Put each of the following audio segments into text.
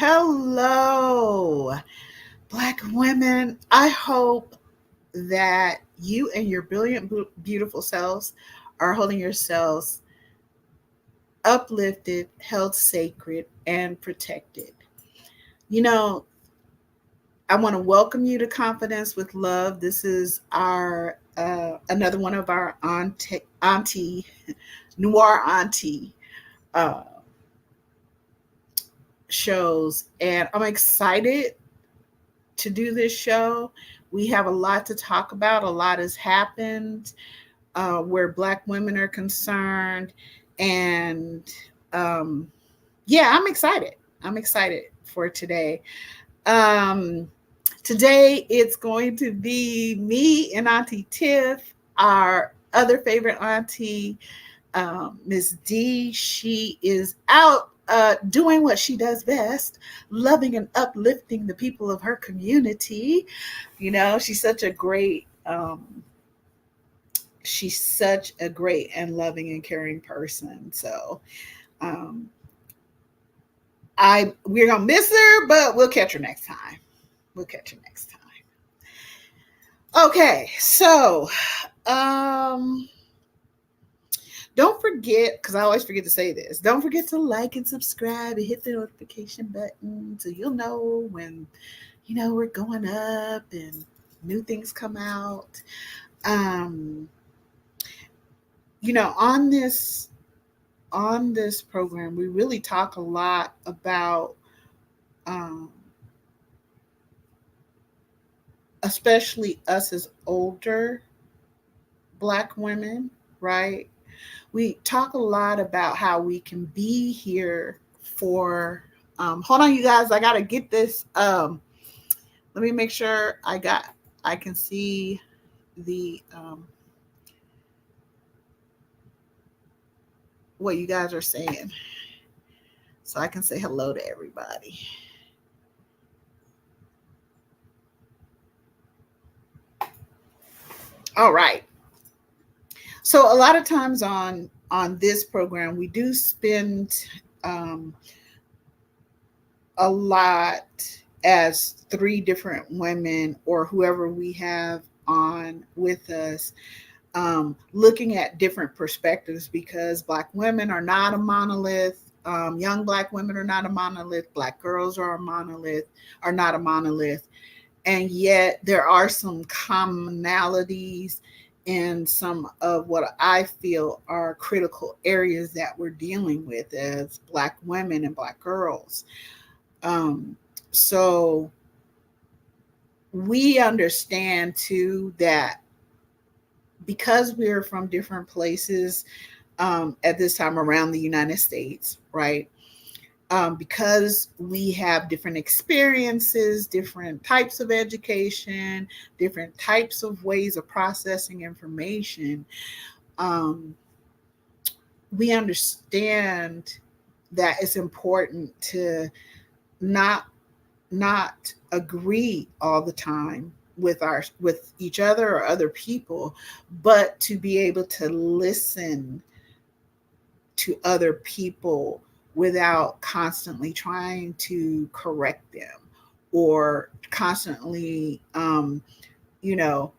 Hello, Black women. I hope that you and your brilliant, beautiful selves are holding yourselves uplifted, held sacred, and protected. You know, I want to welcome you to Confidence with Love. This is our another one of our auntie Noir Auntie uh, shows, and I'm excited to do this show. We have a lot to talk about. A lot has happened where Black women are concerned. And um, yeah, I'm excited. I'm excited for today. Um, Today, it's going to be me and Auntie Tiff, our other favorite auntie, Miss D. She is out doing what she does best, loving and uplifting the people of her community. You know, she's such a great and loving and caring person. So, um, we're gonna miss her, but we'll catch her next time. We'll catch her next time. Okay, so um don't forget, because I always forget to say this, don't forget to like and subscribe and hit the notification button so you'll know when, we're going up and new things come out. Um, on this program, we really talk a lot about um, especially us as older Black women, right? We talk a lot about how we can be here for hold on, you guys, I gotta get this. Let me make sure I can see the what you guys are saying so I can say hello to everybody. All right. So a lot of times on this program, we do spend um, a lot as three different women or whoever we have on with us, looking at different perspectives because Black women are not a monolith. Young Black women are not a monolith. Black girls are not a monolith. And yet there are some commonalities in some of what I feel are critical areas that we're dealing with as Black women and Black girls. So we understand too that because we're from different places at this time around the United States, right? Because we have different experiences, different types of education, different types of ways of processing information, um, we understand that it's important to not not agree all the time with each other or other people, but to be able to listen to other people without constantly trying to correct them or constantly you know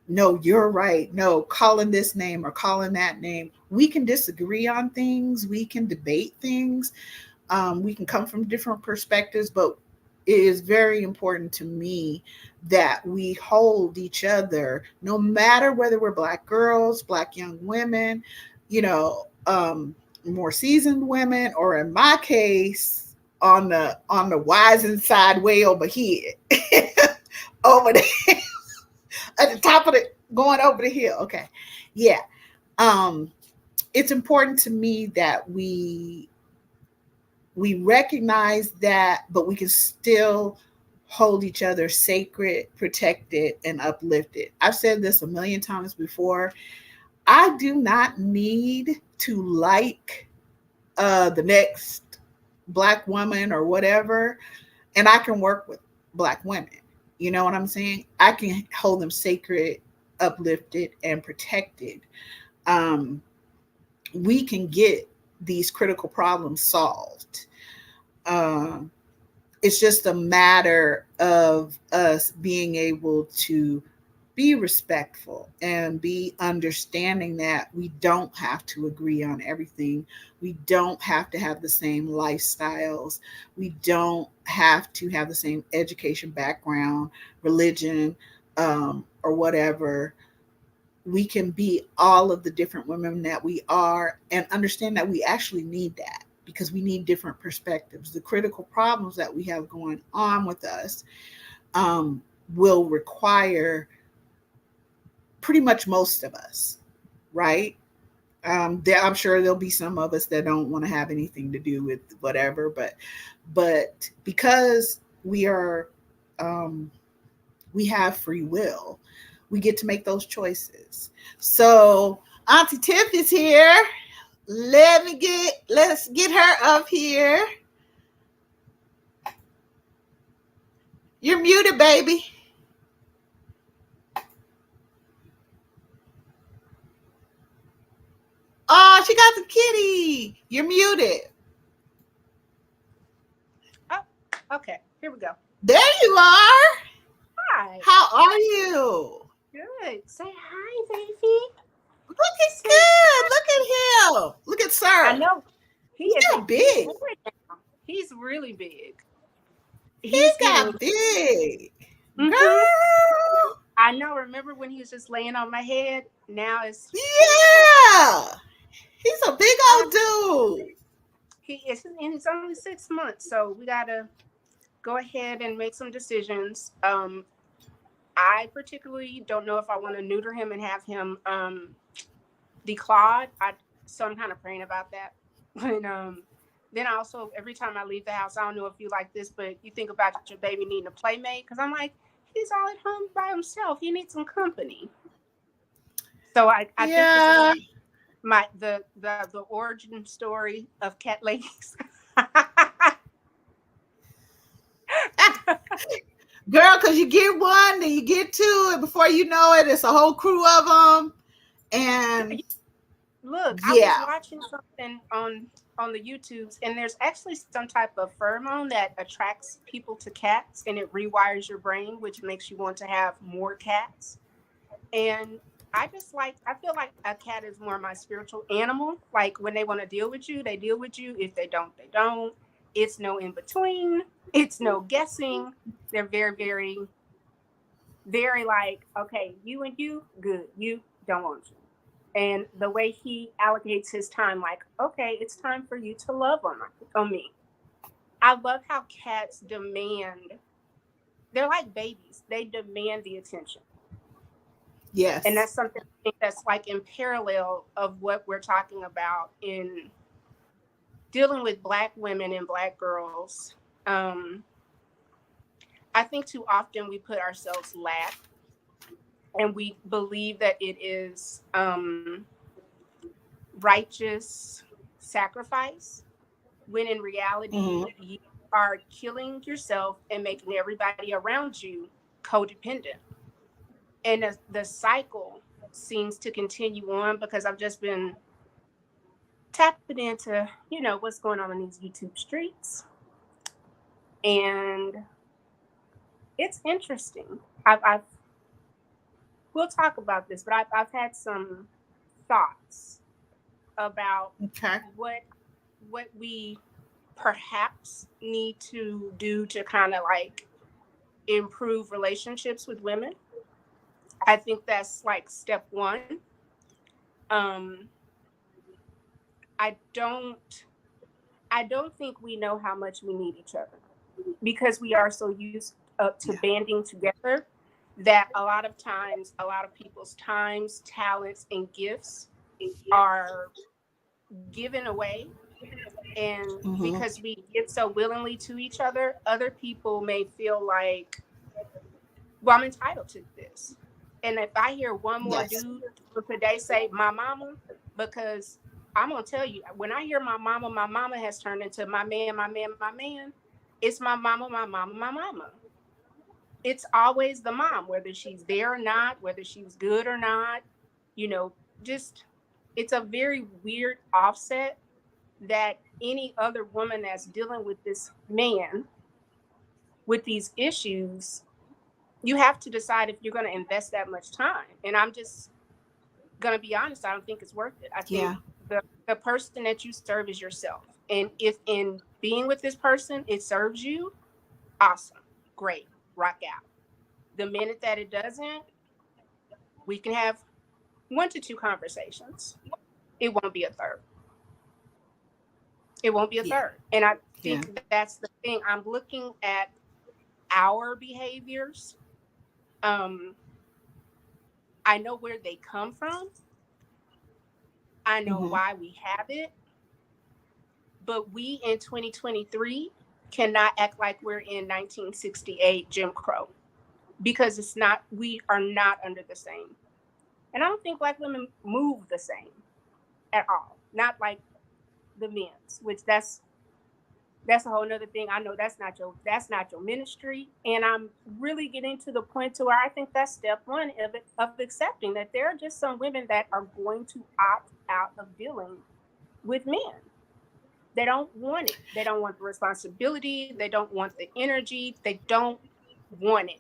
no, you're right, no, calling this name or calling that name. We can disagree on things, we can debate things, we can come from different perspectives, but it is very important to me that we hold each other, no matter whether we're Black girls, Black young women, more seasoned women, or in my case, on the wizened side way over here, over there, at the top of the going over the hill. Okay, yeah. Um, it's important to me that we recognize that, but we can still hold each other sacred, protected, and uplifted. I've said this a million times before. I do not need to like the next Black woman or whatever, and I can work with Black women. You know what I'm saying? I can hold them sacred, uplifted, and protected. Um, we can get these critical problems solved. Um, It's just a matter of us being able to be respectful and be understanding that we don't have to agree on everything. We don't have to have the same lifestyles. We don't have to have the same education background, religion, or whatever. We can be all of the different women that we are and understand that we actually need that because we need different perspectives. The critical problems that we have going on with us um, will require pretty much most of us, right? I'm sure there'll be some of us that don't want to have anything to do with whatever, but because um, we have free will, we get to make those choices. So Auntie Tiff is here. Let's get her up here. You're muted, baby. Oh, she got the kitty. You're muted. Oh, okay. Here we go. There you are. Hi. How are you? Good. Say hi, baby. Look at good. Look at him. Look at sir. I know. He He's is got big. now. He's really big. He's got big. Mm-hmm. Girl. I know. Remember when he was just laying on my head? Now it's He's a big old dude. He is, and he's only 6 months, so we gotta go ahead and make some decisions. I particularly don't know if I want to neuter him and have him declawed. So I'm kind of praying about that. But then also every time I leave the house, I don't know if you like this, but you think about your baby needing a playmate because I'm like, he's all at home by himself. He needs some company. So I think this is the origin story of cat ladies. Girl, because you get one, then you get two, and before you know it, it's a whole crew of them. And look, I was watching something on the YouTubes, and there's actually some type of pheromone that attracts people to cats, and it rewires your brain, which makes you want to have more cats. And I feel like a cat is more my spiritual animal. Like when they want to deal with you, they deal with you. If they don't, they don't. It's no in between. It's no guessing. They're very, very, very like, okay, you and you, good. You don't want you. And the way he allocates his time, like, okay, it's time for you to love on me. I love how cats demand. They're like babies. They demand the attention. Yes. And that's something I think that's like in parallel of what we're talking about in dealing with Black women and Black girls. I think too often we put ourselves last, and we believe that it is righteous sacrifice, when in reality, you are killing yourself and making everybody around you codependent. And the cycle seems to continue on because I've just been tapping into, what's going on in these YouTube streets. And it's interesting. We'll talk about this, but I've had some thoughts about what we perhaps need to do to kind of like improve relationships with women. I think that's like step one. I don't think we know how much we need each other because we are so used to banding together that a lot of times, a lot of people's times, talents, and gifts are given away. And because we give so willingly to each other people may feel like, well, I'm entitled to this. And if I hear one more dude today say my mama, because I'm going to tell you, when I hear my mama has turned into my man, my man, my man. It's my mama, my mama, my mama. It's always the mom, whether she's there or not, whether she's good or not, just it's a very weird offset that any other woman that's dealing with this man with these issues, you have to decide if you're going to invest that much time. And I'm just going to be honest, I don't think it's worth it. I think the person that you serve is yourself. And if in being with this person, it serves you, awesome, great, rock out. The minute that it doesn't, we can have 1 to 2 conversations. It won't be a third. It won't be a third. And I think that's the thing. I'm looking at our behaviors. I know where they come from. I know why we have it. But we in 2023 cannot act like we're in 1968 Jim Crow, because it's not, we are not under the same. And I don't think Black women move the same at all. Not like the men's, which that's a whole nother thing. I know that's not your ministry. And I'm really getting to the point to where I think that's step one of accepting that there are just some women that are going to opt out of dealing with men. They don't want it. They don't want the responsibility. They don't want the energy. They don't want it.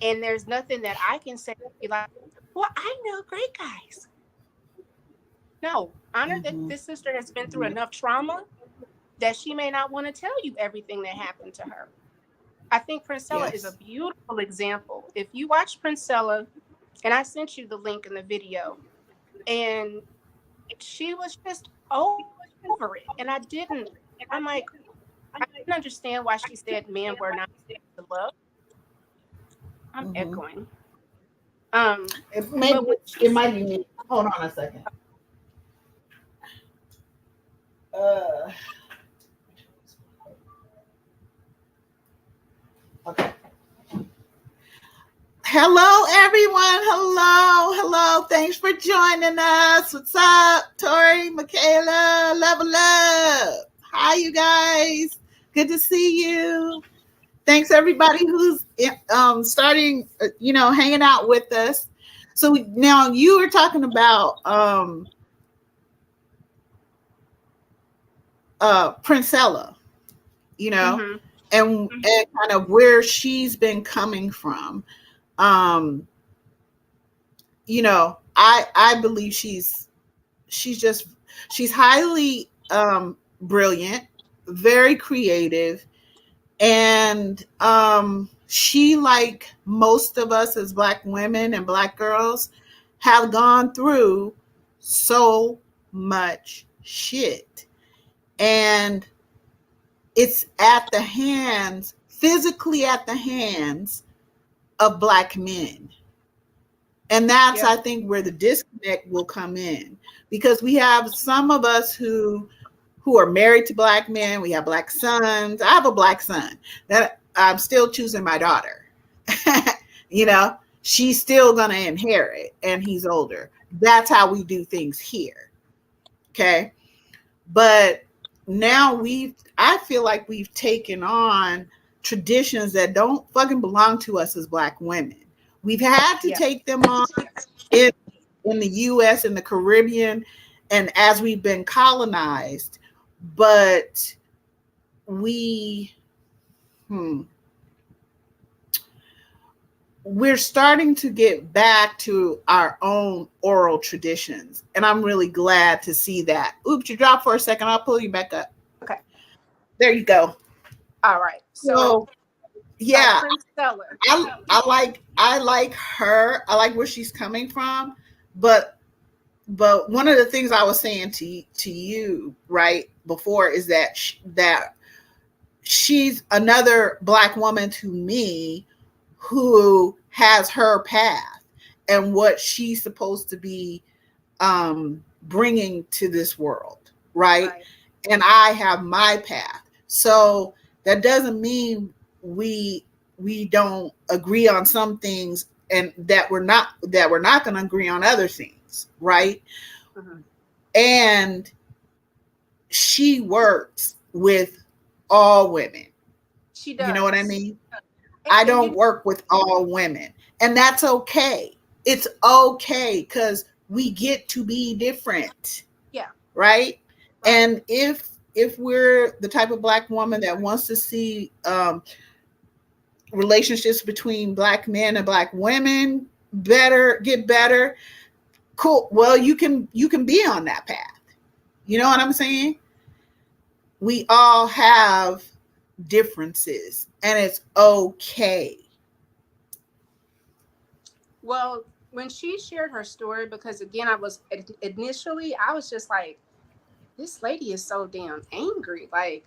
And there's nothing that I can say like, well, I know great guys. No, honor that this sister has been through enough trauma that she may not want to tell you everything that happened to her. I think Princella is a beautiful example. If you watch Princella, and I sent you the link in the video, and she was just over it. And I'm like, I didn't understand why she said men were not to love. I'm echoing. It might be me. Hold on a second. Okay. Hello, everyone. Hello. Thanks for joining us. What's up, Tori, Michaela, Level Up? Hi, you guys. Good to see you. Thanks, everybody who's starting, hanging out with us. So now you were talking about Princella, and kind of where she's been coming from. I believe she's highly brilliant, very creative, and she, like most of us as Black women and Black girls, have gone through so much shit, and it's physically at the hands of Black men. And that's, I think, where the disconnect will come in, because we have some of us who are married to Black men. We have Black sons. I have a Black son that I'm still choosing my daughter. She's still going to inherit, and he's older. That's how we do things here. Okay. But now I feel like we've taken on traditions that don't fucking belong to us as Black women. We've had to take them on in the U.S. and the Caribbean, and as we've been colonized, but we're starting to get back to our own oral traditions, and I'm really glad to see that. Oops, you dropped for a second. I'll pull you back up. Okay. There you go. All right. So yeah, I like her. I like where she's coming from, but one of the things I was saying to you right before is that she's another Black woman to me who has her path and what she's supposed to be bringing to this world, right? And I have my path. So that doesn't mean we don't agree on some things, and that we're not going to agree on other things, right? And she works with all women. She does. You know what I mean? I don't work with all women, and that's okay. It's okay, because we get to be different. Yeah. Right? And if we're the type of Black woman that wants to see relationships between black men and black women get better. Cool. Well, you can be on that path. You know what I'm saying? We all have differences and it's okay. Well, when she shared her story, because again, I was initially, I was just like, this lady is so damn angry. Like,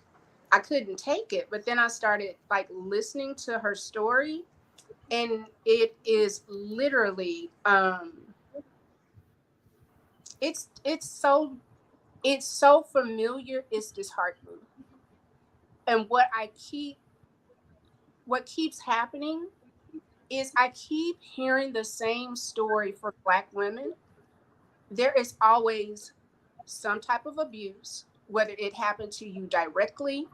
I couldn't take it. But then I started like listening to her story, and it is literally, it's so familiar, it's disheartening. And what keeps happening is I keep hearing the same story for black women. There is always some type of abuse, whether it happened to you directly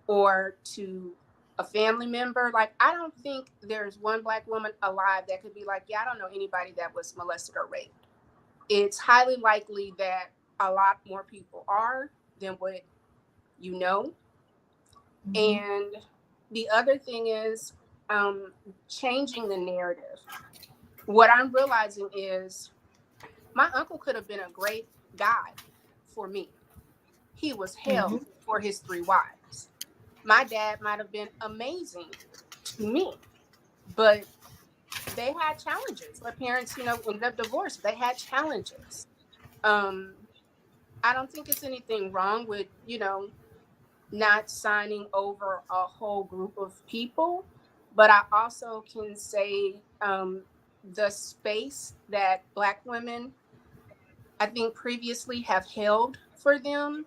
or to a family member. Like, I don't think there's one black woman alive that could be like, yeah, I don't know anybody that was molested or raped. It's highly likely that a lot more people are than what you know. Mm-hmm. And the other thing is, changing the narrative. What I'm realizing is my uncle could have been a great guy for me. He was Mm-hmm. hell for his three wives. My dad might have been amazing to me, but they had challenges. My parents, ended up divorced. They had challenges. Um, I don't think it's anything wrong with, not signing over a whole group of people, but I also can say the space that black women, I think, previously have held for them,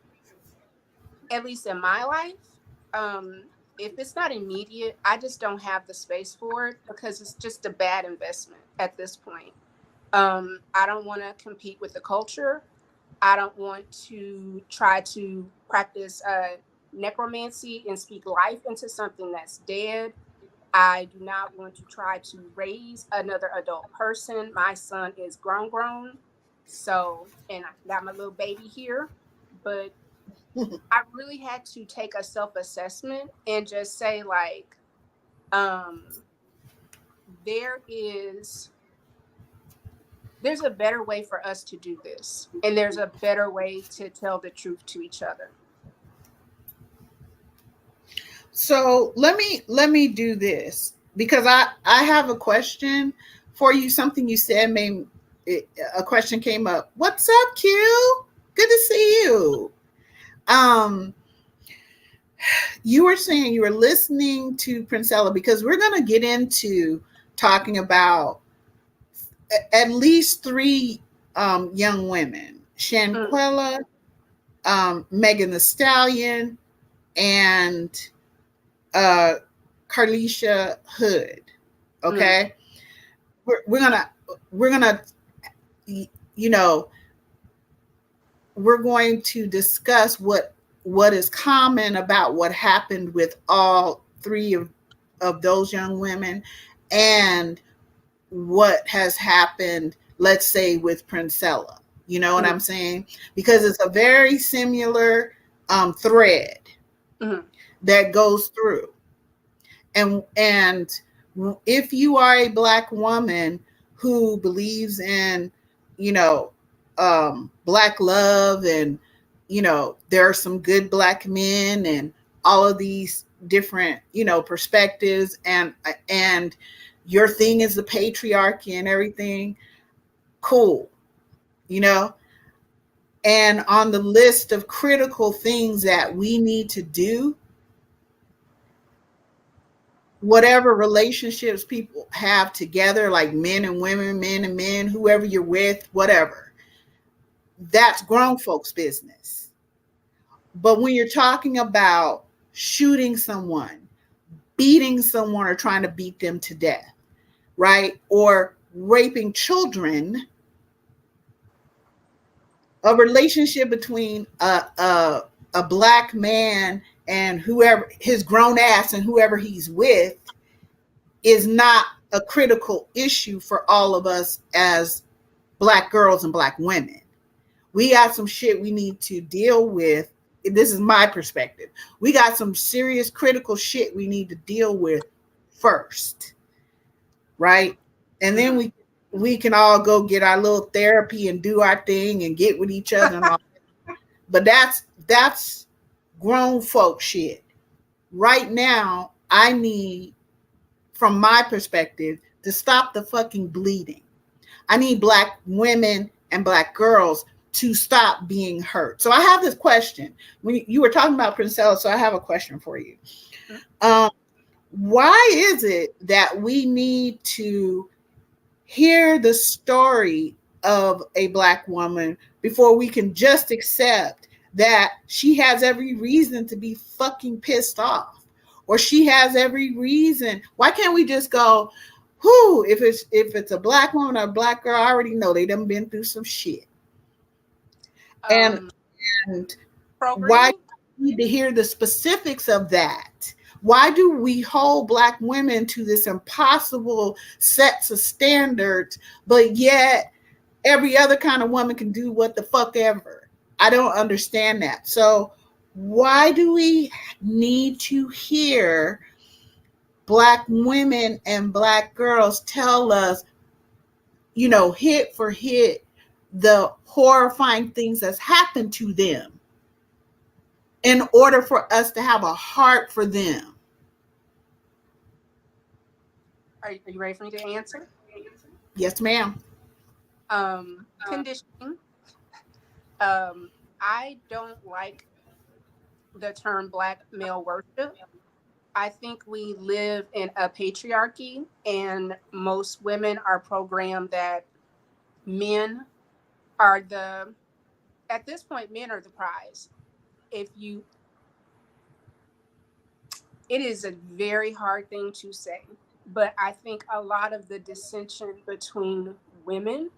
at least in my life. If it's not immediate, I just don't have the space for it because it's just a bad investment at this point. I don't want to compete with the culture. I don't want to try to practice necromancy and speak life into something that's dead. I do not want to try to raise another adult person. My son is grown. So, and I got my little baby here, but I really had to take a self-assessment and just say, like, um, there is there's a better way for us to do this, and there's a better way to tell the truth to each other. So let me do this because I have a question for you. Something you said made a question came up. What's up, Q? Good to see you. Um, you were saying you were listening to Princella because we're gonna get into talking about at least three young women: Mm, Shaquella, Megan the Stallion, and uh, Carilisha Hood. mm, Okay, we're gonna you know we're going to discuss what is common about what happened with all three of those young women and what has happened, let's say, with Princella. You know what mm, I'm saying? Because it's a very similar thread mm, that goes through. And if you are a black woman who believes in, you know, black love, and there are some good black men and all of these different perspectives, and your thing is the patriarchy and everything, cool, you know. And on the list of critical things that we need to do, whatever relationships people have together, like men and women, men and men, whoever you're with, whatever, that's grown folks' business. But when you're talking about shooting someone, beating someone, or trying to beat them to death, right? Or raping children, a relationship between a black man and whoever his grown ass and whoever he's with is not a critical issue for all of us as black girls and black women. We got some shit we need to deal with. This is my perspective. We got some serious critical shit we need to deal with first, right? And then Mhm. we can all go get our little therapy and do our thing and get with each other and all. But that's grown folk shit. Right now, I need, from my perspective, to stop the fucking bleeding. I need black women and black girls to stop being hurt. So I have this question. When you were talking about Princella, so I have a question for you. Um, why is it that we need to hear the story of a black woman before we can just accept that she has every reason to be fucking pissed off, or she has every reason? Why can't we just go, who, if it's a black woman or a black girl, I already know they done been through some shit. And Um, and why do Programming. we need to hear the specifics of that? Why do we hold black women to this impossible sets of standards, but yet every other kind of woman can do what the fuck ever? I don't understand that. So why do we need to hear black women and black girls tell us, hit for hit, the horrifying things that's happened to them in order for us to have a heart for them? Are you ready for me to answer? Yes, ma'am. Conditioning. I don't like the term black male worship. I think we live in a patriarchy, and most women are programmed that men are the, at this point, men are the prize. If you, it is a very hard thing to say, but I think a lot of the dissension between women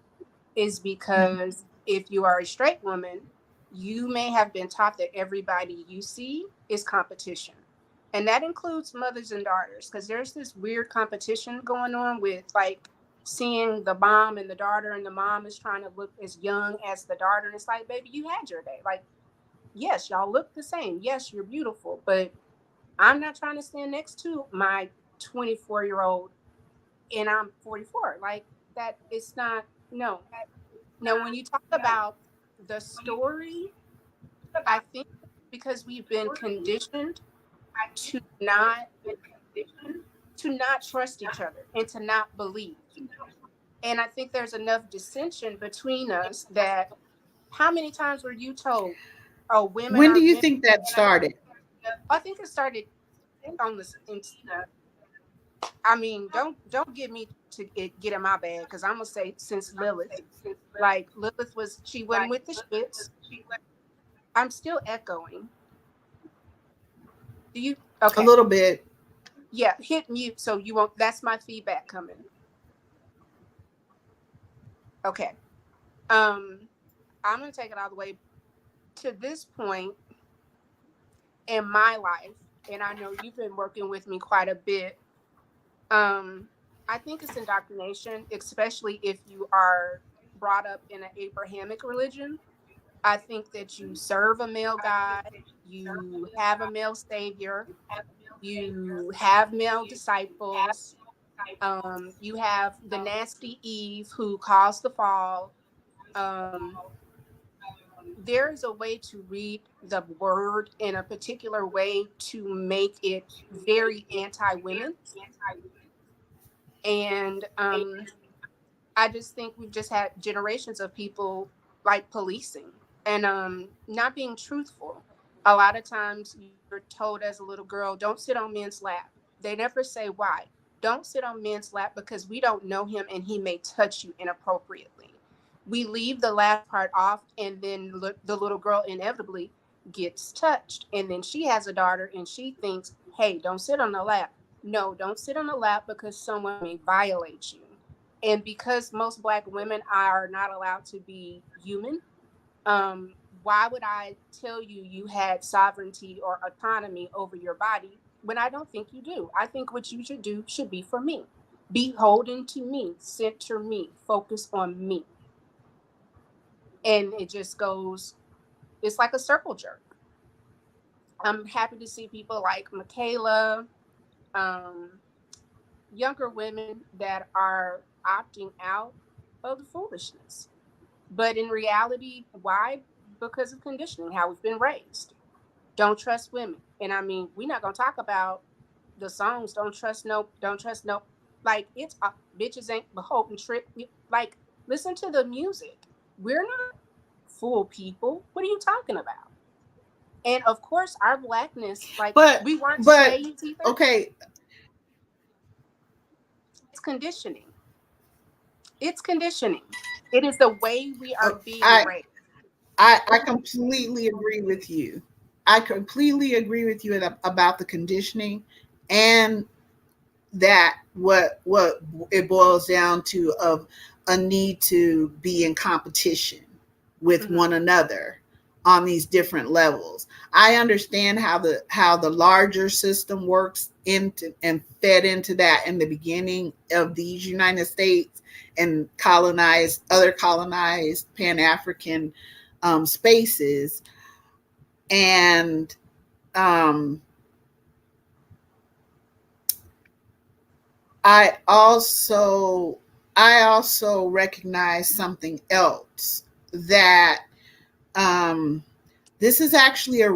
is because if you are a straight woman, you may have been taught that everybody you see is competition. And that includes mothers and daughters, because there's this weird competition going on with like seeing the mom and the daughter, and the mom is trying to look as young as the daughter. And it's like, baby, you had your day. Like, yes, y'all look the same. Yes, you're beautiful. But I'm not trying to stand next to my 24-year-old and I'm 44. Like, that, it's not, no. Now, when you talk about the story, I think because we've been conditioned to not trust each other and to not believe. And I think there's enough dissension between us that how many times were you told, "Oh, women When do are you women"? think that started? I think it started on this. I mean, don't get me to get in my bag, because I'm gonna say since Lilith. Like, Lilith was, she wasn't with the shits. I'm still echoing. Do you? A Okay. little bit. Yeah, hit mute so you won't. That's my feedback coming. Okay. Um, I'm gonna take it all the way to this point in my life, and I know you've been working with me quite a bit. Um, I think it's indoctrination, especially if you are brought up in an Abrahamic religion. I think that you serve a male God, you have a male savior, you have male disciples. You have the nasty Eve who caused the fall. Um, there's a way to read the word in a particular way to make it very anti-women. And I just think we've just had generations of people like policing and not being truthful. A lot of times you're told as a little girl, don't sit on men's lap. They never say why. Don't sit on men's lap because we don't know him and he may touch you inappropriately. We leave the last part off, and then the little girl inevitably gets touched. And then she has a daughter and she thinks, hey, don't sit on the lap. No, don't sit on the lap because someone may violate you. And because most black women are not allowed to be human, why would I tell you you had sovereignty or autonomy over your body when I don't think you do? I think what you should do should be for me. Beholden to me, center me, focus on me. And it just goes, it's like a circle jerk. I'm happy to see people like Michaela, um, younger women that are opting out of the foolishness. But in reality, why? Because of conditioning, how we've been raised. Don't trust women. And I mean, we're not gonna talk about the songs. Don't trust no. Like it's bitches ain't beholden trip. Like listen to the music. We're not fool people. What are you talking about? And of course, our blackness, like we weren't but slaves either. okay, It's conditioning. It's conditioning. It is the way we are being I raised. I completely agree with you. I completely agree with you about the conditioning, and that what it boils down to of a need to be in competition with Mm-hmm. one another on these different levels. I understand how the larger system works into and fed into that in the beginning of these United States and colonized Pan-African spaces. And um, I also I also recognize something else, that um, this is actually a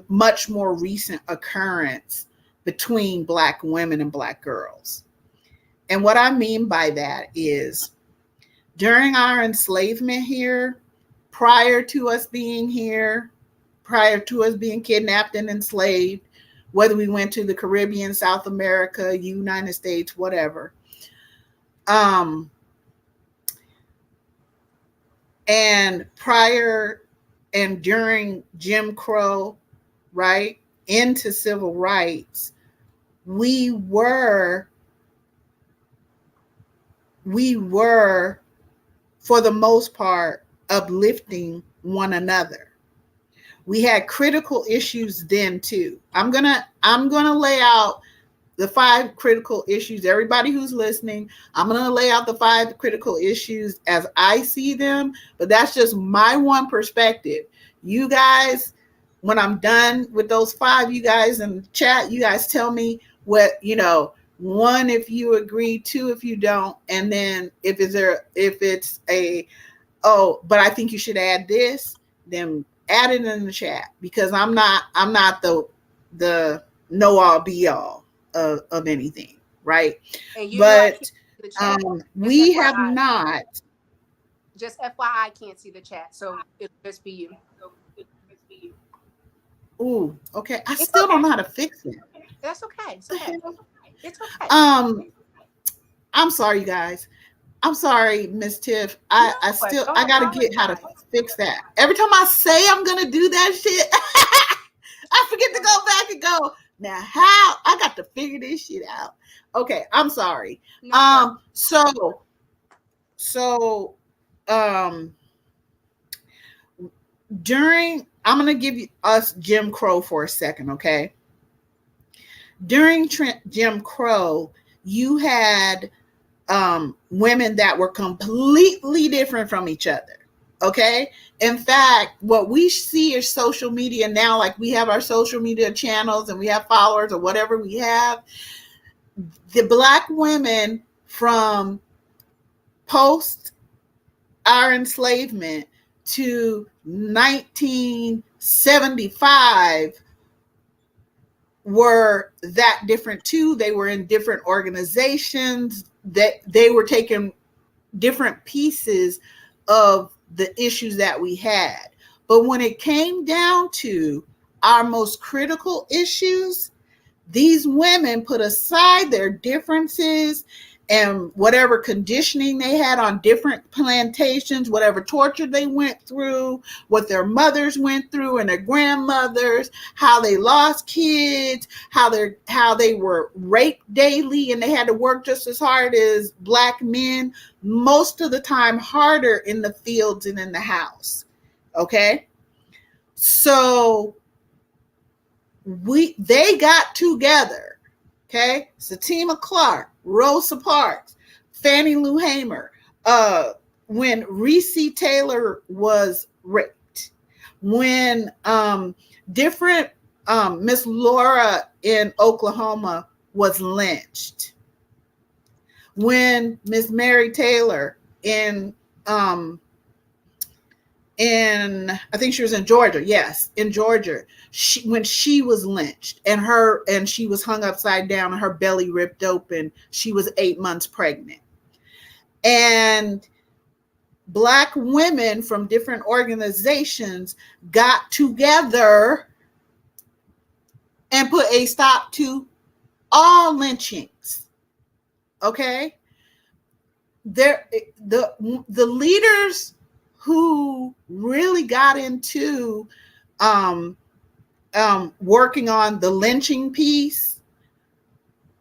much more recent occurrence between Black women and Black girls. And what I mean by that is during our enslavement here, prior to us being here, prior to us being kidnapped and enslaved, whether we went to the Caribbean, South America, United States, whatever. Um, and prior and during Jim Crow, right, into civil rights, we were we were for the most part uplifting one another. We had critical issues then too. I'm gonna lay out the 5 critical issues. Everybody who's listening, I'm going to lay out the 5 critical issues as I see them, but that's just my one perspective. You guys, when I'm done with those 5, you guys in the chat, you guys tell me what, 1 if you agree, 2 if you don't, and then if it's a, oh, but I think you should add this, then add it in the chat, because I'm not the know all be all of anything, right? And you know I can't But see the chat. Just we have FYI. not. Just FYI, I can't see the chat, so it'll just be you. Ooh, okay. I It's still don't okay. know how to fix it. That's okay. It's What the okay. hell? It's okay. I'm sorry, you guys. I'm sorry, Miss Tiff. No, I don't gotta get how to apologize. fix that. Every time I say I'm gonna do that shit, I forget to go back and go, now how I got to figure this shit out. Okay, I'm sorry. No problem. So um during I'm gonna give you us Jim Crow for a second, okay? During Jim Crow, you had women that were completely different from each other. Okay. In fact, what we see is social media now, like we have our social media channels and we have followers or whatever we have. The Black women from post our enslavement to 1975 were that different too. They were in different organizations, that they were taking different pieces of the issues that we had. But when it came down to our most critical issues, these women put aside their differences and whatever conditioning they had on different plantations, whatever torture they went through, what their mothers went through and their grandmothers, how they lost kids, how they were raped daily and they had to work just as hard as Black men, most of the time harder in the fields and in the house. Okay? So they got together, okay? Satima Clark, Rosa Parks, Fannie Lou Hamer, when Reese Taylor was raped, when different Miss Laura in Oklahoma was lynched. When Miss Mary Taylor in I think she was in Georgia. Yes, in Georgia. When she was lynched and she was hung upside down and her belly ripped open, she was 8 months pregnant. And Black women from different organizations got together and put a stop to all lynchings. Okay? The leaders who really got into working on the lynching piece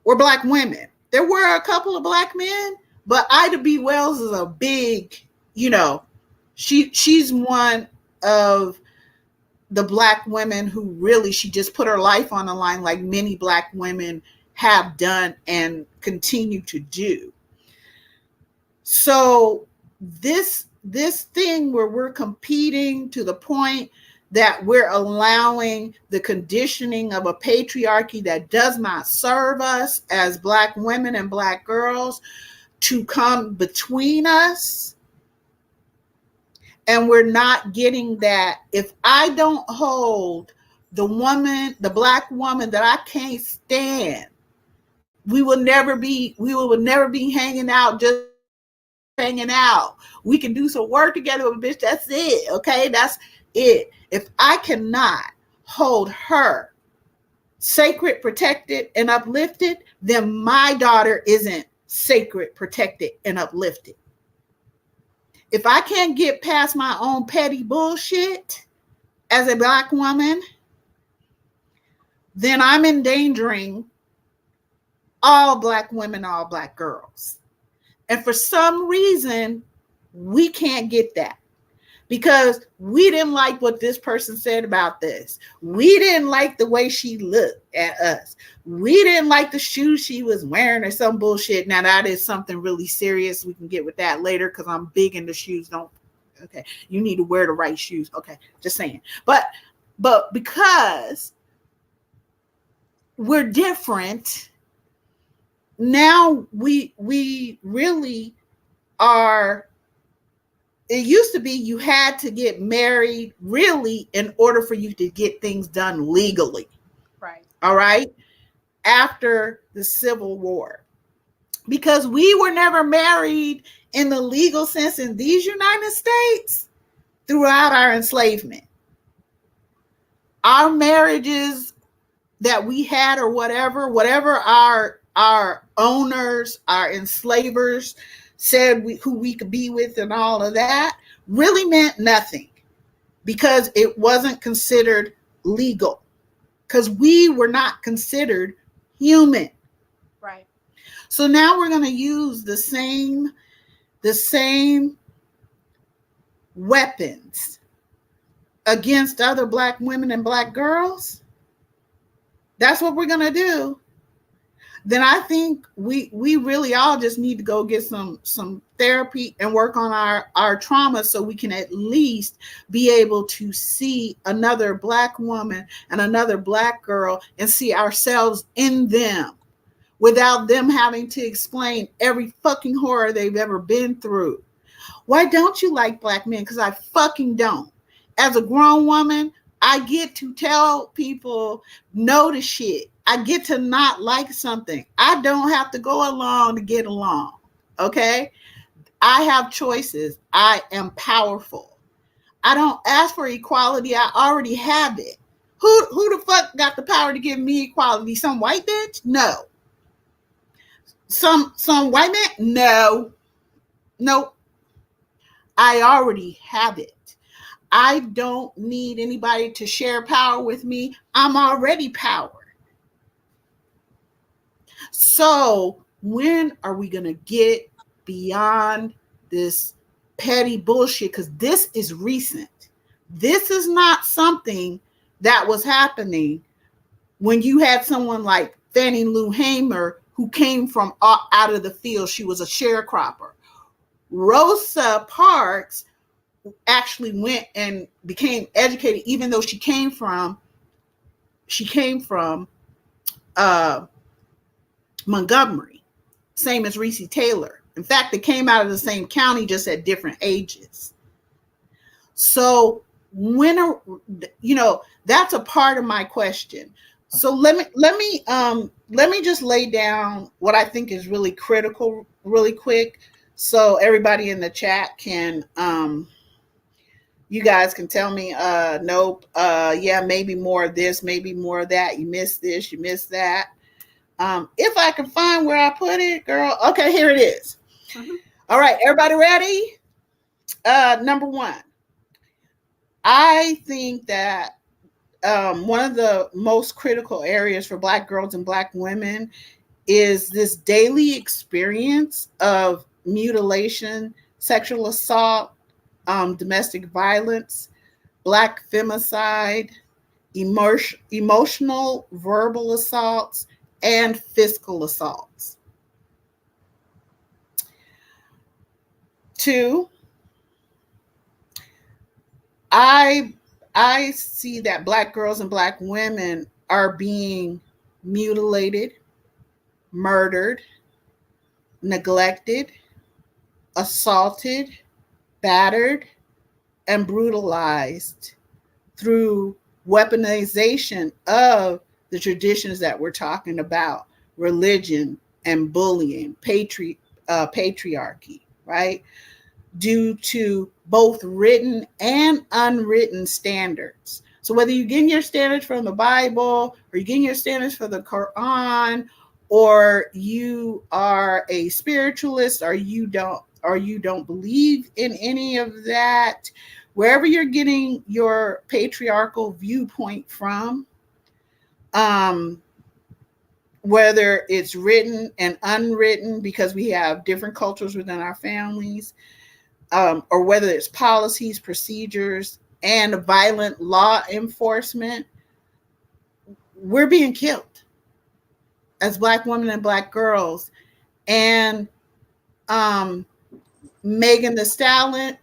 were Black women. There were a couple of Black men, but Ida B. Wells is a big, she's one of the Black women who really, she just put her life on the line like many Black women have done and continue to do. So this thing where we're competing to the point that we're allowing the conditioning of a patriarchy that does not serve us as Black women and Black girls to come between us. And we're not getting that. If I don't hold the Black woman that I can't stand, we will never be hanging out, just hanging out. We can do some work together, but bitch, that's it. Okay, that's it. If I cannot hold her sacred, protected, and uplifted, then my daughter isn't sacred, protected, and uplifted. If I can't get past my own petty bullshit as a Black woman, then I'm endangering all Black women, all Black girls. And for some reason, we can't get that because we didn't like what this person said about this. We didn't like the way she looked at us. We didn't like the shoes she was wearing or some bullshit. Now that is something really serious. We can get with that later because I'm big into shoes. Okay. You need to wear the right shoes. Okay. Just saying. But because we're different, now we really are. It used to be you had to get married really in order for you to get things done legally. Right. All right. After the Civil War, because we were never married in the legal sense in these United States throughout our enslavement. Our marriages that we had or whatever our owners, our enslavers said who we could be with and all of that really meant nothing because it wasn't considered legal because we were not considered human. Right. So now we're going to use the same weapons against other Black women and Black girls. That's what we're going to do. Then I think we really all just need to go get some therapy and work on our trauma so we can at least be able to see another Black woman and another Black girl and see ourselves in them without them having to explain every fucking horror they've ever been through. Why don't you like Black men? Because I fucking don't. As a grown woman, I get to tell people no to shit. I get to not like something. I don't have to go along to get along. Okay? I have choices. I am powerful. I don't ask for equality. I already have it. Who the fuck got the power to give me equality? Some white bitch? No. Some white man? No. Nope. I already have it. I don't need anybody to share power with me. I'm already power. So when are we going to get beyond this petty bullshit? Because this is recent. This is not something that was happening when you had someone like Fannie Lou Hamer who came from out of the field. She was a sharecropper. Rosa Parks actually went and became educated, even though she came from Montgomery, same as Reese Taylor. In fact, they came out of the same county, just at different ages. So when are, that's a part of my question. So let me just lay down what I think is really critical really quick, so everybody in the chat can you guys can tell me nope, yeah, maybe more of this, maybe more of that, you missed this, you missed that. If I can find where I put it, girl. Okay, here it is. Mm-hmm. All right, everybody ready? Number one, I think that one of the most critical areas for Black girls and Black women is this daily experience of mutilation, sexual assault, domestic violence, Black femicide, emotional, verbal assaults, and physical assaults. 2, I see that Black girls and Black women are being mutilated, murdered, neglected, assaulted, battered, and brutalized through weaponization of the traditions that we're talking about, religion and bullying, patriarchy, right? Due to both written and unwritten standards. So whether you're getting your standards from the Bible, or you're getting your standards from the Quran, or you are a spiritualist, or you don't believe in any of that, wherever you're getting your patriarchal viewpoint from, whether it's written and unwritten, because we have different cultures within our families, or whether it's policies, procedures, and violent law enforcement, we're being killed as Black women and Black girls. And Megan the Stallion,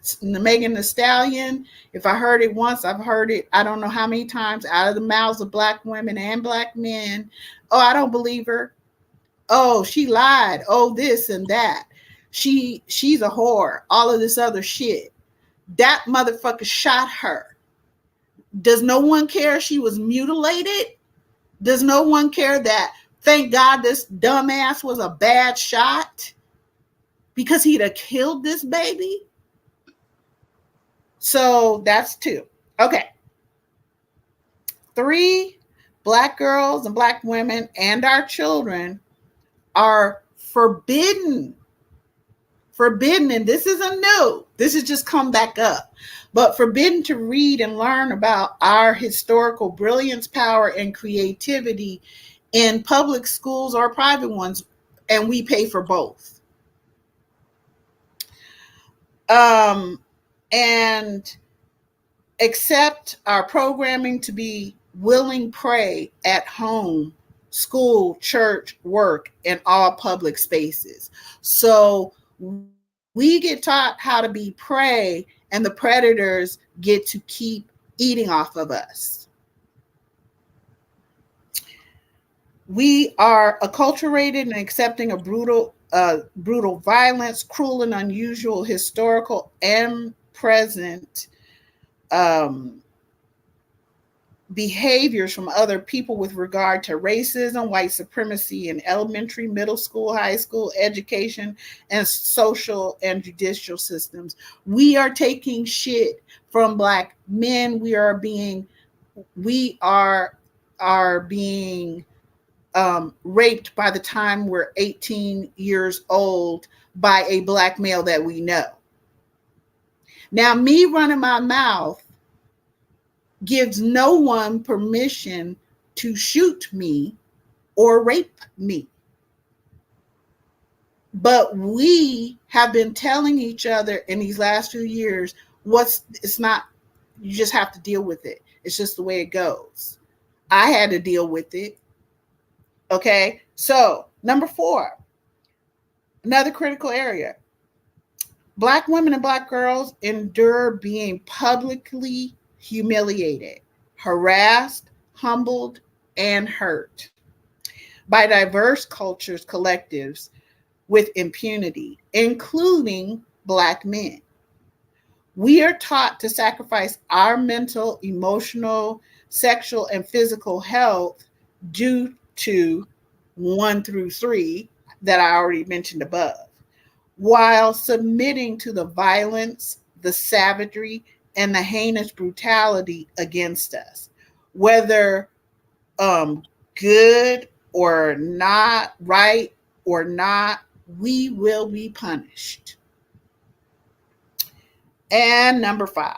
if I heard it once, I've heard it I don't know how many times out of the mouths of Black women and Black men. Oh, I don't believe her. Oh, she lied. Oh, this and that. She's a whore. All of this other shit. That motherfucker shot her. Does no one care she was mutilated? Does no one care that, thank God, this dumbass was a bad shot? Because he'd have killed this baby? So that's 2. Okay. 3, Black girls and Black women and our children are forbidden, and this isn't new, this has just come back up, but forbidden to read and learn about our historical brilliance, power, and creativity in public schools or private ones, and we pay for both. And accept our programming to be willing prey at home, school, church, work, and all public spaces. So we get taught how to be prey, and the predators get to keep eating off of us. We are acculturated and accepting of brutal violence, cruel and unusual, historical and present behaviors from other people with regard to racism, white supremacy in elementary, middle school, high school education, and social and judicial systems. We are taking shit from Black men. We are being raped by the time we're 18 years old by a Black male that we know. Now, me running my mouth gives no one permission to shoot me or rape me. But we have been telling each other in these last few years, it's not, you just have to deal with it. It's just the way it goes. I had to deal with it. Okay. So, number 4, another critical area. Black women and Black girls endure being publicly humiliated, harassed, humbled, and hurt. by diverse cultures, collectives with impunity, including Black men. We are taught to sacrifice our mental, emotional, sexual, and physical health due to 1 through 3 that I already mentioned above, while submitting to the violence, the savagery, and the heinous brutality against us. Whether good or not, right or not, we will be punished. And number 5,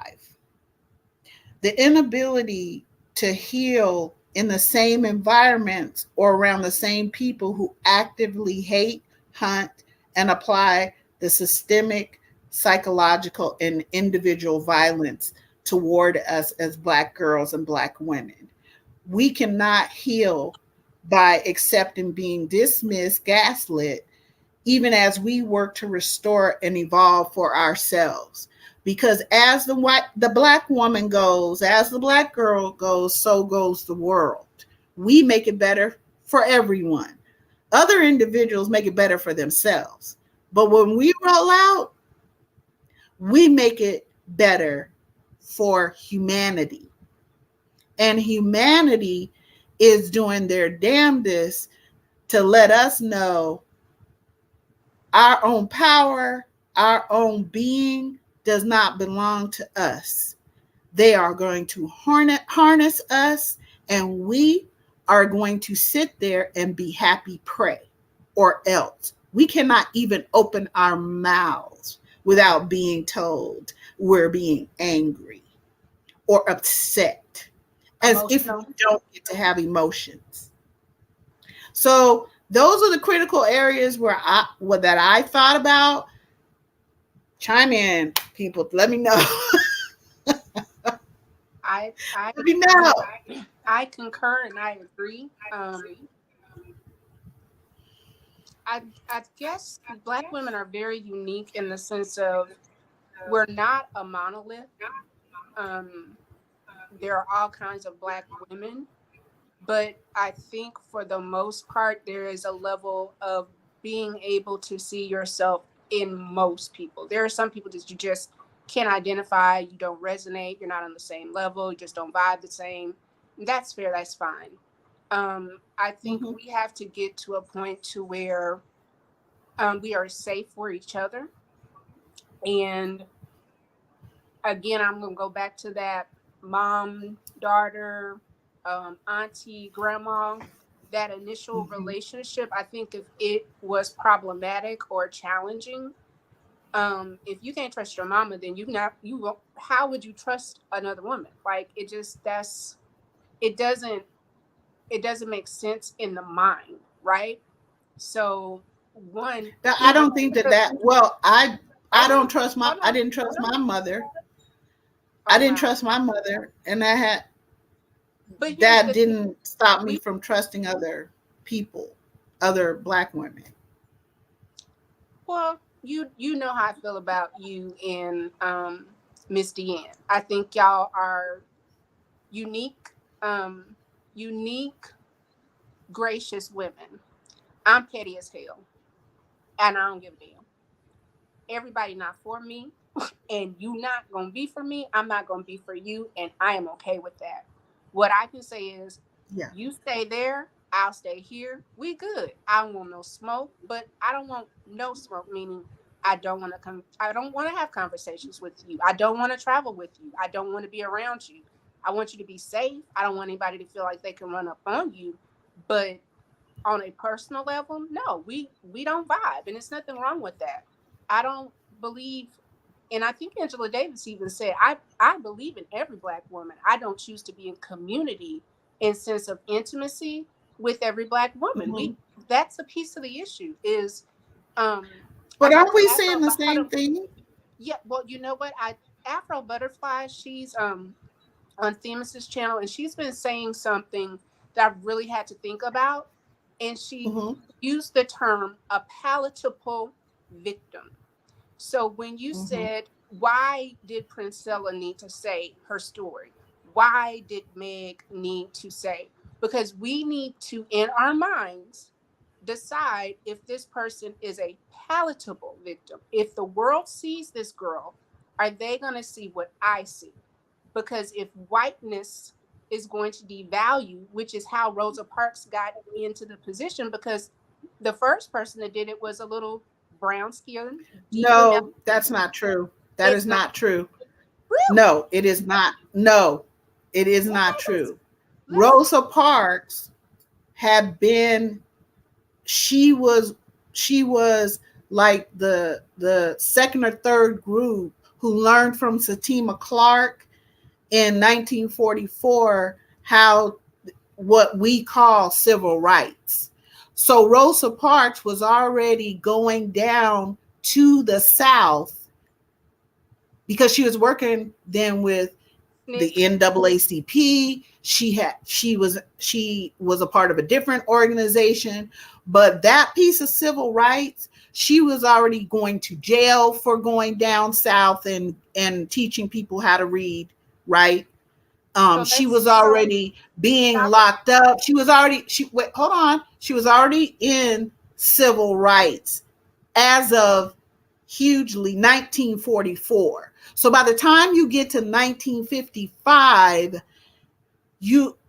the inability to heal in the same environments or around the same people who actively hate, hunt, and apply the systemic, psychological, and individual violence toward us as Black girls and Black women. We cannot heal by accepting being dismissed, gaslit, even as we work to restore and evolve for ourselves. Because as the Black woman goes, as the Black girl goes, so goes the world. We make it better for everyone. Other individuals make it better for themselves. But when we roll out, we make it better for humanity. And humanity is doing their damnedest to let us know our own power, our own being does not belong to us. They are going to harness us, and we are going to sit there and be happy prey, or else. We cannot even open our mouths without being told we're being angry or upset, as if we don't get to have emotions. So those are the critical areas that I thought about. Chime in, people. Let me know. Let me know. I concur and I agree. I guess Black women are very unique in the sense of we're not a monolith. There are all kinds of Black women, but I think for the most part, there is a level of being able to see yourself in most people. There are some people that you just can't identify, you don't resonate, you're not on the same level, you just don't vibe the same. That's fair, that's fine. I think we have to get to a point to where we are safe for each other. And again, I'm going to go back to that mom, daughter, auntie, grandma, that initial relationship. I think if it was problematic or challenging, if you can't trust your mama, then you won't, how would you trust another woman? Like it doesn't, it doesn't make sense in the mind. Right. So I don't think well, I don't trust I didn't trust my mother. I didn't trust my mother, and that didn't stop me from trusting other people, other Black women. Well, you know how I feel about you and Miss DeeAnn. I think y'all are unique, unique, gracious women. I'm petty as hell, and I don't give a damn. Everybody not for me, and you not gonna be for me. I'm not gonna be for you, and I am okay with that. What I can say is, you stay there, I'll stay here. We good. I don't want no smoke, but I don't want no smoke. Meaning, I don't want to come. I don't want to have conversations with you. I don't want to travel with you. I don't want to be around you. I want you to be safe. I don't want anybody to feel like they can run up on you. But on a personal level, no, we don't vibe, and there's nothing wrong with that. I don't believe, and I think Angela Davis even said, I believe in every Black woman. I don't choose to be in community in sense of intimacy with every Black woman. That's a piece of the issue is but aren't we saying the same thing? Yeah, well, you know what? Afro Butterfly, she's on Themis's channel, and she's been saying something that I've really had to think about. And she used the term a palatable victim. So when you said, why did Princella need to say her story? Why did Meg need to say? because we need to, in our minds, decide if this person is a palatable victim. If the world sees this girl, are they going to see what I see? Because if whiteness is going to devalue, which is how Rosa Parks got into the position, because the first person that did it was a little brown skinned, deeply melanated. No, that's not true. That It's is not not true. really. No, it is not. No, it is not Okay, true. let's Rosa Parks had been, she was she was like the second or third group who learned from Satima Clark in 1944 how what we call civil rights. So Rosa Parks was already going down to the South because she was working then with the Nick. NAACP. She was a part of a different organization, but that piece of civil rights, she was already going to jail for going down south and teaching people how to read, right? So She let's was already being stop it. locked up. Hold on. She was already in civil rights as of hugely 1944. So by the time you get to 1955,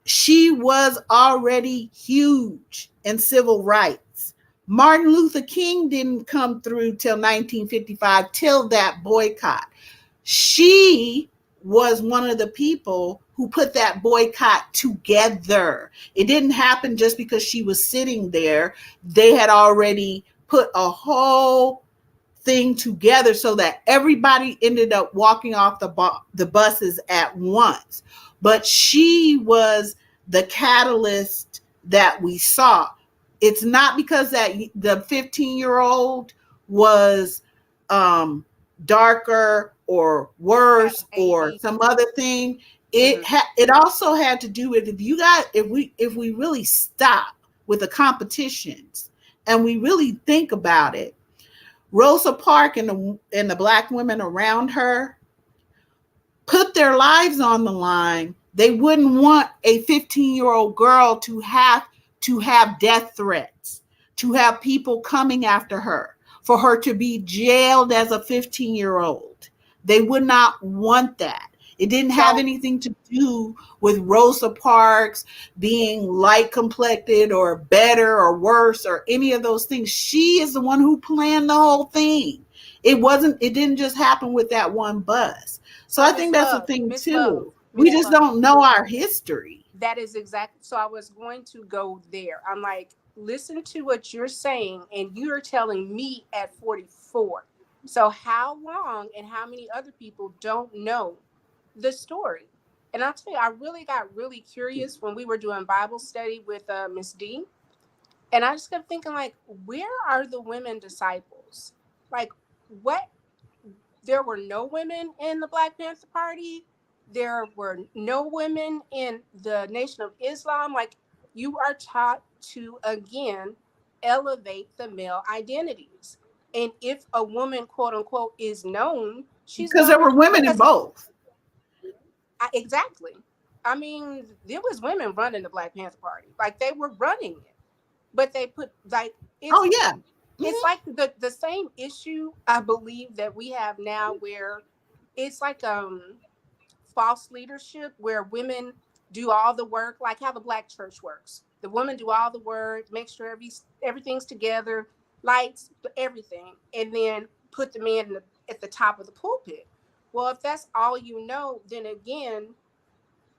she was already huge in civil rights. Martin Luther King didn't come through till 1955, till that boycott. She was one of the people who put that boycott together. It didn't happen just because she was sitting there. They had already put a whole thing together so that everybody ended up walking off the buses at once. But she was the catalyst that we saw. It's not because that the 15-year-old was darker or Got worse or baby. some other thing. Mhm. It also had to do with, if we really stop with the competitions and we really think about it, Rosa Parks and the black women around her put their lives on the line. They wouldn't want a 15-year-old girl to have death threats, to have people coming after her, for her to be jailed as a 15-year-old. They would not want that. It didn't have So anything to do with Rosa Parks being light complected or better or worse or any of those things. She is the one who planned the whole thing. It didn't just happen with that one bus. So so I Miss think that's the Love, thing Miss Love, too. We Miss just Love. don't know our history. That is exactly. So I was going to go there. I'm like, listen to what you're saying, and you're telling me at 44. So how long and how many other people don't know the story? And I'll tell you, I really got really curious when we were doing Bible study with Miss D, and I just kept thinking, like, where are the women disciples? Like, what? There were no women in the Black Panther Party. There were no women in the Nation of Islam. Like, you are taught to, again, elevate the male identities. And if a woman, quote unquote, is known, she's Because there known were women in because both. exactly. I mean, there was women running the Black Panther Party. Like, they were running it, but they put like Oh yeah. it's Mhm. like the same issue I believe that we have now, where it's like false leadership, where women do all the work, like how the black church works. The women do all the work, make sure everything's together, lights, everything, and then put the man at the top of the pulpit. Well, if that's all you know, then again,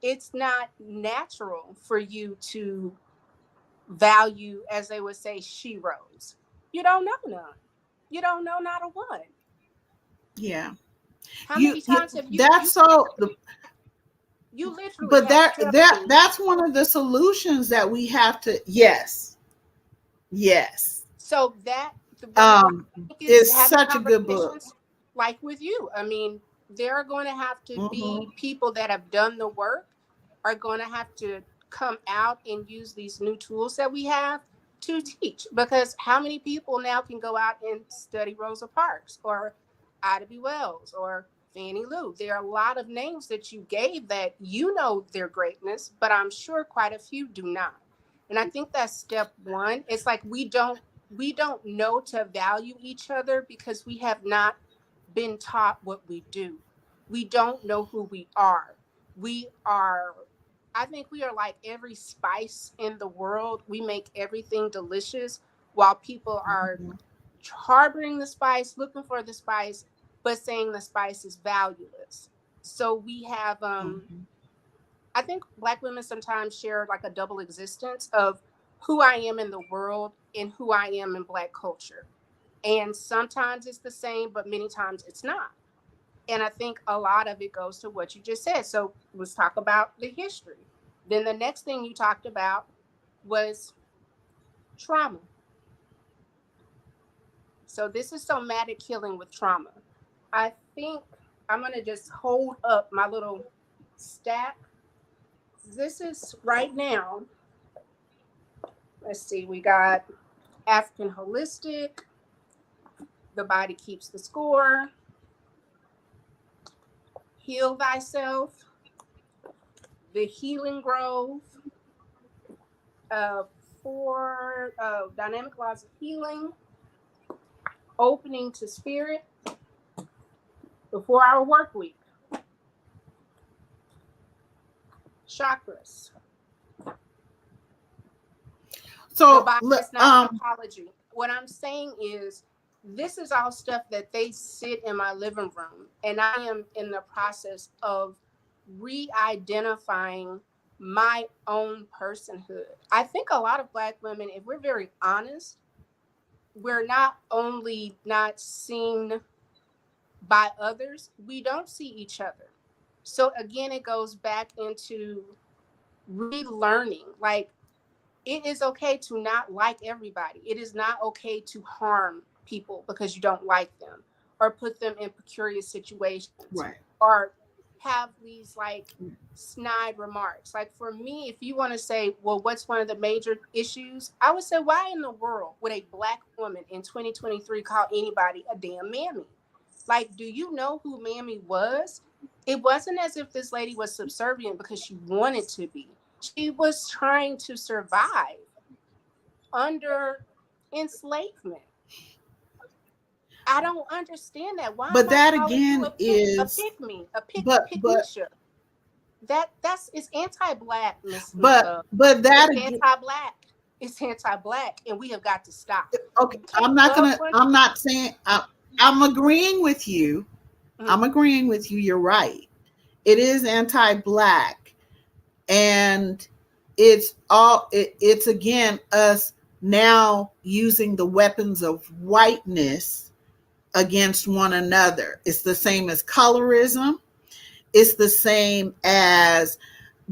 it's not natural for you to value, as they would say, sheroes. You don't know none. You don't know not a one. Yeah. How many times have That's so you literally but have to tell me? that's one of the solutions that we have to, yes. Yes. So that what I Um think is it's having such a good book. conversations like with you. I mean, there are going to have to Mhm. be people that have done the work, are going to have to come out and use these new tools that we have to teach. Because how many people now can go out and study Rosa Parks or Ida B. Wells or Fannie Lou. There are a lot of names that you gave that you know their greatness, but I'm sure quite a few do not. And I think that's step one. It's like we don't know to value each other because we have not been taught what we do. We don't know who we are. We are I think we are like every spice in the world. We make everything delicious while people are Mhm. harboring the spice, looking for the spice, but saying the spice is valueless. So we have Mhm. I think black women sometimes share like a double existence of who I am in the world and who I am in black culture. And sometimes it's the same, but many times it's not. And I think a lot of it goes to what you just said. So let's talk about the history. Then the next thing you talked about was trauma. So this is somatic healing with trauma. I think I'm going to just hold up my little stack. This is right now. Let's see, we got African Holistic, The Body Keeps the Score, Heal Thyself, The Healing Grove, uh, for Dynamic Laws of Healing, Opening to Spirit, The 4 Hour Work Week, Chakras, The So, Body is Not an Apology. What I'm saying is, this is all stuff that they sit in my living room, and I am in the process of re-identifying my own personhood. I think a lot of black women, if we're very honest, we're not only not seen by others, we don't see each other. So again, it goes back into relearning. Like, it is okay to not like everybody. It is not okay to harm people because you don't like them or put them in precarious situations right. or have these like snide remarks. Like, for me, if you want to say, well, what's one of the major issues? I would say, why in the world would a black woman in 2023 call anybody a damn mammy? Like, do you know who Mammy was? It wasn't as if this lady was subservient because she wanted to be. She was trying to survive under enslavement. I don't understand that. Why But am I that calling you again is, a but but pygmisha? That's it's anti-black, Miss but Love. but that It's again. anti-black. It's anti-black, and we have got to stop. Okay, You can't love one. I'm not saying. I'm agreeing with you. Mhm. I'm agreeing with you. You're right. It is anti-black, and it's again us now using the weapons of whiteness against one another. It's the same as colorism. It's the same as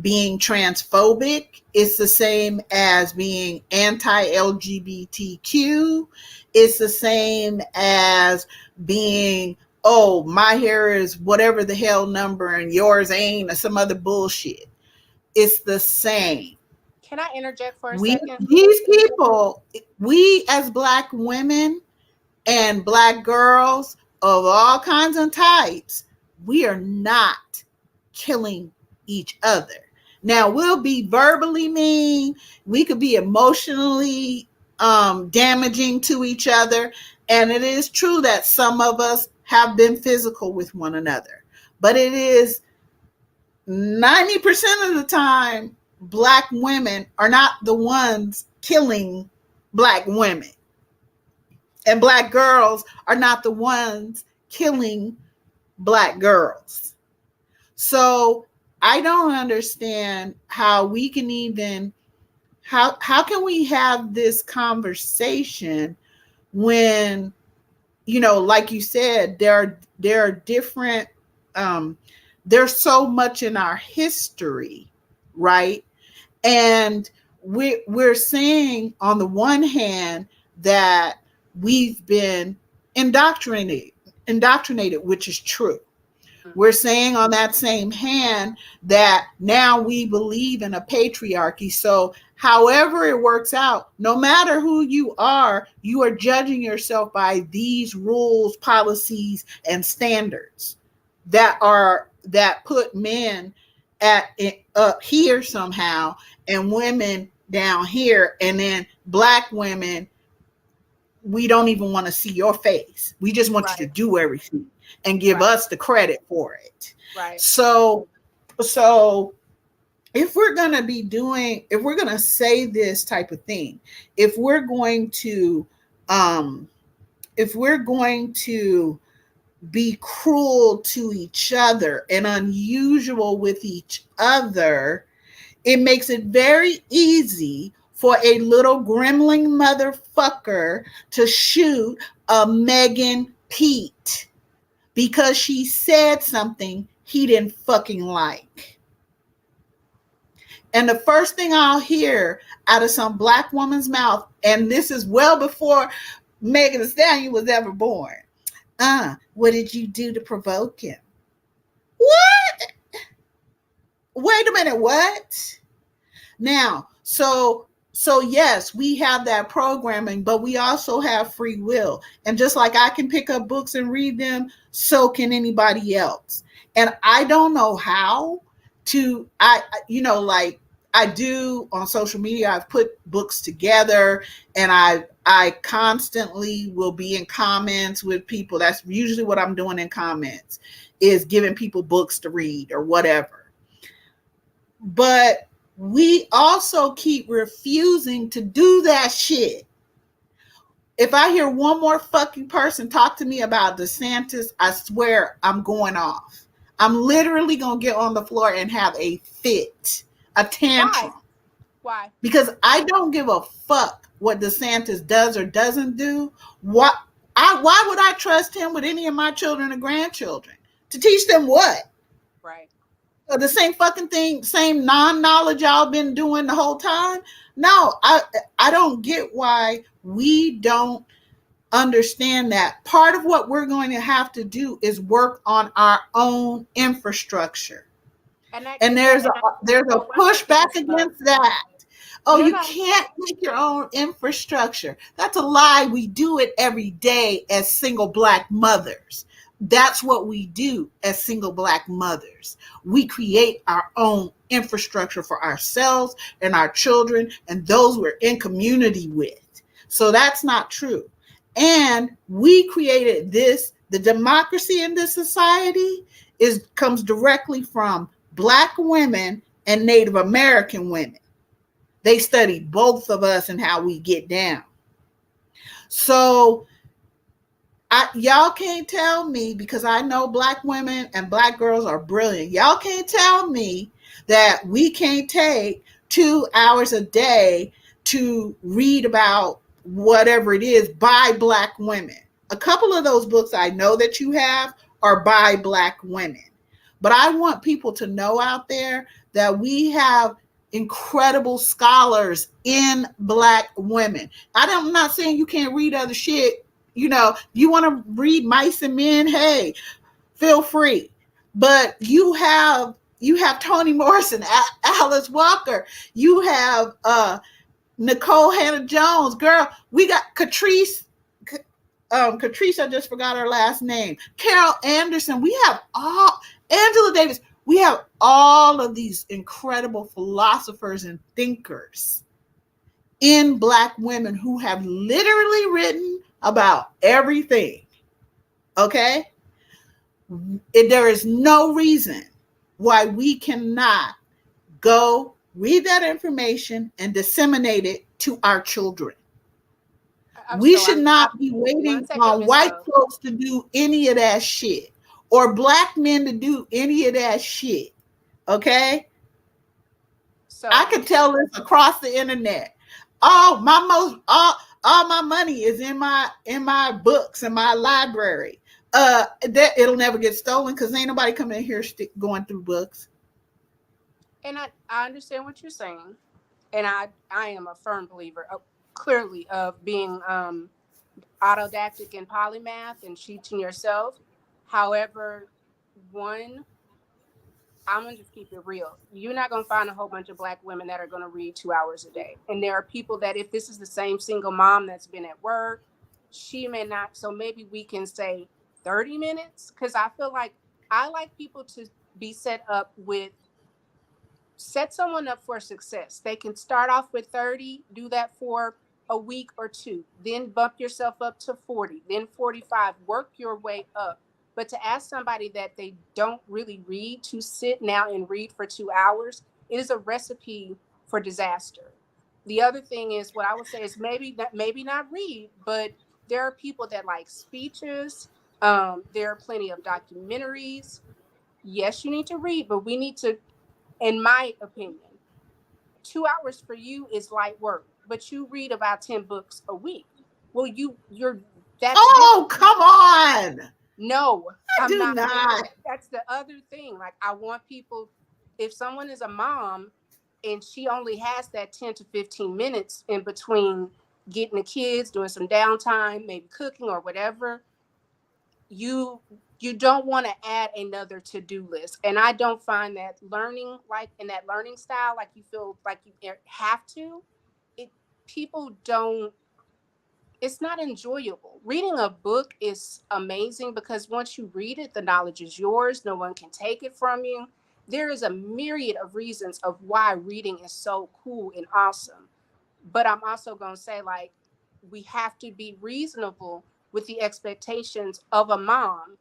being transphobic. It's the same as being anti-LGBTQ. It's the same as being, oh, my hair is whatever the hell number and yours ain't, or some other bullshit. It's the same. Can I interject for a We, second? these people, we as Black women and Black girls of all kinds and types, we are not killing each other. Now, we'll be verbally mean, we could be emotionally damaging to each other, and it is true that some of us have been physical with one another, but it is 90% of the time Black women are not the ones killing Black women, and Black girls are not the ones killing Black girls. So I don't understand how we can even how can we have this conversation when, like you said, there are different there's so much in our history, right? And we're saying on the one hand that we've been indoctrinated, which is true. We're saying on that same hand that now we believe in a patriarchy. So however it works out, no matter who you are judging yourself by these rules, policies, and standards. that put men at up here somehow and women down here, and then black women, we don't even want to see your face. We just want you to Right. do everything and give Right. us the credit for it. Right. So if we're going to be doing, if we're going to say this type of thing, if we're going to um if we're going to be cruel to each other and unusual with each other, it makes it very easy for a little gremlin motherfucker to shoot a Megan Pete because she said something he didn't fucking like. And the first thing I'll hear out of some black woman's mouth, and this is well before Megan Thee Stallion was ever born. What did you do to provoke him? What? Wait a minute, what? Now, so yes, we have that programming, but we also have free will. And just like I can pick up books and read them, so can anybody else. And I don't know how to like I do on social media, I've put books together, and I constantly will be in comments with people. That's usually what I'm doing in comments, is giving people books to read or whatever. But we also keep refusing to do that shit. If I hear one more fucking person talk to me about DeSantis, I swear I'm going off. I'm literally going to get on the floor and have a fit, a tantrum. Why? Because I don't give a fuck what DeSantis does or doesn't do. Why would I trust him with any of my children or grandchildren? To teach them what? Right. The same fucking thing, same non-knowledge y'all been doing the whole time. No, I don't get why we don't understand that. Part of what we're going to have to do is work on our own infrastructure. And there's a pushback against that. Oh, you can't make your own infrastructure. That's a lie. We do it every day as single black mothers. That's what we do as single black mothers. We create our own infrastructure for ourselves and our children and those we're in community with. So that's not true. And we created this, the democracy in this society comes directly from Black women and Native American women. They studied both of us and how we get down. So y'all can't tell me, because I know Black women and Black girls are brilliant. Y'all can't tell me that we can't take 2 hours a day to read about whatever it is by Black women. A couple of those books I know that you have are by Black women. But I want people to know out there that we have incredible scholars in Black women. I'm not saying you can't read other shit. You want to read Mice and Men, hey, feel free. But you have Toni Morrison, Alice Walker, you have Nicole Hannah-Jones, girl. We got Catrice, I just forgot her last name. Carol Anderson. We have Angela Davis. We have all of these incredible philosophers and thinkers in Black women who have literally written about everything. Okay? There is no reason why we cannot go read that information and disseminate it to our children. We should not be waiting on white folks to do any of that shit, or Black men to do any of that shit. Okay? So I could tell this across the internet. All my money is in my books in my library. That it'll never get stolen because ain't nobody coming in here going through books. And I understand what you're saying, and I am a firm believer, clearly, of being autodidactic and polymath and teaching yourself. However, I'm going to just keep it real. You're not going to find a whole bunch of Black women that are going to read 2 hours a day. And there are people that, if this is the same single mom that's been at work, she may not. So maybe we can say 30 minutes. Because I feel like I like people to be set up with, set someone up for success. They can start off with 30, do that for a week or two, then bump yourself up to 40, then 45, work your way up. But to ask somebody that they don't really read to sit now and read for 2 hours, it is a recipe for disaster. The other thing is, what I would say is maybe not read, but there are people that like speeches. There are plenty of documentaries. Yes, you need to read, but we need to, in my opinion, 2 hours for you is light work, but you read about 10 books a week. Well, you're that's Oh, different. come on. No, I I'm do not saying not. that. That's the other thing. Like, I want people, if someone is a mom and she only has that 10 to 15 minutes in between getting the kids, doing some downtime, maybe cooking or whatever, you you don't want to add another to-do list. And I don't find that learning, like in that learning style, like you feel like you have to, it, people don't, it's not enjoyable. Reading a book is amazing because once you read it, the knowledge is yours, no one can take it from you. There is a myriad of reasons of why reading is so cool and awesome. But I'm also going to say, like, we have to be reasonable with the expectations of a mom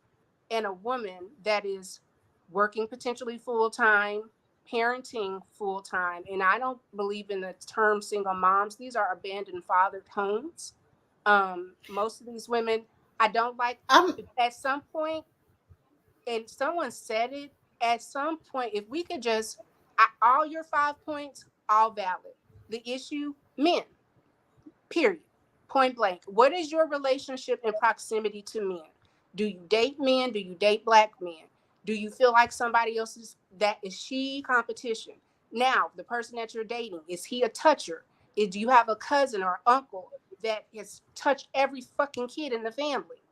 and a woman that is working potentially full time, parenting full time. And I don't believe in the term single moms. These are abandoned fathered homes. Most of these women, I don't like, I'm at some point, and someone said it, at some point, if we could just, all your 5 points, all valid. The issue, men. Period. Point blank. What is your relationship and proximity to men? Do you date men? Do you date black men? Do you feel like somebody else's, that is she competition? Now, the person that you're dating, is he a toucher? Do you have a cousin or uncle that has touched every fucking kid in the family?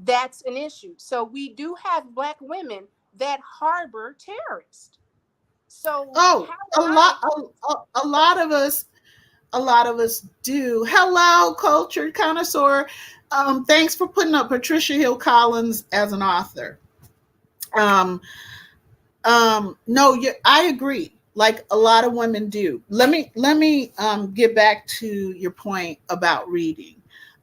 That's an issue. So we do have black women that harbor terrorists. So oh how a am lot I? a lot of us do. Hello, cultured connoisseur. Thanks for putting up Patricia Hill Collins as an author. Um, no, I agree. Like a lot of women do. Let me get back to your point about reading.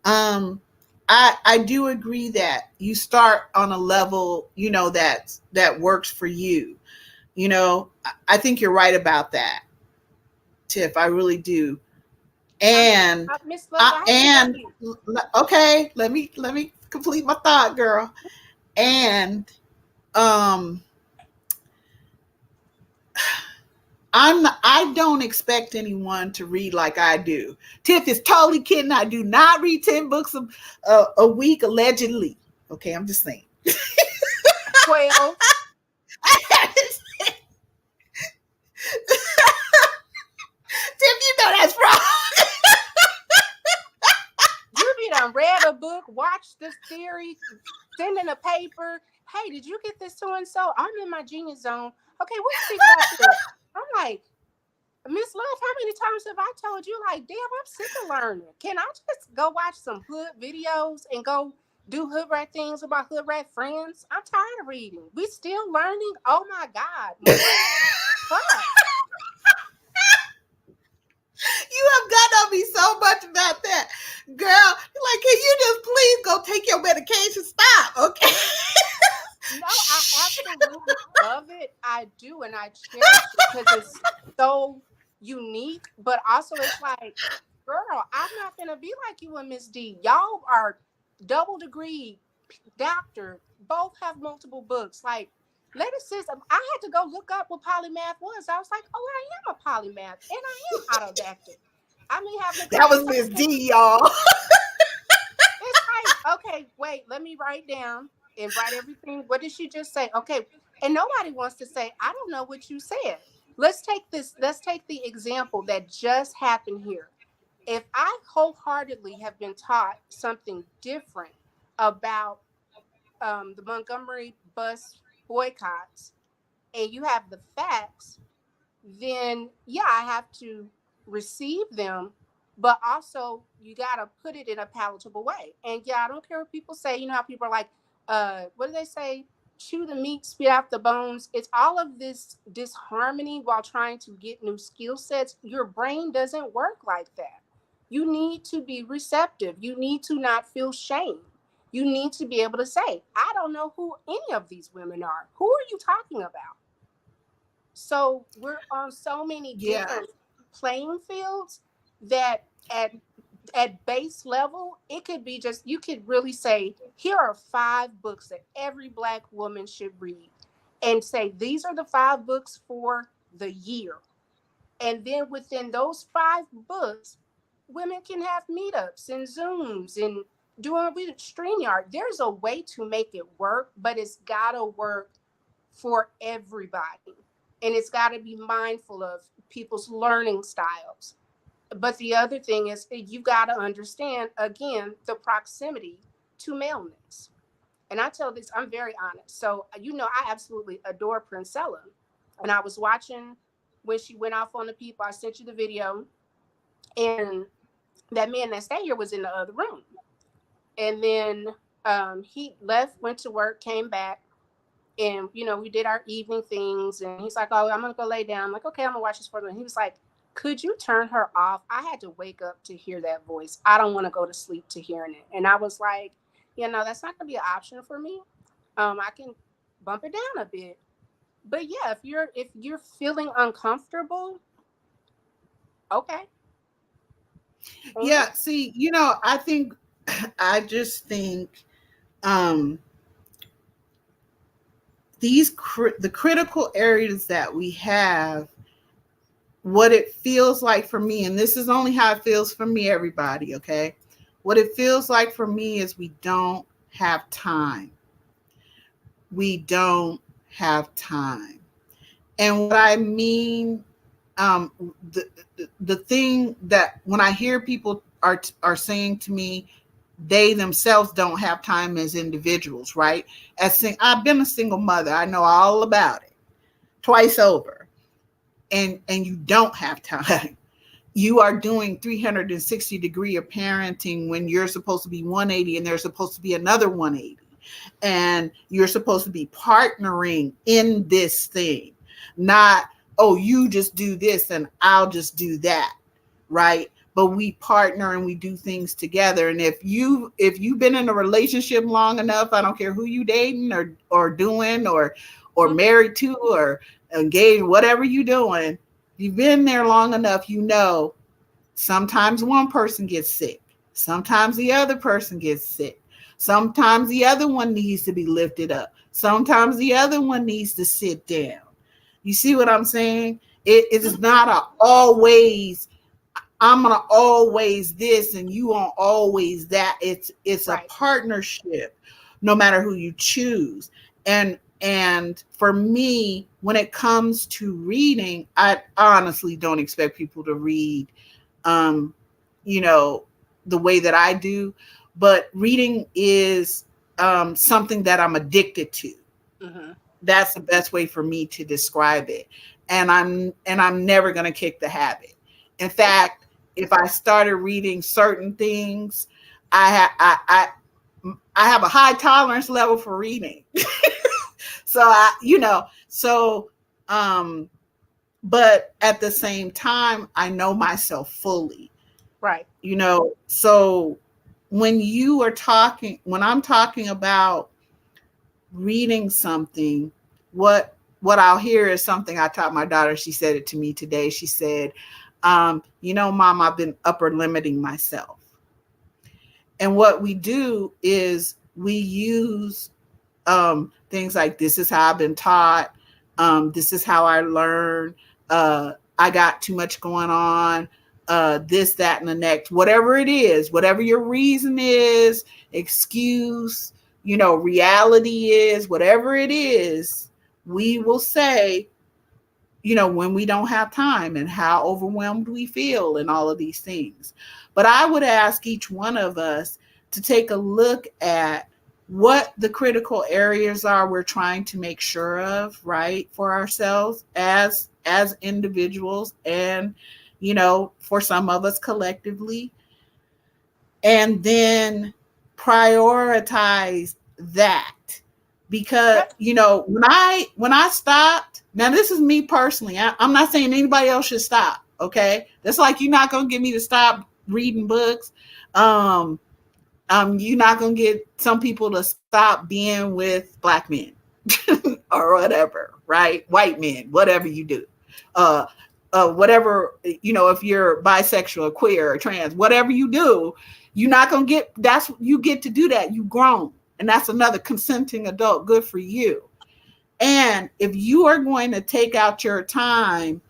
Um, I do agree that you start on a level, that works for you. I think you're right about that, Tiff. I really do. And Miss Love, I have to tell and you. okay, let me complete my thought, girl. And um I don't expect anyone to read like I do. Tiff is totally kidding. I do not read 10 books a week, allegedly. Okay, I'm just saying. 12. Tiff, you know that's wrong. You be done read a book, watched this theory, sending a paper. Hey, did you get this so and so? I'm in my genius zone. Okay, what you think about this? I'm like, Miss Love, how many times have I told you, like, damn, I'm sick of learning. Can I just go watch some hood videos and go do hood rat things with my hood rat friends? I'm tired of reading. We still learning. Oh my God, more. Fuck. You have got on me so much about that. Girl, like, can you just please go take your medication? Stop, okay? No, I absolutely love it. I do, and I cherish it because it's so unique. But also, it's like, girl, I'm not gonna be like you and Miss D. Y'all are double degree doctor, both have multiple books. Like, lady sis, I had to go look up what polymath was. I was like, oh, I am a polymath, and I am autodactic. I may have the That class was Miss certificate. D, y'all. It's like, okay, wait, let me write down and write everything. What did she just say? Okay. And nobody wants to say, I don't know what you said. Let's take the example that just happened here. If I wholeheartedly have been taught something different about the Montgomery bus boycotts, and you have the facts, then yeah, I have to receive them, but also you got to put it in a palatable way. And yeah, I don't care what people say. You know how people are like, what do they say? chew the meat, spit out the bones. It's all of this disharmony while trying to get new skill sets. Your brain doesn't work like that. You need to be receptive. You need to not feel shame. You need to be able to say, I don't know who any of these women are. Who are you talking about? So we're on so many Yeah. different playing fields that at base level, it could be just, you could really say, here are 5 books that every Black woman should read, and say, these are the 5 books for the year. And then within those 5 books, women can have meetups and Zooms and doing with StreamYard. There's a way to make it work, but it's gotta work for everybody. And it's gotta be mindful of people's learning styles. But the other thing is, you got to understand, again, the proximity to maleness. And I tell this, I'm very honest. So, I absolutely adore Princella. And I was watching when she went off on the people. I sent you the video. And that man that stayed here was in the other room. And then he left, went to work, came back. And, we did our evening things. And he's like, oh, I'm going to go lay down. I'm like, okay, I'm going to watch this for them. And he was like, could you turn her off? I had to wake up to hear that voice. I don't want to go to sleep to hearing it. And I was like, that's not going to be an option for me. I can bump it down a bit. But yeah, if you're feeling uncomfortable, okay. Yeah. See, I just think the critical areas that we have, what it feels like for me, and this is only how it feels for me, everybody, okay? What it feels like for me is we don't have time. We don't have time. And what I mean, the thing that when I hear people are saying to me, they themselves don't have time as individuals, right? I've been a single mother. I know all about it twice over. And you don't have time. You are doing 360-degree of parenting when you're supposed to be 180 and there's supposed to be another 180. And you're supposed to be partnering in this thing, not, oh, you just do this and I'll just do that, right? But we partner and we do things together. And if you've been in a relationship long enough, I don't care who you dating or doing or married to or engaged, whatever you doing, you've been there long enough, sometimes one person gets sick. Sometimes the other person gets sick. Sometimes the other one needs to be lifted up. Sometimes the other one needs to sit down. You see what I'm saying? It is not always, I'm gonna always this and you on always that. It's right. A partnership, no matter who you choose. And for me, when it comes to reading, I honestly don't expect people to read, the way that I do. But reading is something that I'm addicted to. Mm-hmm. That's the best way for me to describe it. And I'm never going to kick the habit. In fact, if I started reading certain things, I have a high tolerance level for reading. But at the same time, I know myself fully. Right. So when I'm talking about reading something, what I'll hear is something I taught my daughter. She said it to me today. She said, Mom, I've been upper limiting myself. And what we do is we use things like, this is how I've been taught. This is how I learn. I got too much going on. This, that, and the next, whatever it is, whatever your reason is, excuse, reality is, whatever it is, we will say, when we don't have time and how overwhelmed we feel and all of these things. But I would ask each one of us to take a look at what the critical areas are we're trying to make sure of, right, for ourselves as individuals and, for some of us collectively. And then prioritize that because Yep. when I stopped, now this is me personally, I'm not saying anybody else should stop, okay? That's like you're not gonna get me to stop reading books. um you're not gonna get some people to stop being with black men or whatever, right? White men, whatever you do. uh Whatever, if you're bisexual or queer or trans, whatever you do, you're not gonna get, that's, you get to do that, you grown, and that's another consenting adult, good for you. And if you are going to take out your time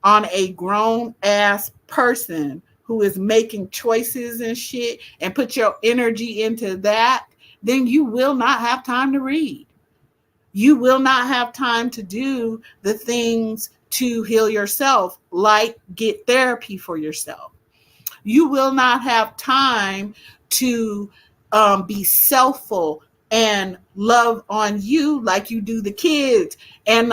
on a grown ass person who is making choices and shit and put your energy into that, then you will not have time to read. You will not have time to do the things to heal yourself, like get therapy for yourself. You will not have time to be selfful and love on you like you do the kids and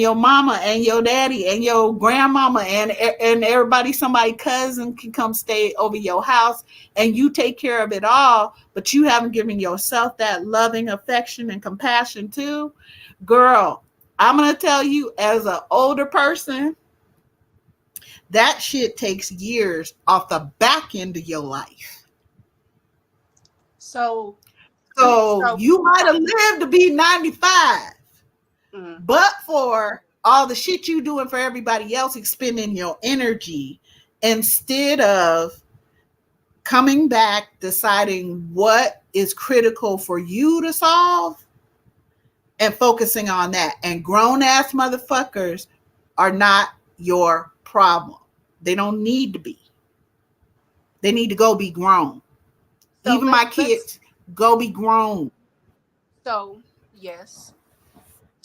your mama and your daddy and your grandmama and everybody, somebody cousin can come stay over your house and you take care of it all, but you haven't given yourself that loving affection and compassion too. Girl, I'm gonna tell you, as an older person, that shit takes years off the back end of your life. So, So so, you might have lived to be 95, mm, but for all the shit you doing for everybody else, expending your energy instead of coming back, deciding what is critical for you to solve and focusing on that. And grown ass motherfuckers are not your problem. They don't need to be. They need to go be grown. so Even my kids, go be grown. so yes.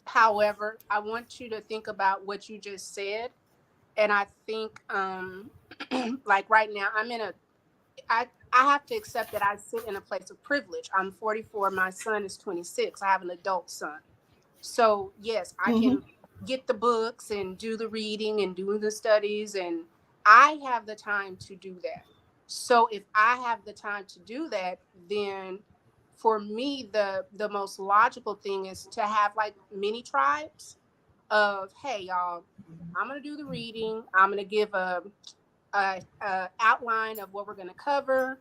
However, I want you to think about what you just said, and I think, like right now, I have to accept that I sit in a place of privilege. I'm 44. My son is 26. I have an adult son. So, yes, I Mm-hmm. can get the books and do the reading and do the studies, and I have the time to do that. So, if I have the time to do that, then for me, the most logical thing is to have like mini tribes of, hey, y'all, I'm gonna do the reading. I'm gonna give a outline of what we're going to cover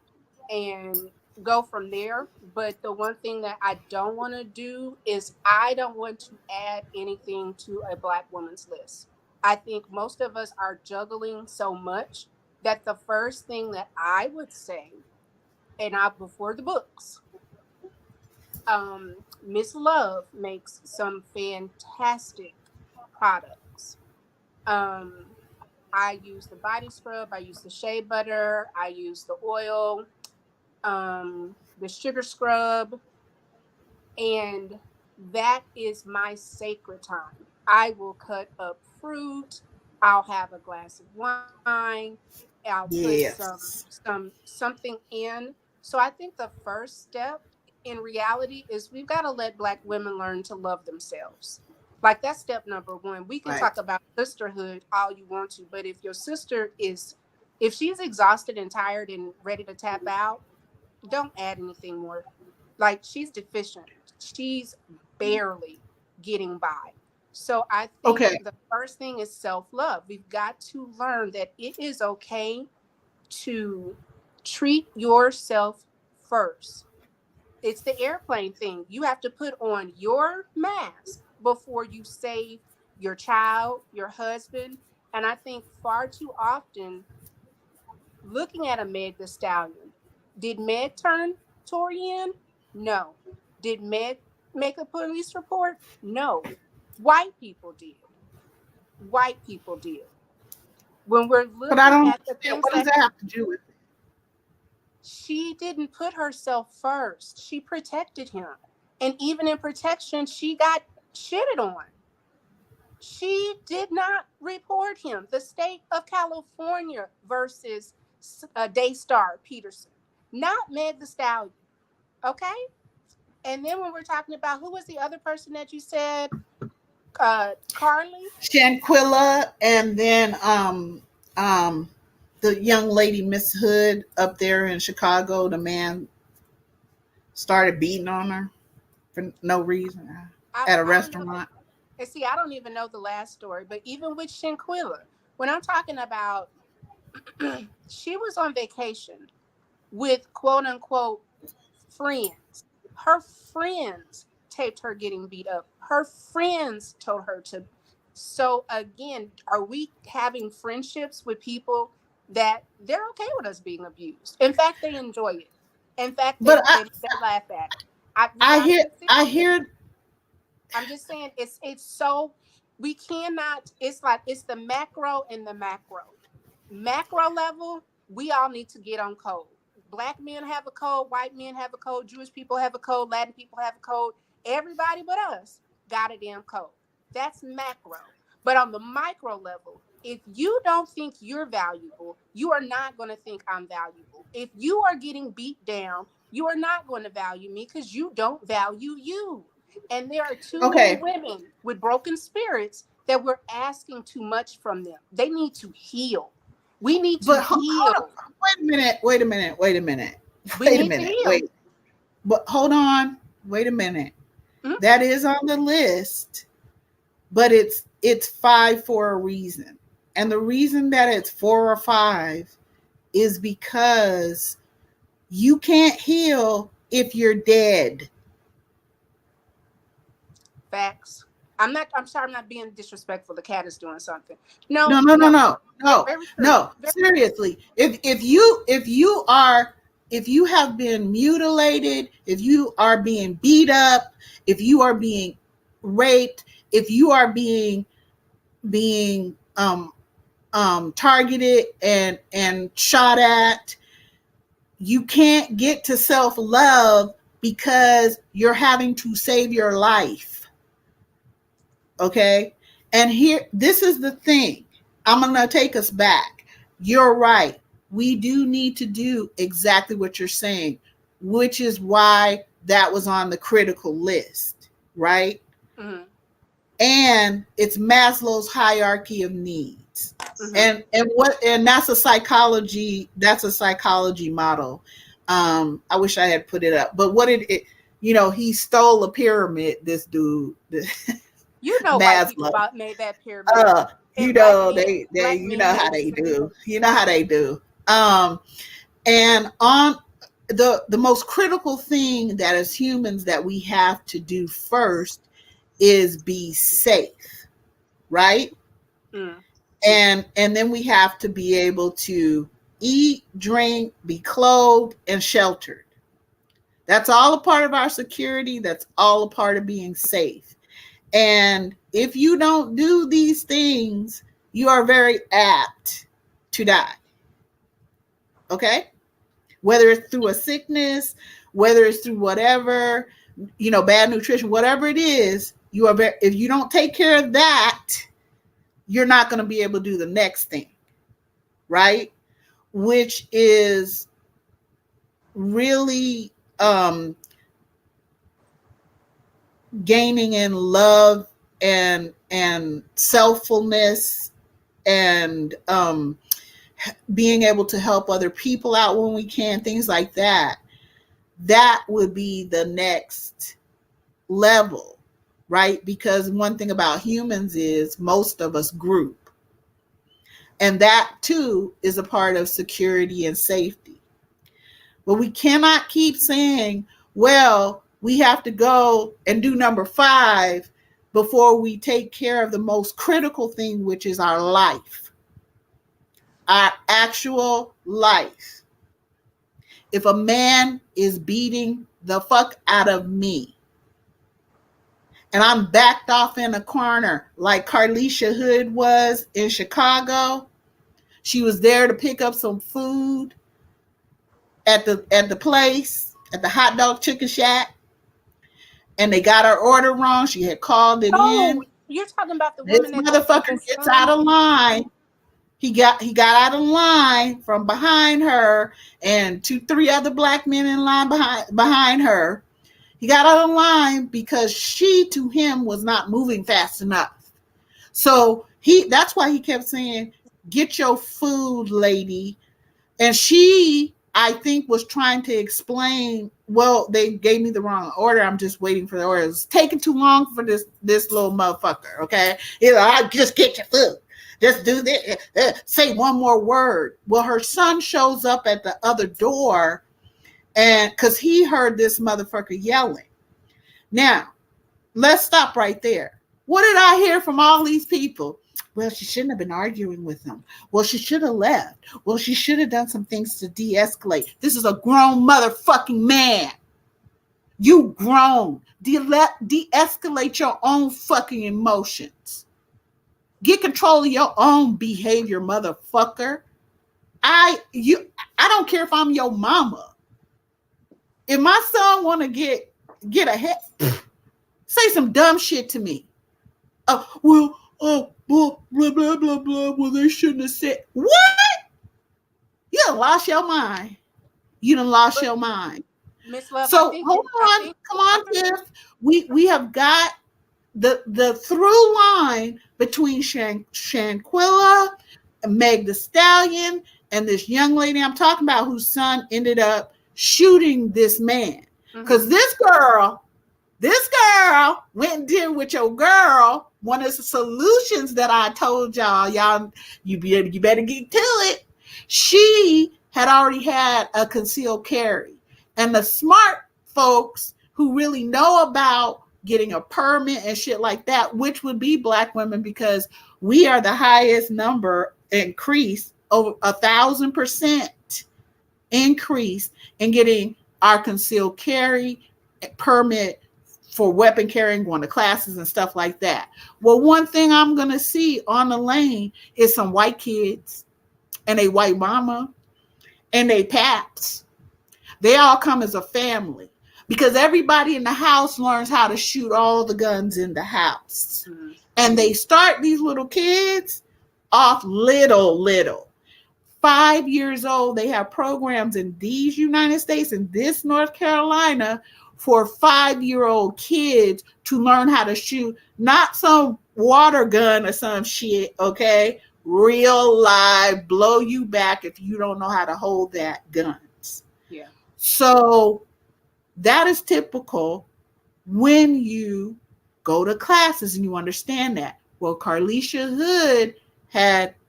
and go from there. But the one thing that I don't want to do is I don't want to add anything to a Black woman's list. I think most of us are juggling so much that the first thing that I would say, and I before the books, Miss Love makes some fantastic products. Um, I use the body scrub, I use the shea butter, I use the oil, the sugar scrub, and that is my sacred time. I will cut up fruit. I'll have a glass of wine. I'll put Yes. something in. So I think the first step in reality is we've got to let Black women learn to love themselves. Like that's step number one. We can Right. talk about sisterhood all you want to, but if she's exhausted and tired and ready to tap out, don't add anything more. Like she's deficient. She's barely getting by. So I think Okay. the first thing is self love. We've got to learn that it is okay to treat yourself first. It's the airplane thing. You have to put on your mask before you save your child, your husband. And I think far too often, looking at a Meg the Stallion, did Meg turn Tory in? No. Did Meg make a police report? No. White people did. White people did. When we're But I looking don't at the understand. things What does that that have to do with it? she didn't put herself first, she protected him. And even in protection, she got shitted on. She did not report him. The state of California versus Daystar Peterson, not Meg the Stallion. Okay. And then when we're talking about who was the other person that you said, Carly. Shanquilla, and then um the young lady Miss Hood up there in Chicago, the man started beating on her. for no reason at a I don't know. restaurant. And see, I don't even know the last story, but even with Shanquilla, when I'm talking about, she was on vacation with quote unquote friends. Her friends taped her getting beat up. Her friends told her to. So again, are we having friendships with people that they're okay with us being abused? In fact, they enjoy it. In fact, But they laugh at it. We're I not hear going to sit I here. hear I'm just saying it's so, we cannot, it's like it's the macro and the macro. Macro level, we all need to get on code. Black men have a code, white men have a code, Jewish people have a code, Latin people have a code. Everybody but us got a damn code. That's macro. But on the micro level, if you don't think you're valuable, you are not going to think I'm valuable. If you are getting beat down, you are not going to value me because you don't value you. And there are too many okay. women with broken spirits that we're asking too much from them. They need to heal. We need to But hold on. heal. Wait a minute. Wait a minute. Wait a minute. We Wait a need to minute. heal. Wait. But hold on. Wait a minute. Mhm. That is on the list, but it's five for a reason. And the reason that it's 4 or 5 is because you can't heal if you're dead. Facts. I'm sorry, I'm not being disrespectful. The cat is doing something. No, No, no, no, no. no, no, Very true. no. Seriously, if you have been mutilated, if you are being beat up, if you are being raped, if you are being targeted and shot at, you can't get to self love because you're having to save your life. Okay, and here, this is the thing. I'm going to take us back. You're right. We do need to do exactly what you're saying, which is why that was on the critical list, right? Mm-hmm. And it's Maslow's hierarchy of needs. Mm-hmm. And that's a psychology model. I wish I had put it up, but what it he stole a pyramid, this dude. You know, white people Maslow. made that pyramid. And black men, They black you men know how made they the same. do. You know how they do. And on the most critical thing that as humans that we have to do first is be safe, right? Mm. And then we have to be able to eat, drink, be clothed, and sheltered. That's all a part of our security. That's all a part of being safe. And if you don't do these things, you are very apt to die. Okay? Whether it's through a sickness, whether it's through whatever, bad nutrition, whatever it is, if you don't take care of that, you're not going to be able to do the next thing, right? Which is really gaining in love and selffulness and being able to help other people out when we can, things like that. That would be the next level, right? Because one thing about humans is most of us group. And that too is a part of security and safety. But we cannot keep saying, well, we have to go and do number 5 before we take care of the most critical thing, which is our life, our actual life. If a man is beating the fuck out of me and I'm backed off in a corner like Carilisha Hood was in Chicago, she was there to pick up some food at the place, at the hot dog chicken shack, and they got her order wrong. She had called it Oh, in. you're talking about the This woman that got beat motherfucker in gets out Selma? of line. He got out of line from behind her and 2-3 other black men in line behind her. He got out of line because she to him was not moving fast enough. So that's why he kept saying, "Get your food, lady." And she I think was trying to explain, well, they gave me the wrong order. I'm just waiting for the order. It's taking too long for this little motherfucker, okay? I just get your food. Just do this. Say one more word. Well, her son shows up at the other door, and because he heard this motherfucker yelling. Now, let's stop right there. What did I hear from all these people? Well, she shouldn't have been arguing with him. Well, she should have left. Well, she should have done some things to de-escalate. This is a grown motherfucking man. You grown. De-escalate your own fucking emotions. Get control of your own behavior, motherfucker. I don't care if I'm your mama. If my son want to get ahead, say some dumb shit to me. Well, blah, blah, blah, blah, blah. Well, they shouldn't have said. What? You done lost your mind. You done lost your mind. Miss Love, so hold on. Come on, Tiff. We have got the through line between Shaquella, Meg the Stallion, and this young lady I'm talking about whose son ended up shooting this man. Because this girl went and did with your girl one of the solutions that I told y'all, you better get to it. She had already had a concealed carry. And the smart folks who really know about getting a permit and shit like that, which would be Black women, because we are the highest number increase, over 1,000% increase in getting our concealed carry permit for weapon carrying, going to classes and stuff like that. Well, one thing I'm going to see on the lane is some white kids and a white mama and they paps. They all come as a family because everybody in the house learns how to shoot all the guns in the house. And they start these little kids off little. 5 years old, they have programs in these United States, in this North Carolina, for 5-year-old kids to learn how to shoot, not some water gun or some shit, okay? Real live, blow you back if you don't know how to hold that guns. Yeah. So that is typical when you go to classes and you understand that. Well, Carilisha Hood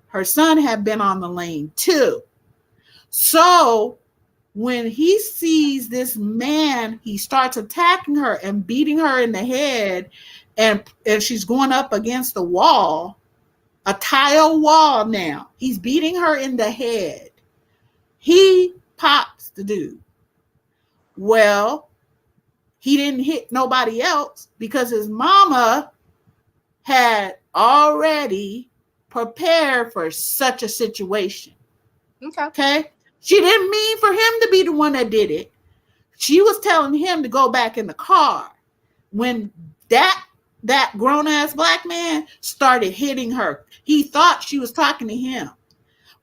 her son had been on the lane too. So when he sees this man, he starts attacking her and beating her in the head, and she's going up against the wall, a tile wall now. He's beating her in the head. He pops the dude. Well, he didn't hit nobody else because his mama had already prepared for such a situation. Okay. She didn't mean for him to be the one that did it. She was telling him to go back in the car when that grown-ass Black man started hitting her. He thought she was talking to him.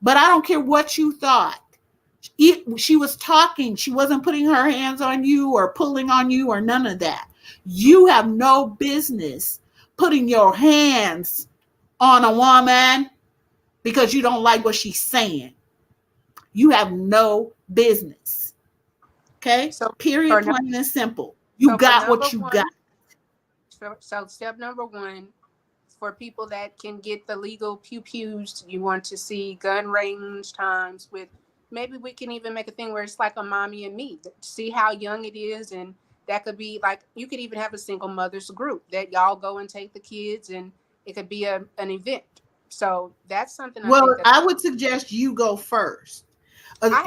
But I don't care what you thought. She was talking. She wasn't putting her hands on you or pulling on you or none of that. You have no business putting your hands on a woman because you don't like what she's saying. You have no business. Okay? So, period, plain and simple. You got what you got. So step number one, for people that can get the legal pew-pews, you want to see gun range times with, maybe we can even make a thing where it's like a mommy and me, see how young it is. And that could be like, you could even have a single mothers group that y'all go and take the kids, and it could be an event. So that's something. I would suggest you go first.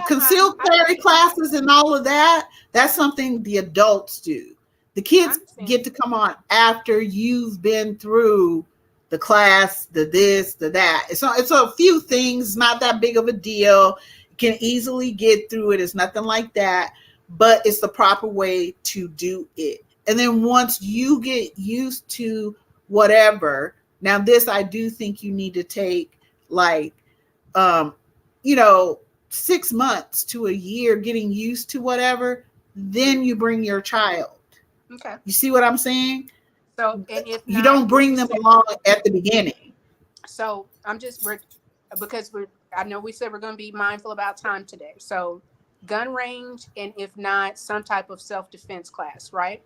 Concealed carry classes and all of that, that's something the adults do. The kids get to come on after you've been through the class, the this, the that. It's a few things, not that big of a deal. You can easily get through it. It's nothing like that, but it's the proper way to do it. And then once you get used to whatever, now this I do think you need to take 6 months to a year getting used to whatever, then you bring your child. Okay. You see what I'm saying? So, and if you don't bring them along at the beginning. So I know we said we're going to be mindful about time today. So gun range, and if not, some type of self-defense class, right?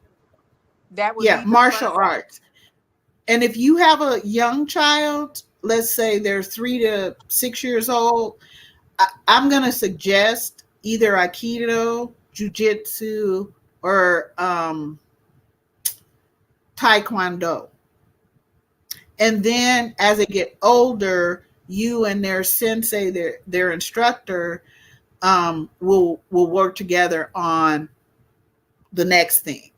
That would Yeah, be the martial first. arts. And if you have a young child, let's say they're 3 to 6 years old, I'm going to suggest either Aikido, Jiu-Jitsu, or Taekwondo. And then as they get older, you and their sensei, their instructor, will work together on the next thing.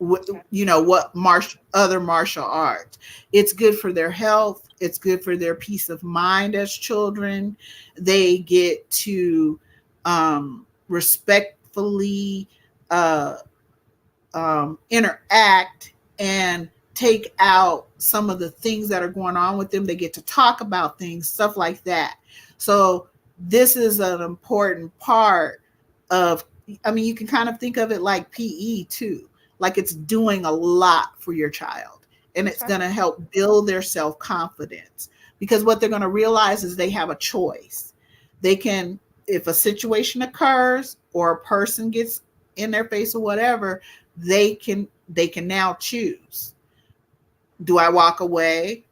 Okay. What other martial arts. It's good for their health. It's good for their peace of mind as children. They get to respectfully uh, interact and take out some of the things that are going on with them. They get to talk about things, stuff like that. So this is an important part of, I mean, you can kind of think of it like PE too. Like it's doing a lot for your child, and it's Okay. going to help build their self-confidence, because what they're going to realize is they have a choice. They can, if a situation occurs or a person gets in their face or whatever, they can now choose. Do I walk away?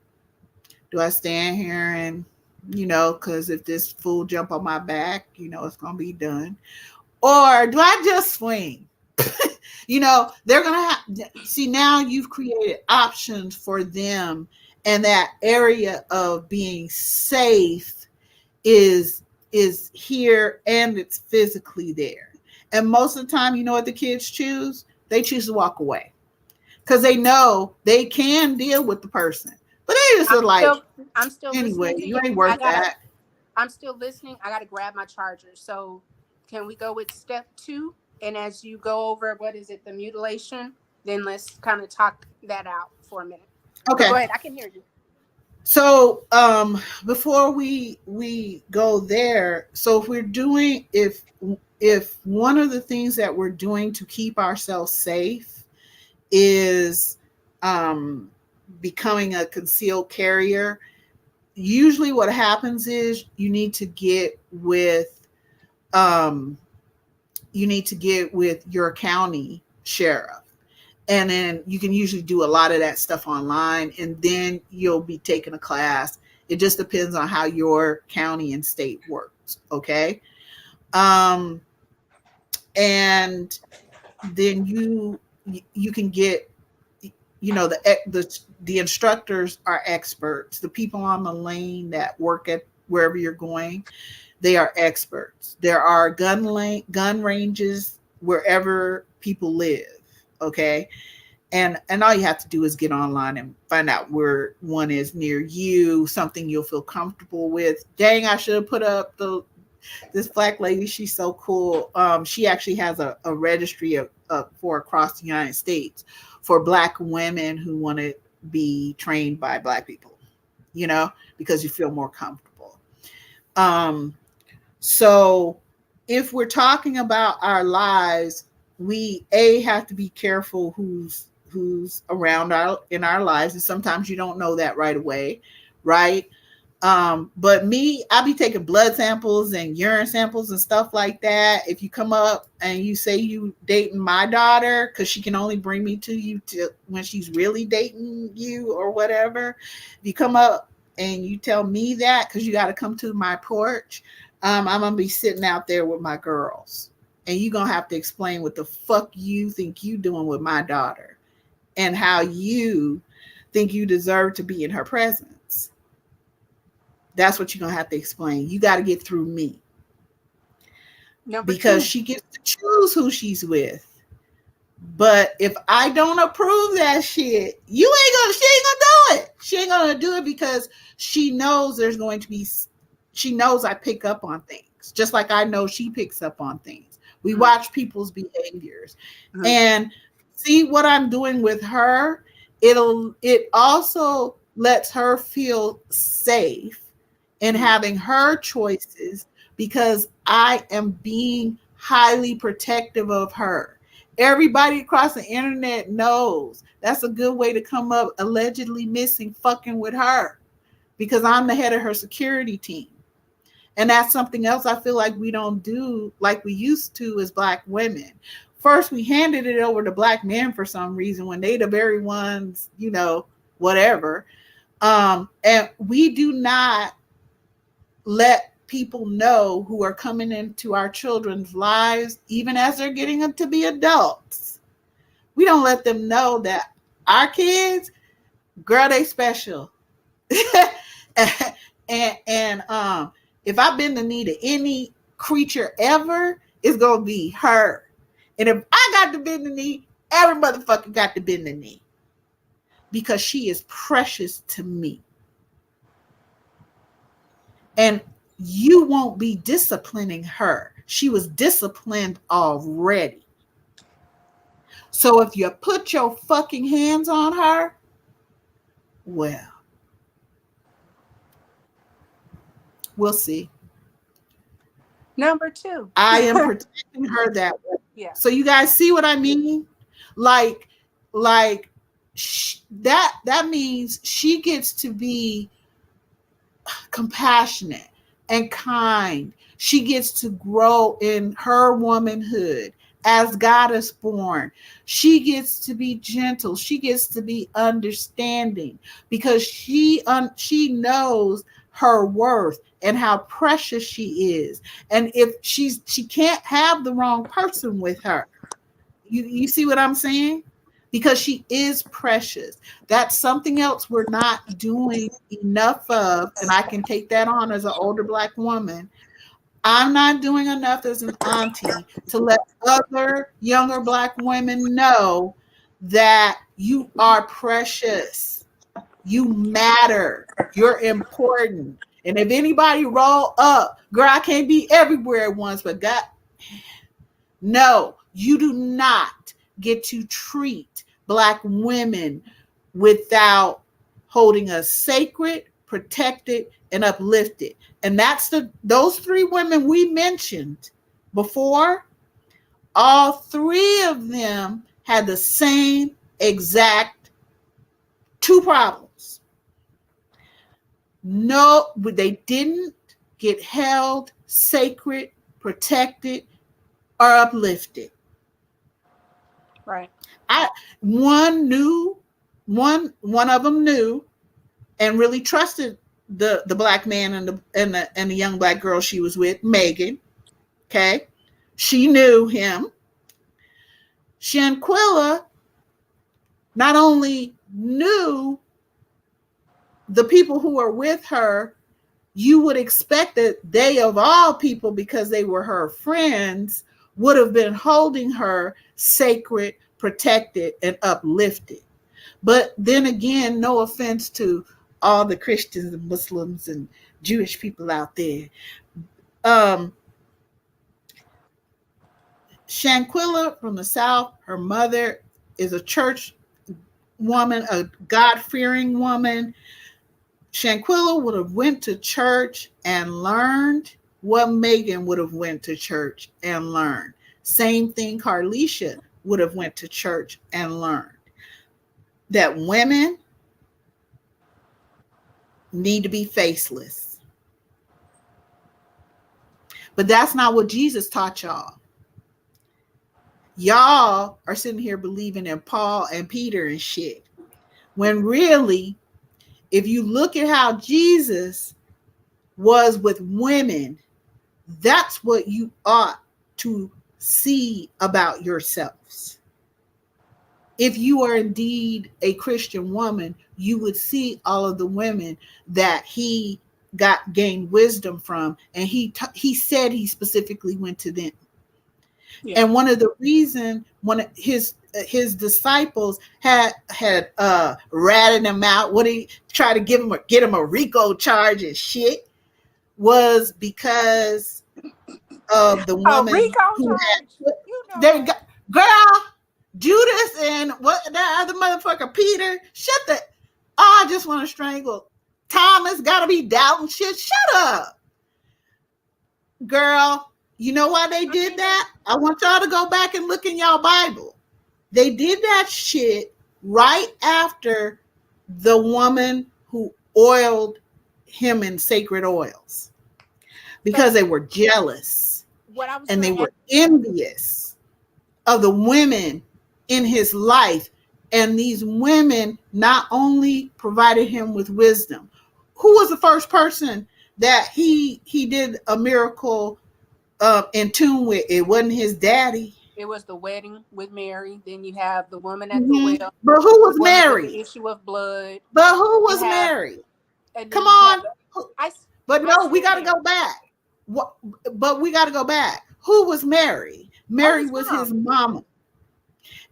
Do I stand here and, because if this fool jump on my back, it's gonna be done. Or do I just swing? They're gonna see, now you've created options for them, and that area of being safe is here, and it's physically there. And most of the time, you know what the kids choose? They choose to walk away, because they know they can deal with the person. But they just I'm are like, still I'm still anyway, listening to you you. ain't worth that. I'm still listening. I gotta grab my charger. So can we go with step 2? And as you go over, what is it, the mutilation, then let's kind of talk that out for a minute. But go Okay. ahead, I can hear you. So before we go there, so if one of the things that we're doing to keep ourselves safe is um becoming a concealed carrier, usually what happens is um you need to get with your county sheriff, and then you can usually do a lot of that stuff online, and then you'll be taking a class. It just depends on how your county and state works. Okay. um and then you can get, the instructors are experts. The people on the lane that work at wherever you're going, they are experts. There are gun ranges wherever people live. Okay. And all you have to do is get online and find out where one is near you, something you'll feel comfortable with. Dang, I should have put up this black lady. She's so cool. She actually has a registry for across the United States for black women who want to be trained by black people, because you feel more comfortable. Um, so if we're talking about our lives, we have to be careful who's around in our lives, and sometimes you don't know that right away, right? But me, I'll be taking blood samples and urine samples and stuff like that. If you come up and you say you dating my daughter, because she can only bring me to you when she's really dating you or whatever. If you come up and you tell me that, because you got to come to my porch, I'm gonna be sitting out there with my girls, and you're gonna have to explain what the fuck you think you doing with my daughter, and how you think you deserve to be in her presence. That's what you're gonna have to explain. You got to get through me, Number because 2. she gets to choose who she's with. But if I don't approve that shit, she ain't gonna do it. She ain't gonna do it, because she knows she knows I pick up on things, just like I know she picks up on things. We watch people's behaviors, and see what I'm doing with her. It also lets her feel safe in having her choices, because I am being highly protective of her. Everybody across the internet knows that's a good way to come up allegedly missing, fucking with her, because I'm the head of her security team. And that's something else I feel like we don't do like we used to as Black women. First, we handed it over to Black men for some reason when they the very ones, you know, whatever. And we do not let people know who are coming into our children's lives, even as they're getting to be adults. We don't let them know that our kids, girl, they special. and if I've been the knee to any creature ever, it's gonna be her. And if I got to bend the knee, every motherfucker got to bend the knee. Because she is precious to me. And you won't be disciplining her. She was disciplined already. So if you put your fucking hands on her, well, we'll see. Number 2. I am protecting her that way. Yeah. So you guys see what I mean? Like that means she gets to be compassionate and kind. She gets to grow in her womanhood as God is born. She gets to be gentle. She gets to be understanding because she knows her worth and how precious she is. And if she can't have the wrong person with her. You see what I'm saying? Because she is precious. That's something else we're not doing enough of, and I can take that on as an older Black woman. I'm not doing enough as an auntie to let other younger Black women know that you are precious. You matter. You're important. And if anybody roll up, girl, I can't be everywhere at once, but God, no, you do not get to treat Black women without holding us sacred, protected, and uplifted. And that's those 3 women we mentioned before. All 3 of them had the same exact 2 problems. No, they didn't get held sacred, protected, or uplifted. Right. One of them knew and really trusted the Black man and the young Black girl she was with, Megan. Okay, she knew him. Shaquella not only knew the people who were with her, you would expect that they, of all people, because they were her friends, would have been holding her sacred, protected, and uplifted. But then again, no offense to all the Christians and Muslims and Jewish people out there. Shaquella from the South, her mother is a church woman, a God-fearing woman. Shaquella would have went to church and learned what Megan would have went to church and learned. Same thing Carilisha would have went to church and learned. That women need to be faceless. But that's not what Jesus taught y'all. Y'all are sitting here believing in Paul and Peter and shit. When really, if you look at how Jesus was with women, that's what you ought to see about yourselves. If you are indeed a Christian woman, you would see all of the women that he gained wisdom from, and he said he specifically went to them. Yeah. And one of the reasons one of his disciples had ratted him out, what he tried to get him a RICO charge and shit, was because of the woman who had girl Judas and what that other motherfucker Peter. I just want to strangle Thomas. Gotta be doubting shit. Shut up, girl. You know why they did that? I want y'all to go back and look in y'all Bible. They did that shit right after the woman who oiled him in sacred oils. because they were jealous what I was and they going to were envious of the women in his life. And these women not only provided him with wisdom. Who was the first person that he did a miracle in tune with? It wasn't his daddy. It was the wedding with Mary. Then you have the woman at the Mm-hmm. well, But who the was woman with Mary? the issue of blood. But who You was have, Mary? and Come then you have on. the, I, But I no, we said got to Mary. go back. What? But we got to go back. Who was Mary? Mary was his mama.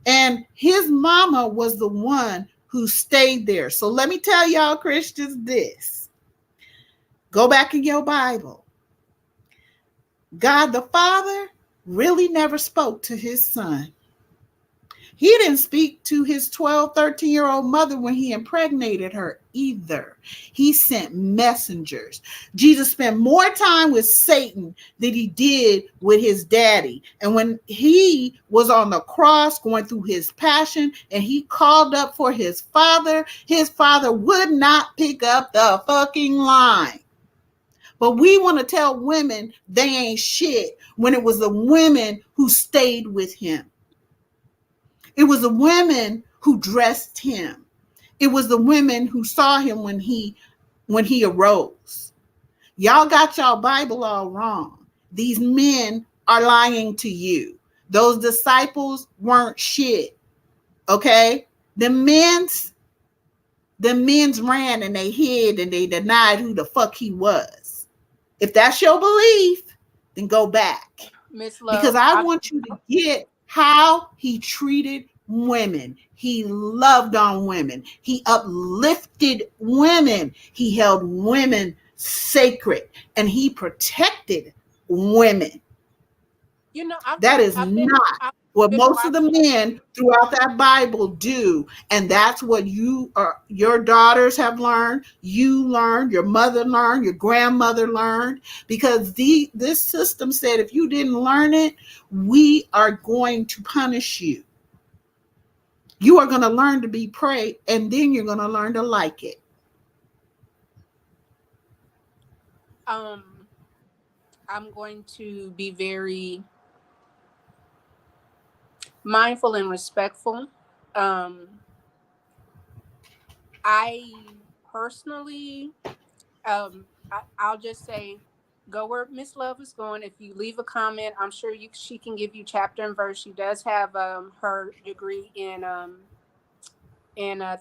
And his mama was the one who stayed there. So let me tell y'all Christians this. Go back in your Bible. God the Father really never spoke to his son. He didn't speak to his 12, 13-year-old mother when he impregnated her either. He sent messengers. Jesus spent more time with Satan than he did with his daddy. And when he was on the cross going through his passion and he called up for his father would not pick up the fucking line. But we want to tell women they ain't shit when it was the women who stayed with him. It was the women who dressed him. It was the women who saw him when he arose. Y'all got y'all Bible all wrong. These men are lying to you. Those disciples weren't shit. Okay? The men's ran and they hid and they denied who the fuck he was. If that's your belief, then go back. Miss Love, Because I want you to get how he treated women. He loved on women. He uplifted women. He held women sacred and he protected women. you know, That is not what most of the men throughout that Bible do. And that's what your daughters have learned, you learned, your mother learned, your grandmother learned, because this system said if you didn't learn it, we are going to punish you. You are going to learn to be prey, and then you're going to learn to like it. I'm going to be very mindful and respectful. I personally, I'll just say, go where Miss Love is going. If you leave a comment, I'm sure she can give you chapter and verse. She does have her degree in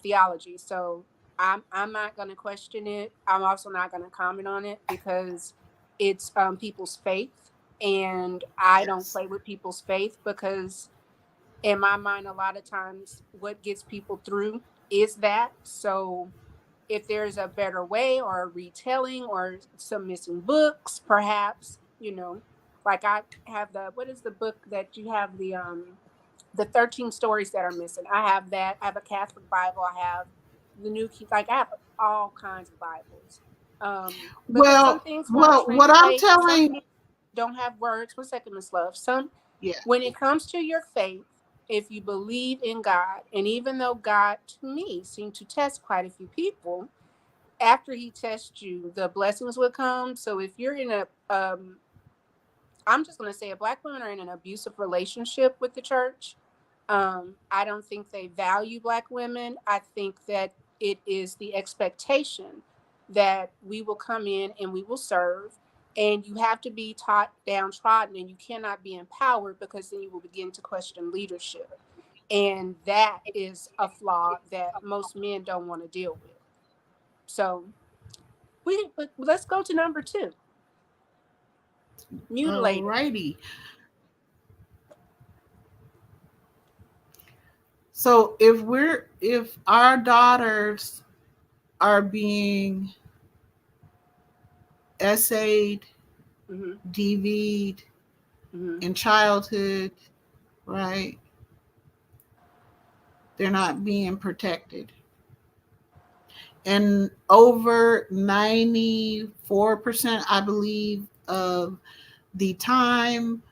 theology, so I'm not going to question it. I'm also not going to comment on it because it's people's faith, and I don't play with people's faith because in my mind, a lot of times what gets people through is that. So if there's a better way or a retelling or some missing books, perhaps, like I have what is the book that you have the 13 stories that are missing? I have that. I have a Catholic Bible. I have the New King. Like I have all kinds of Bibles. Because some things won't What I'm translate. Some telling, things don't have words. 1 second, Miss Love. yeah. When it comes to your faith, if you believe in God, and even though God, to me, seemed to test quite a few people, after he tests you, the blessings would come. So if you're in I'm just going to say, Black women are in an abusive relationship with the church. I don't think they value Black women. I think that it is the expectation that we will come in and we will serve, and you have to be taught downtrodden, and you cannot be empowered because then you will begin to question leadership. And that is a flaw that most men don't want to deal with. So let's go to number 2. Mutilated. Alrighty. So if our daughters are being essayed, Mm-hmm. DV'd Mm-hmm. in childhood, right? They're not being protected. And over 94%, I believe, of the time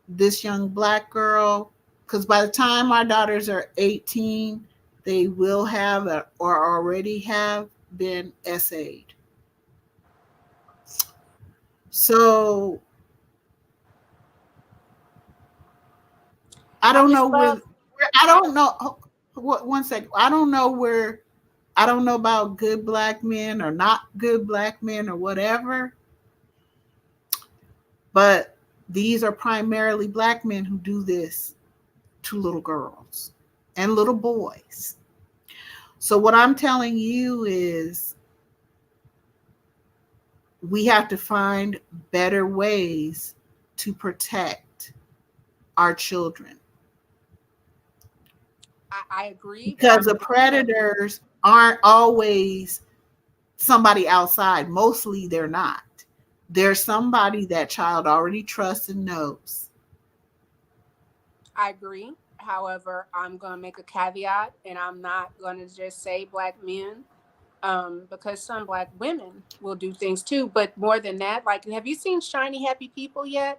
this young Black girl, because by the time our daughters are 18, they will have or already have been essayed. So I I don't just know love. I I don't know. What, one second. I don't know where. I don't know about good black men or not good black men or whatever. But these are primarily black men who do this to little girls and little boys. So what I'm telling you is we have to find better ways to protect our children I agree, but because I'm the gonna give you predators aren't always somebody outside. Mostly they're not. There's somebody that child already trusts and knows. I agree. However, I'm gonna make a caveat, and I'm not gonna just say black men, because some black women will do things too. But more than that, like, have you seen Shiny Happy People yet?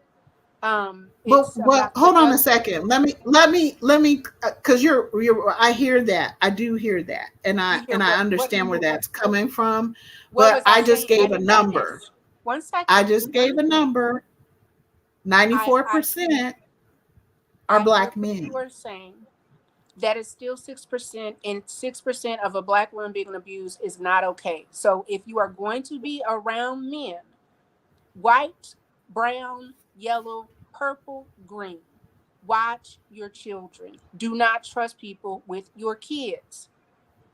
But It's about the hold on a other. second. Let me because you're I hear that. I do hear that. And You hear I what? understand where that's coming from. What But was I I just saying? I gave a didn't number. finish. One I second. just gave a number. I 94% are I heard black what you men. were saying. That is still 6%, and 6% of a black woman being abused is not okay. So if you are going to be around men, white, brown, yellow, purple, green, watch your children. Do not trust people with your kids.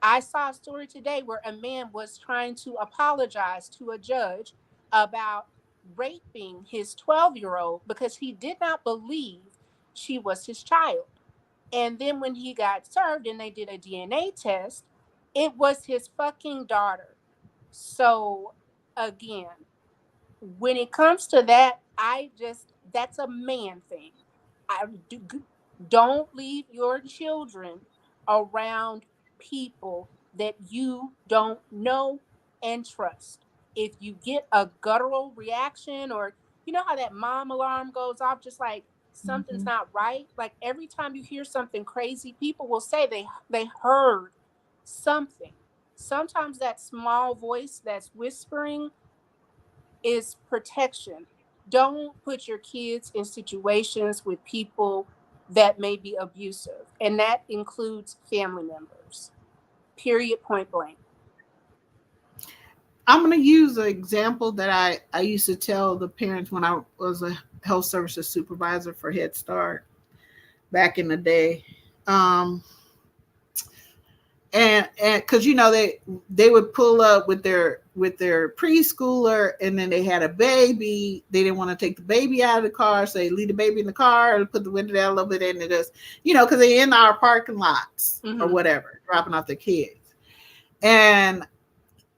I saw a story today where a man was trying to apologize to a judge about raping his 12-year-old because he did not believe she was his child. And then when he got served and they did a DNA test, it was his fucking daughter. So again, when it comes to that, that's a man thing. I do, don't leave your children around people that you don't know and trust. If you get a guttural reaction, or you know how that mom alarm goes off, just like something's Mhm. not right. Like every time you hear something crazy, people will say they heard something. Sometimes that small voice that's whispering is protection. Don't put your kids in situations with people that may be abusive, and that includes family members. Period, point blank. I'm going to use an example that I used to tell the parents when I was a health services supervisor for Head Start back in the day. Um, and because they would pull up with their preschooler, and then they had a baby. They didn't want to take the baby out of the car, so they leave the baby in the car and put the window down a little bit, and it just because they're in our parking lots or Mm-hmm. whatever, dropping off their kids. And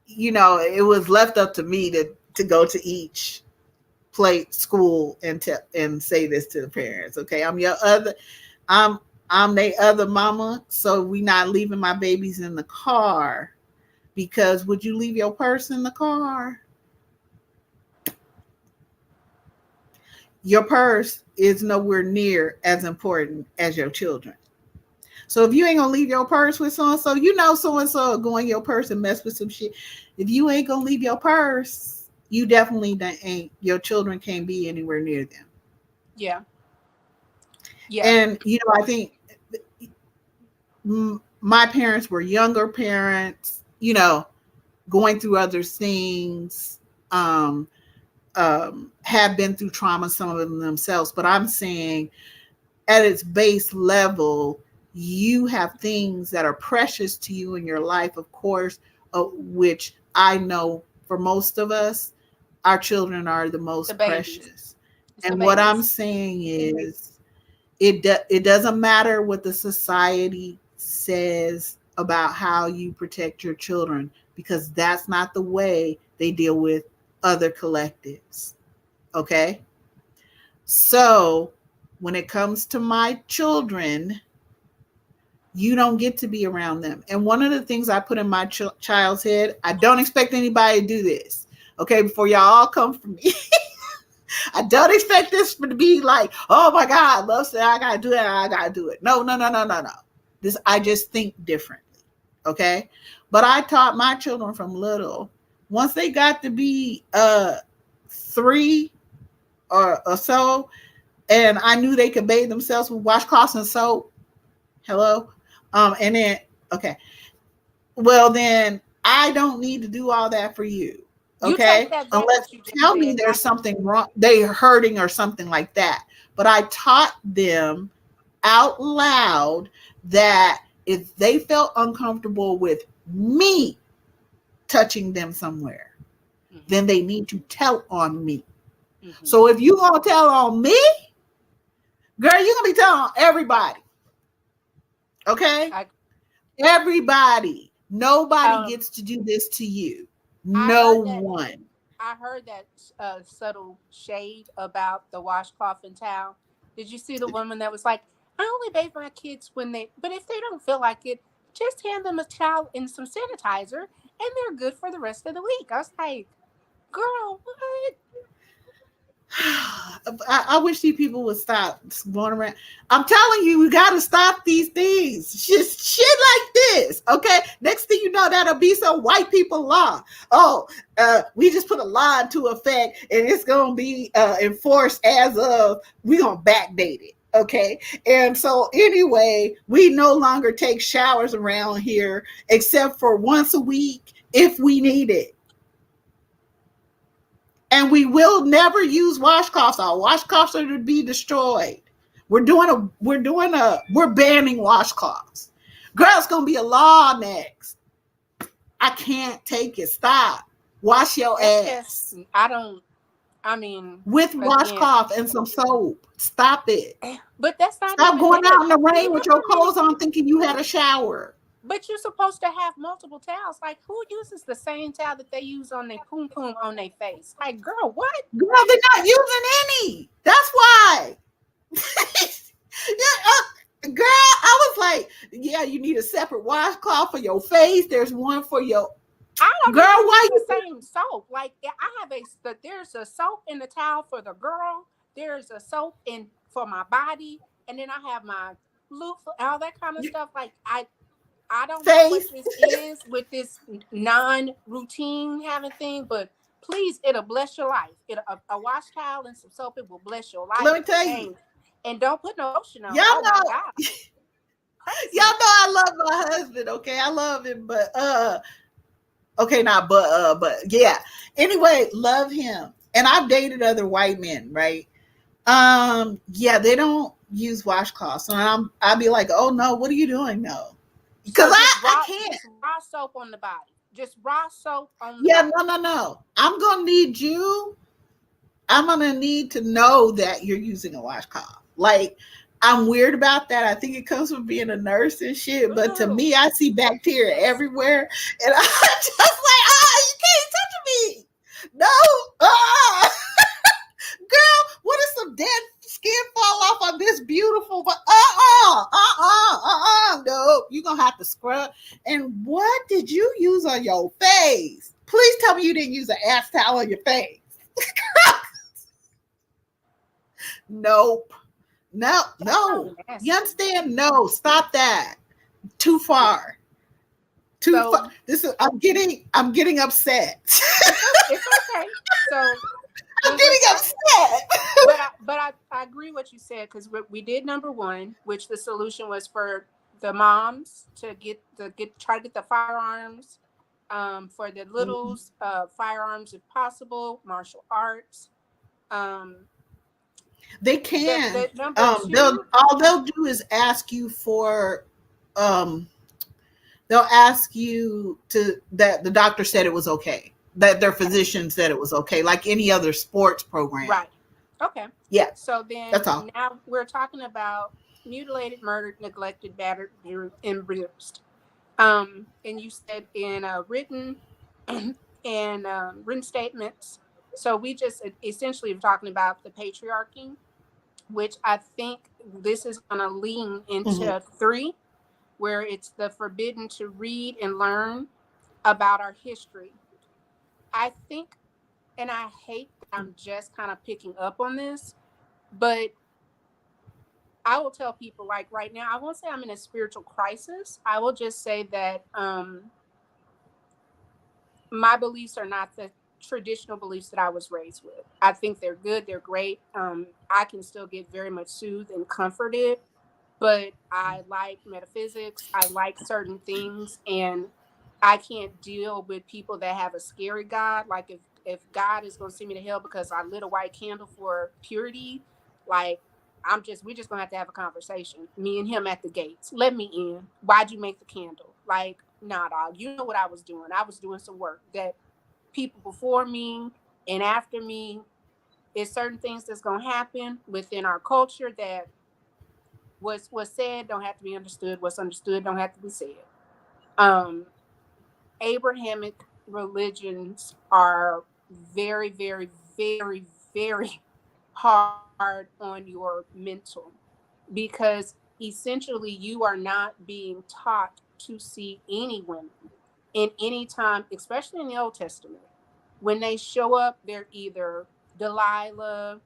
it was left up to me to go to each play school and say this to the parents. Okay, I'm I'm the other mama, so we not leaving my babies in the car, because would you leave your purse in the car? Your purse is nowhere near as important as your children. So if you ain't gonna leave your purse with so and so, so and so go in your purse and mess with some shit. If you ain't gonna leave your purse, you definitely ain't. Your children can't be anywhere near them. Yeah, yeah. And I think my parents were younger parents. Going through other things, have been through trauma, some of them themselves. But I'm saying at its base level, you have things that are precious to you in your life, of course, which I know for most of us, our children are the The most babies. precious. It's the And what I'm babies. saying is, it doesn't matter what the society says about how you protect your children, because that's not the way they deal with other collectives. Okay? So, when it comes to my children, you don't get to be around them. And one of the things I put in my child's head, I don't expect anybody to do this. Okay, before y'all all come for me. I don't expect this to be like, oh my God, love said I gotta do it, I gotta do it. No, no, no, no, no, no. This I just think differently. Okay. But I taught my children from little. Once they got to be 3 or so, and I knew they could bathe themselves with washcloths and soap. Hello, and then okay, well then I don't need to do all that for you. You take Okay, that back unless what you you just tell me said. there's something wrong, they're hurting or something like that. But I taught them out loud that if they felt uncomfortable with me touching them somewhere, then they need to tell on me. So if you gonna tell on me, girl, you're gonna be telling on everybody. Okay? Everybody. Nobody gets to do this to you. No one. I heard that subtle shade about the washcloth and towel. Did you see the woman that was like, I only bathe my kids when but if they don't feel like it, just hand them a towel and some sanitizer and they're good for the rest of the week. I was like, girl, what? I wish these people would stop going around. I'm telling you, we got to stop these things. Just shit like this. Okay. Next thing you know, that'll be some white people law. Oh, we just put a law into effect and it's going to be enforced as of, we're going to backdate it. Okay. And so anyway, we no longer take showers around here except for once a week if we need it. And we will never use washcloths. Our washcloths are to be destroyed. We're banning washcloths. Girl, it's gonna be a law next. I can't take it. Stop. Wash your ass. With washcloth and some soap. Stop it. But that's not. Stop going out in the rain with your clothes on thinking you had a shower. But you're supposed to have multiple towels. Like, who uses the same towel that they use on their poom poom on their face? Like, girl, what? Girl, they're not using any. That's why. Girl, I was like, yeah, you need a separate washcloth for your face. There's one for your. I don't girl, why use the same soap? Like, I have there's a soap in the towel for the girl. There's a soap for my body, and then I have my Luv'd, all that kind of stuff. Like, I don't know what this is with this non-routine having thing, but please, it'll bless your life. A wash towel and some soap, it will bless your life. Let me tell you. And don't put no lotion on. Y'all know. My God. Y'all know I love my husband, okay? I love him, but okay, not but yeah. Anyway, love him. And I've dated other white men, right? Yeah, they don't use washcloths. So I'll be like, oh no, what are you doing? No. Because I can't. Just raw soap on the body. Just raw soap on the body. No. I'm going to need you. I'm going to need to know that you're using a washcloth. Like, I'm weird about that. I think it comes from being a nurse and shit. But to me, I see bacteria everywhere. And I'm just like, you can't touch me. No. Girl, what if some dead skin fall off on this beautiful, but no, you're gonna have to scrub. And what did you use on your face? Please tell me you didn't use an ass towel on your face. Nope. No. You understand? No, stop that. Too far. Too far. I'm getting upset. It's okay. So I'm getting upset. But I agree what you said, because we did number 1, which the solution was for the moms to try to get the firearms, for the littles, firearms if possible, martial arts. They can. All they'll do is ask you for. They'll ask you that the doctor said it was okay. That their physician said it was okay, like any other sports program. Right. Okay. Yeah. So then that's all. Now we're talking about mutilated, murdered, neglected, battered, and bruised. And you said in written statements. So we just essentially are talking about the patriarchy, which I think this is going to lean into 3, where it's the forbidden to read and learn about our history. I think, and I hate that I'm just kind of picking up on this, but I will tell people, like, right now, I won't say I'm in a spiritual crisis. I will just say that my beliefs are not traditional beliefs that I was raised with. I think they're good, they're great. I can still get very much soothed and comforted, but I like metaphysics. I like certain things, and I can't deal with people that have a scary God. Like if God is going to send me to hell because I lit a white candle for purity, like we're just gonna have a conversation. Me and him at the gates. Let me in. Why'd you make the candle? Like, nah, dog. You know what I was doing. I was doing some work that people before me and after me, is certain things that's gonna happen within our culture that what's said don't have to be understood. What's understood don't have to be said. Um, Abrahamic religions are very, very, very, very hard on your mental, because essentially you are not being taught to see any women in any time, especially in the Old Testament. When they show up, they're either Delilah,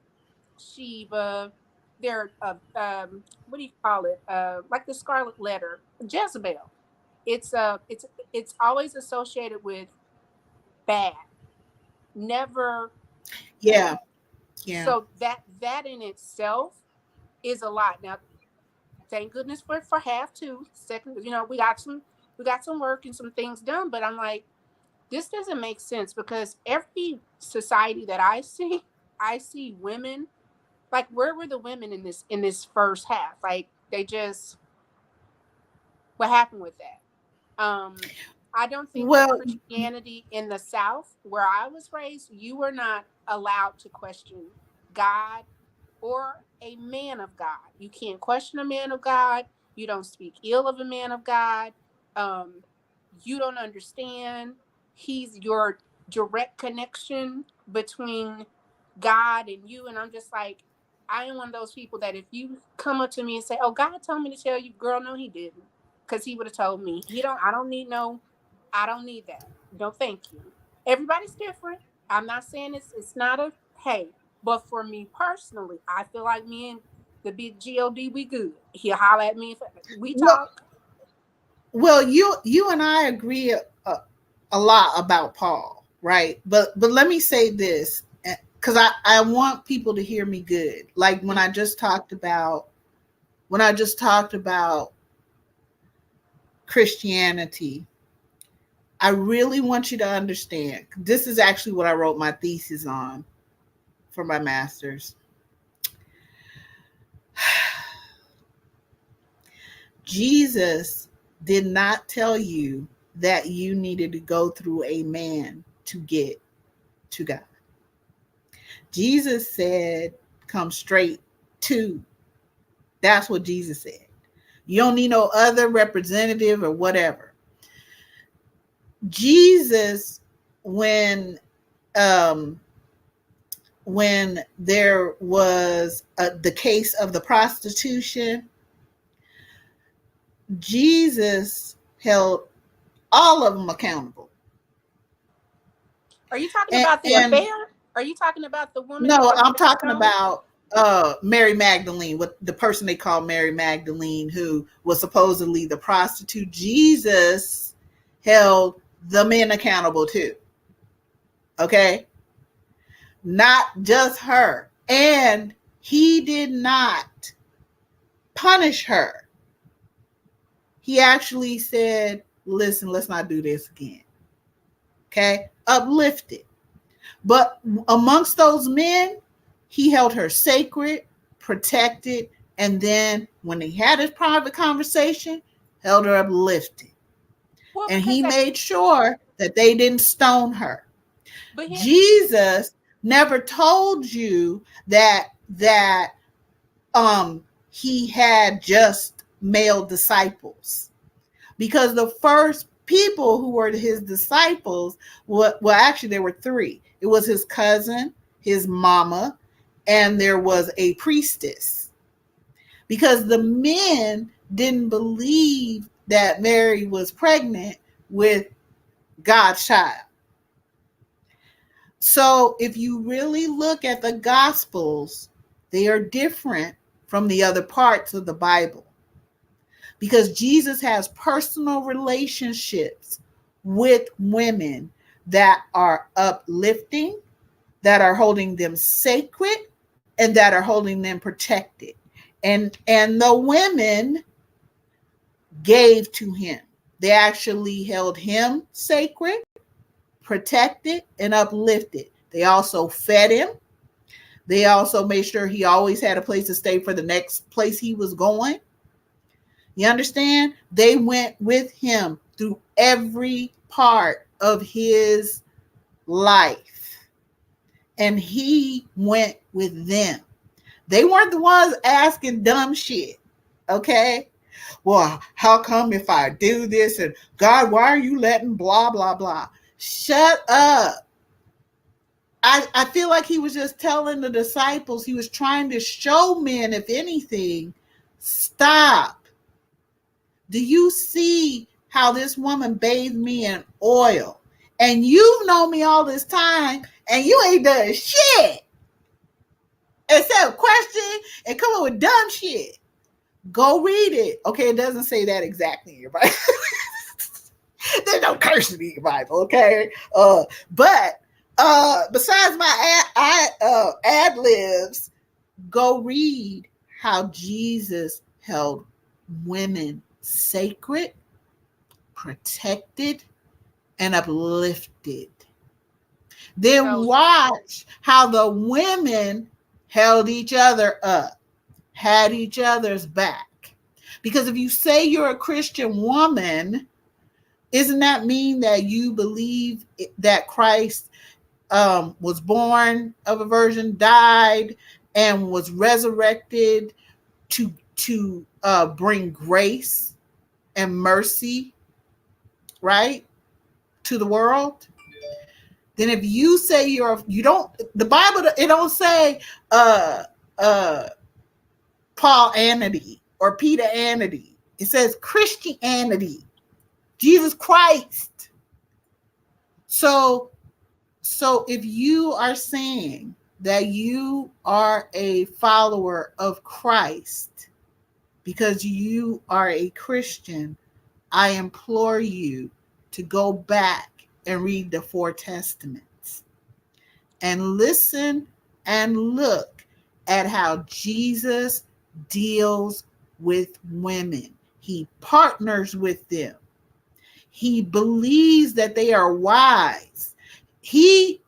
Sheba, they're what do you call it? Like the Scarlet Letter, Jezebel. It's it's always associated with bad, never good. Yeah. Yeah. So that in itself is a lot. Now, thank goodness for half two. Second, we got some work and some things done, but I'm like, this doesn't make sense, because every society that I see women, like, where were the women in this first half? Like, they just, what happened with that? I don't think that Well, Christianity in the South, where I was raised, you were not allowed to question God or a man of God. You can't question a man of God. You don't speak ill of a man of God. Um, you don't understand. He's your direct connection between God and you. And I'm just like, I am one of those people that if you come up to me and say, "Oh, God told me to tell you," girl, no, he didn't, because he would have told me. He don't. I don't need no. I don't need that. No, thank you. Everybody's different. I'm not saying it's not a hey, but for me personally, I feel like me and the big God, we good. He'll holler at me if we well, talk. you and I agree a lot about Paul, right? But let me say this, because I want people to hear me good. Like when I just talked about Christianity, I really want you to understand. This is actually what I wrote my thesis on for my master's. Jesus did not tell you that you needed to go through a man to get to God. Jesus said, come straight to. That's what Jesus said. You don't need no other representative or whatever. Jesus, when um, when there was the case of the prostitution, Jesus held all of them accountable. Are you talking And, about the and affair? Are you talking about the woman no, that was I'm being talking stoned? about Mary Magdalene, what the person they call Mary Magdalene, who was supposedly the prostitute. Jesus held the men accountable too. Okay, not just her, and he did not punish her. He actually said, "Listen, let's not do this again." Okay, uplifted. But amongst those men, he held her sacred, protected, and then when he had his private conversation, held her uplifted. Well, And because he made sure that they didn't stone her. but here, Jesus never told you that he had just male disciples, because the first people who were his disciples, well, actually there were three. It was his cousin, his mama, and there was a priestess, because the men didn't believe that Mary was pregnant with God's child. So if you really look at the gospels, they are different from the other parts of the Bible, because Jesus has personal relationships with women that are uplifting, that are holding them sacred, and that are holding them protected. And the women gave to him. They actually held him sacred, protected, and uplifted. They also fed him. They also made sure he always had a place to stay for the next place he was going. You understand? They went with him through every part of his life. And he went with them. They weren't the ones asking dumb shit. Okay? Well, how come if I do this and God, why are you letting blah, blah, blah? Shut up. I feel like he was just telling the disciples, he was trying to show men, if anything, stop. Do you see how this woman bathed me in oil? And you've known me all this time and you ain't done shit except question and come up with dumb shit. Go read it. Okay, it doesn't say that exactly in your Bible. There's no cursing in your Bible, okay? But besides my ad libs, go read how Jesus held women sacred, protected, and uplifted. Then watch how the women held each other up, had each other's back. Because if you say you're a Christian woman, isn't that mean that you believe that Christ was born of a virgin, died, and was resurrected to bring grace and mercy, right, to the world? Then if you say you don't, the Bible, it don't say Paul Anity or Peter Anity. It says Christianity, Jesus Christ. So if you are saying that you are a follower of Christ because you are a Christian, I implore you to go back and read the 4 Testaments and listen and look at how Jesus deals with women. He partners with them. He believes that they are wise. He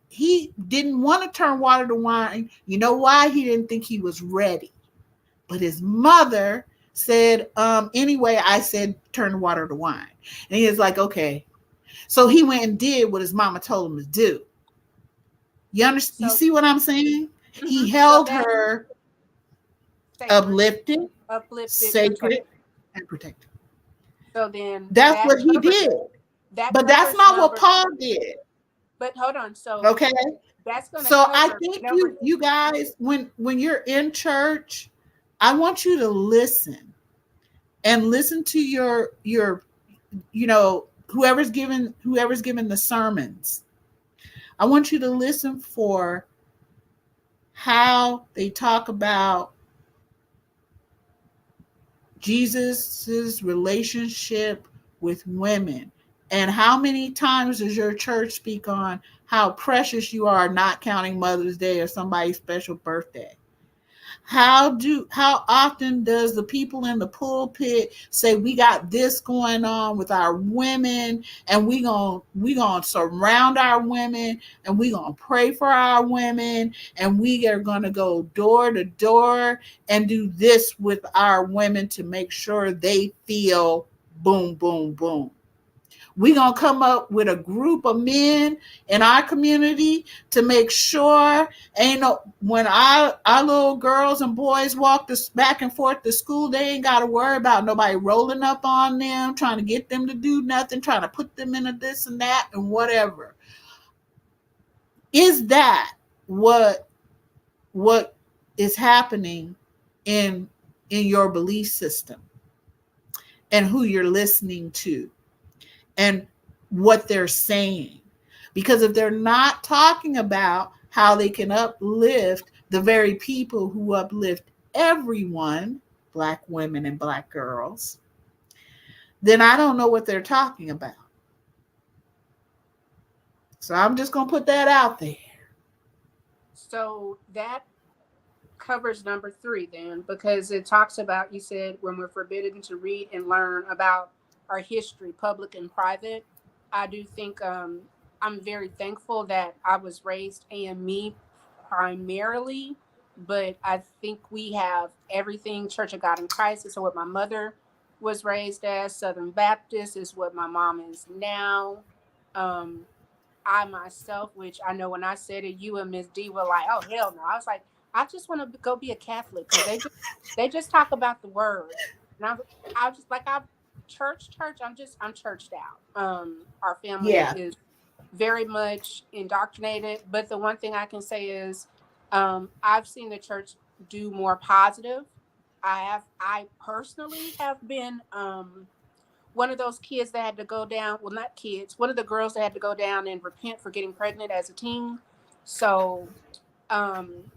didn't want to turn water to wine. You know why? He didn't think he was ready. But his mother said, anyway, I said turn water to wine. And he was like, okay. So he went and did what his mama told him to do. You understand? You see what I'm saying? Mm-hmm. He held her uplifted, sacred, and protected. So then that's what he did. But that's not what Paul did. But hold on. So okay. That's gonna so I think you guys, when you're in church, I want you to listen to your whoever's given the sermons. I want you to listen for how they talk about Jesus's relationship with women. And how many times does your church speak on how precious you are, not counting Mother's Day or somebody's special birthday? How often does the people in the pulpit say we got this going on with our women, and we gonna surround our women, and we gonna pray for our women, and we are gonna go door to door and do this with our women to make sure they feel boom, boom, boom. We're going to come up with a group of men in our community to make sure when our little girls and boys walk back and forth to school, they ain't got to worry about nobody rolling up on them, trying to get them to do nothing, trying to put them in a this and that and whatever. Is that what is happening in your belief system and who you're listening to? And what they're saying. Because if they're not talking about how they can uplift the very people who uplift everyone, Black women and Black girls, then I don't know what they're talking about. So I'm just gonna put that out there. So that covers number 3 then, because it talks about, you said, when we're forbidden to read and learn about our history, public and private. I do think I'm very thankful that I was raised AME primarily, but I think we have everything. Church of God in Christ is what my mother was raised as. Southern Baptist is what my mom is now. um I myself, which I know when I said it, you and Miss D were like, "Oh hell no!" I was like, "I just want to go be a Catholic," because they just talk about the word, and I just like I church. I'm churched out. Our family Yeah, is very much indoctrinated, but the one thing I can say is, I've seen the church do more positive. I personally have been one of those kids that had to go down, well, not kids, one of the girls that had to go down and repent for getting pregnant as a teen. So, um,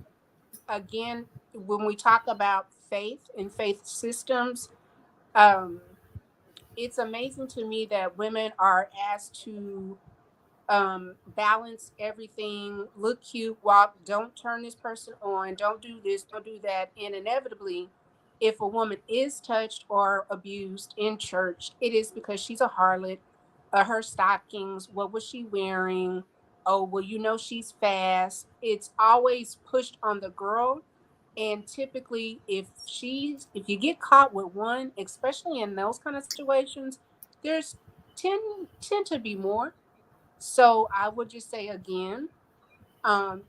again, when we talk about faith and faith systems, um, it's amazing to me that women are asked to balance everything, look cute, walk, don't turn this person on, don't do this, don't do that. And inevitably, if a woman is touched or abused in church, it is because she's a harlot. Her stockings, what was she wearing? Oh, well, she's fast. It's always pushed on the girl. And typically, if you get caught with one, especially in those kind of situations, there's tend to be more. So I would just say again,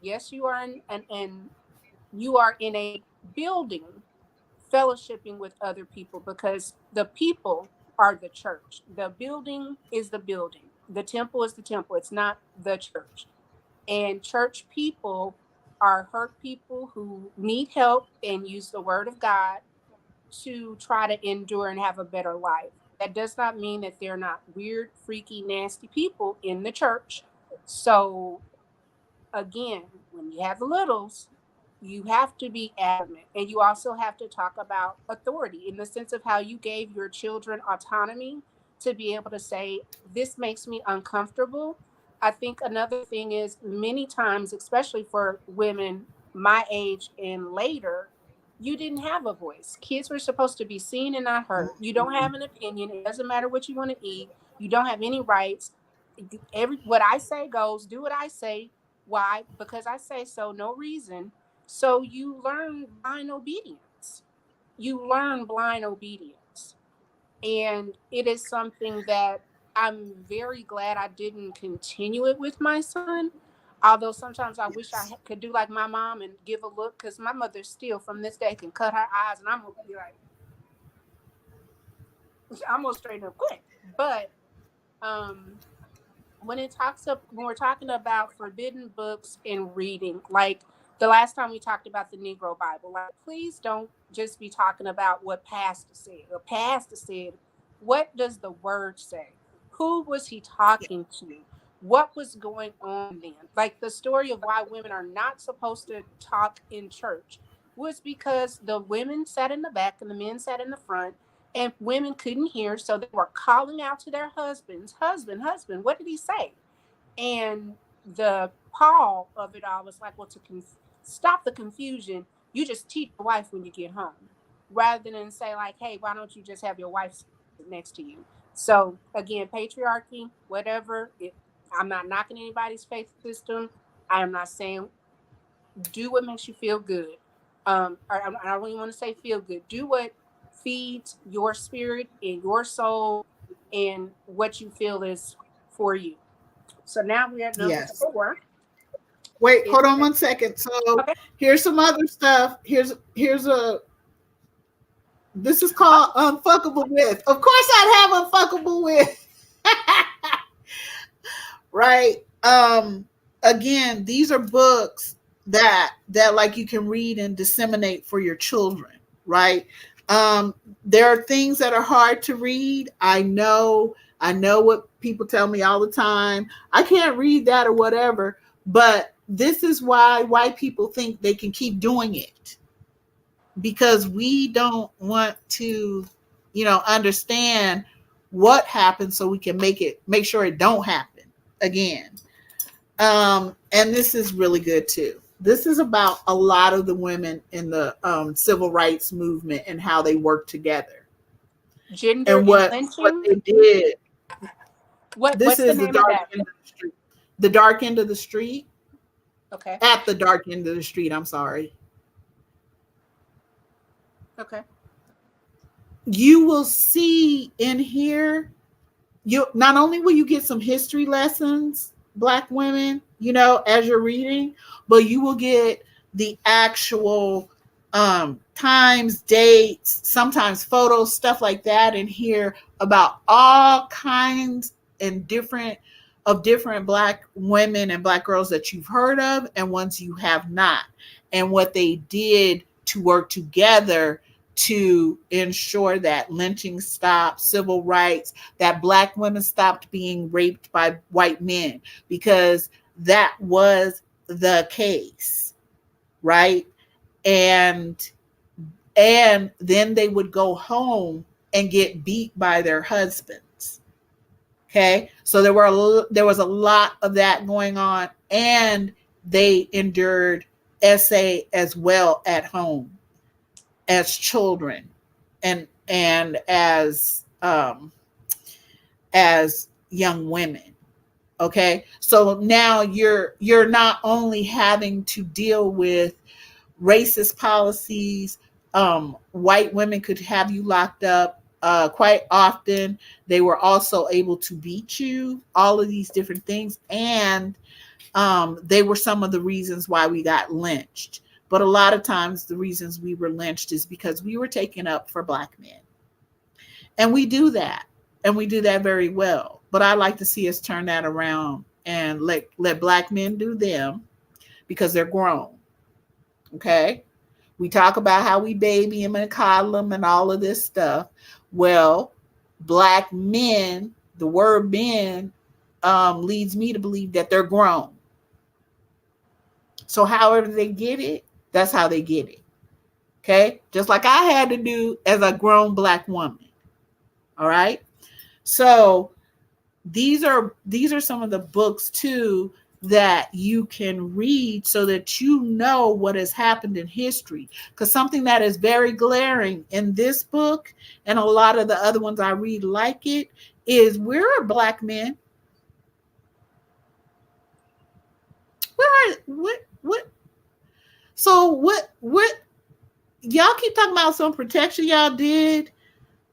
yes, you are and you are in a building fellowshipping with other people, because the people are the church. The building is the building. The temple is the temple. It's not the church. And church people are hurt people who need help and use the word of God to try to endure and have a better life. That does not mean that they're not weird, freaky, nasty people in the church. So again, when you have the littles, you have to be adamant. And you also have to talk about authority in the sense of how you gave your children autonomy to be able to say, this makes me uncomfortable. I think another thing is, many times, especially for women my age and later, you didn't have a voice. Kids were supposed to be seen and not heard. You don't have an opinion. It doesn't matter what you want to eat. You don't have any rights. What I say goes. Do what I say. Why? Because I say so, no reason. So you learn blind obedience. You learn blind obedience. And it is something that I'm very glad I didn't continue it with my son. Although sometimes I wish I could do like my mom and give a look, because my mother still from this day can cut her eyes, and I'm going to be like, I'm going to straighten up quick. But um, when we're talking about forbidden books and reading, like the last time we talked about the Negro Bible, like, please don't just be talking about what pastor said. Or pastor said, what does the word say? Who was he talking to? What was going on then? Like, the story of why women are not supposed to talk in church was because the women sat in the back and the men sat in the front, and women couldn't hear, so they were calling out to their husbands, husband, what did he say? And the Paul of it all was like, well, to stop the confusion, you just teach your wife when you get home, rather than say like, hey, why don't you just have your wife sit next to you? So again, patriarchy, whatever. I'm not knocking anybody's faith system. I am not saying, do what makes you feel good. I don't even want to say feel good. Do what feeds your spirit and your soul and what you feel is for you. So now we're at number yes. 4. Wait, It hold on says, 1 second. So okay, here's some other stuff. Here's a this is called unfuckable with. Of course I'd have unfuckable with. Right? Again, these are books that like you can read and disseminate for your children, right? There are things that are hard to read. I know what people tell me all the time. I can't read that or whatever, but this is why white people think they can keep doing it, because we don't want to, understand what happened so we can make sure it don't happen again. And this is really good too. This is about a lot of the women in the civil rights movement and how they work together Gender and and what lynching. they did. This What's the is the name of dark that? end of the street. The dark end of the street. Okay. At the dark end of the street. I'm sorry. Okay. You will see in here. You not only will you get some history lessons, Black women, as you're reading, but you will get the actual times, dates, sometimes photos, stuff like that in here about all kinds and different Black women and Black girls that you've heard of and ones you have not, and what they did to work together to ensure that lynching stopped, civil rights, that Black women stopped being raped by white men, because that was the case, right? And then they would go home and get beat by their husbands. Okay, so there was a lot of that going on, and they endured SA as well at home as children and as young women. Okay, so now you're not only having to deal with racist policies. White women could have you locked up quite often. They were also able to beat you, all of these different things, and they were some of the reasons why we got lynched. But a lot of times the reasons we were lynched is because we were taken up for Black men. And we do that. And we do that very well. But I like to see us turn that around and let Black men do them, because they're grown. Okay? We talk about how we baby them and coddle them and all of this stuff. Well, Black men, the word men, leads me to believe that they're grown. So however they get it, that's how they get it. Okay? Just like I had to do as a grown Black woman. All right? So these are some of the books too that you can read so that you know what has happened in history. Because something that is very glaring in this book and a lot of the other ones I read like it is, we're Black men. What? So what y'all keep talking about some protection y'all did,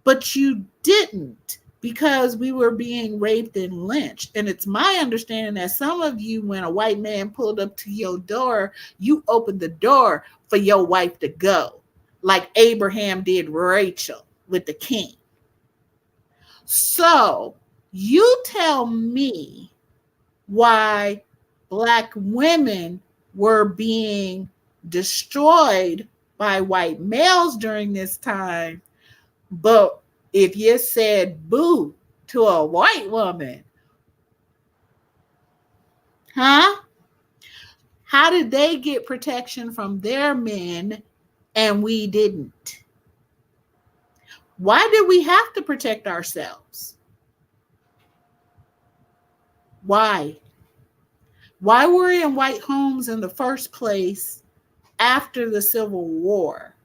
but you didn't, because we were being raped and lynched. And it's my understanding that some of you, when a white man pulled up to your door, you opened the door for your wife to go, like Abraham did Rachel with the king. So you tell me why Black women were being destroyed by white males during this time, but if you said boo to a white woman, huh? How did they get protection from their men and we didn't? Why did we have to protect ourselves? Why? Why were we in white homes in the first place after the Civil War?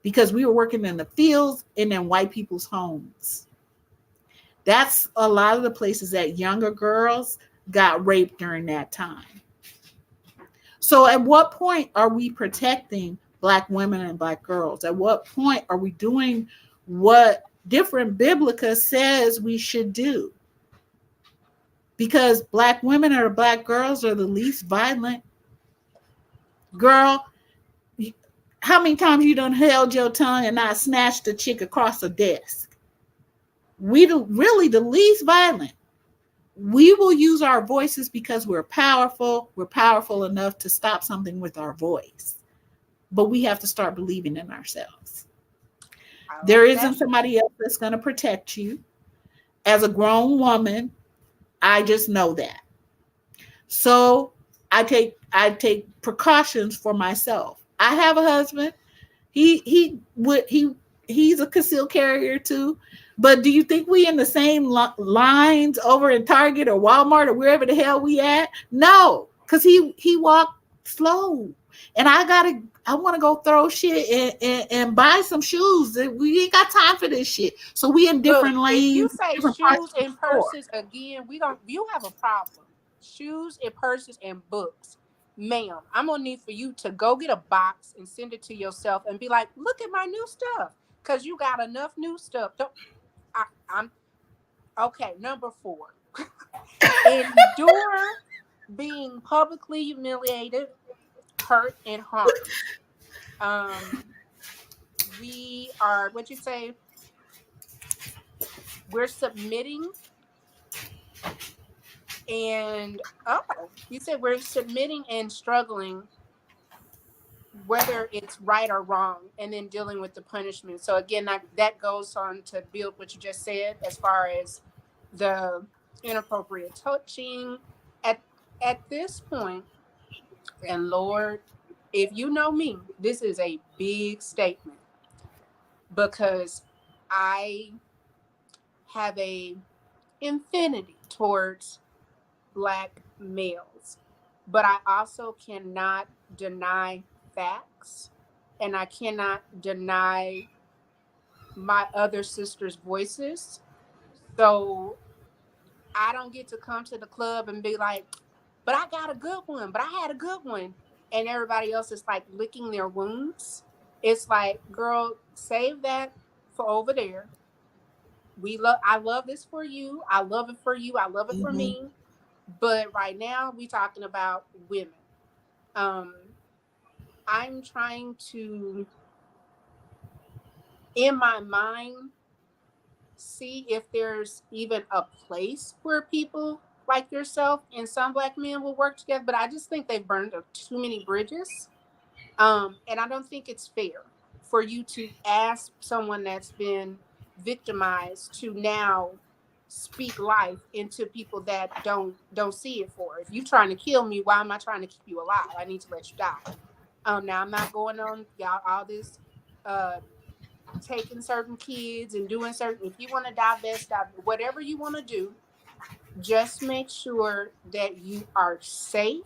Because we were working in the fields and in white people's homes. That's a lot of the places that younger girls got raped during that time. So at what point are we protecting Black women and Black girls? At what point are we doing what different Biblica says we should do? Because Black women or Black girls are the least violent. Girl, how many times you done held your tongue and not snatched a chick across a desk? We really the least violent. We will use our voices because we're powerful. We're powerful enough to stop something with our voice. But we have to start believing in ourselves. There isn't somebody else that's going to protect you. As a grown woman, I just know that. So I take precautions for myself. I have a husband. He he's a concealed carrier too. But do you think we in the same lines over in Target or Walmart or wherever the hell we at? No, because he walked slow, and I want to go throw shit and buy some shoes. We ain't got time for this shit. So we in Look, different if you lanes, say different parts shoes of the and store. purses again, you have a problem. Shoes and purses and books. Ma'am, I'm gonna need for you to go get a box and send it to yourself and be like, look at my new stuff. Cause you got enough new stuff. Don't I'm okay, number 4. Endure being publicly humiliated, hurt, and harmed. Um, we are what you say, we're submitting and you said we're submitting and struggling, whether it's right or wrong, and then dealing with the punishment. So again, that goes on to build what you just said as far as the inappropriate touching at this point. And Lord, if you know me, this is a big statement because I have a infinity towards Black males, but I also cannot deny facts, and I cannot deny my other sisters' voices. So I don't get to come to the club and be like, but I got a good one, but I had a good one. And everybody else is like licking their wounds. It's like, girl, save that for over there. I love this for you. I love it for you. I love it for Mm-hmm. me. But right now we talking about women. Um, I'm trying to, in my mind, see if there's even a place where people like yourself and some Black men will work together. But I just think they've burned too many bridges. And I don't think it's fair for you to ask someone that's been victimized to now speak life into people that don't see it for. If you're trying to kill me, why am I trying to keep you alive? I need to let you die. Now I'm not going on y'all all this uh taking certain kids and doing certain, if you want to divest, whatever you want to do, just make sure that you are safe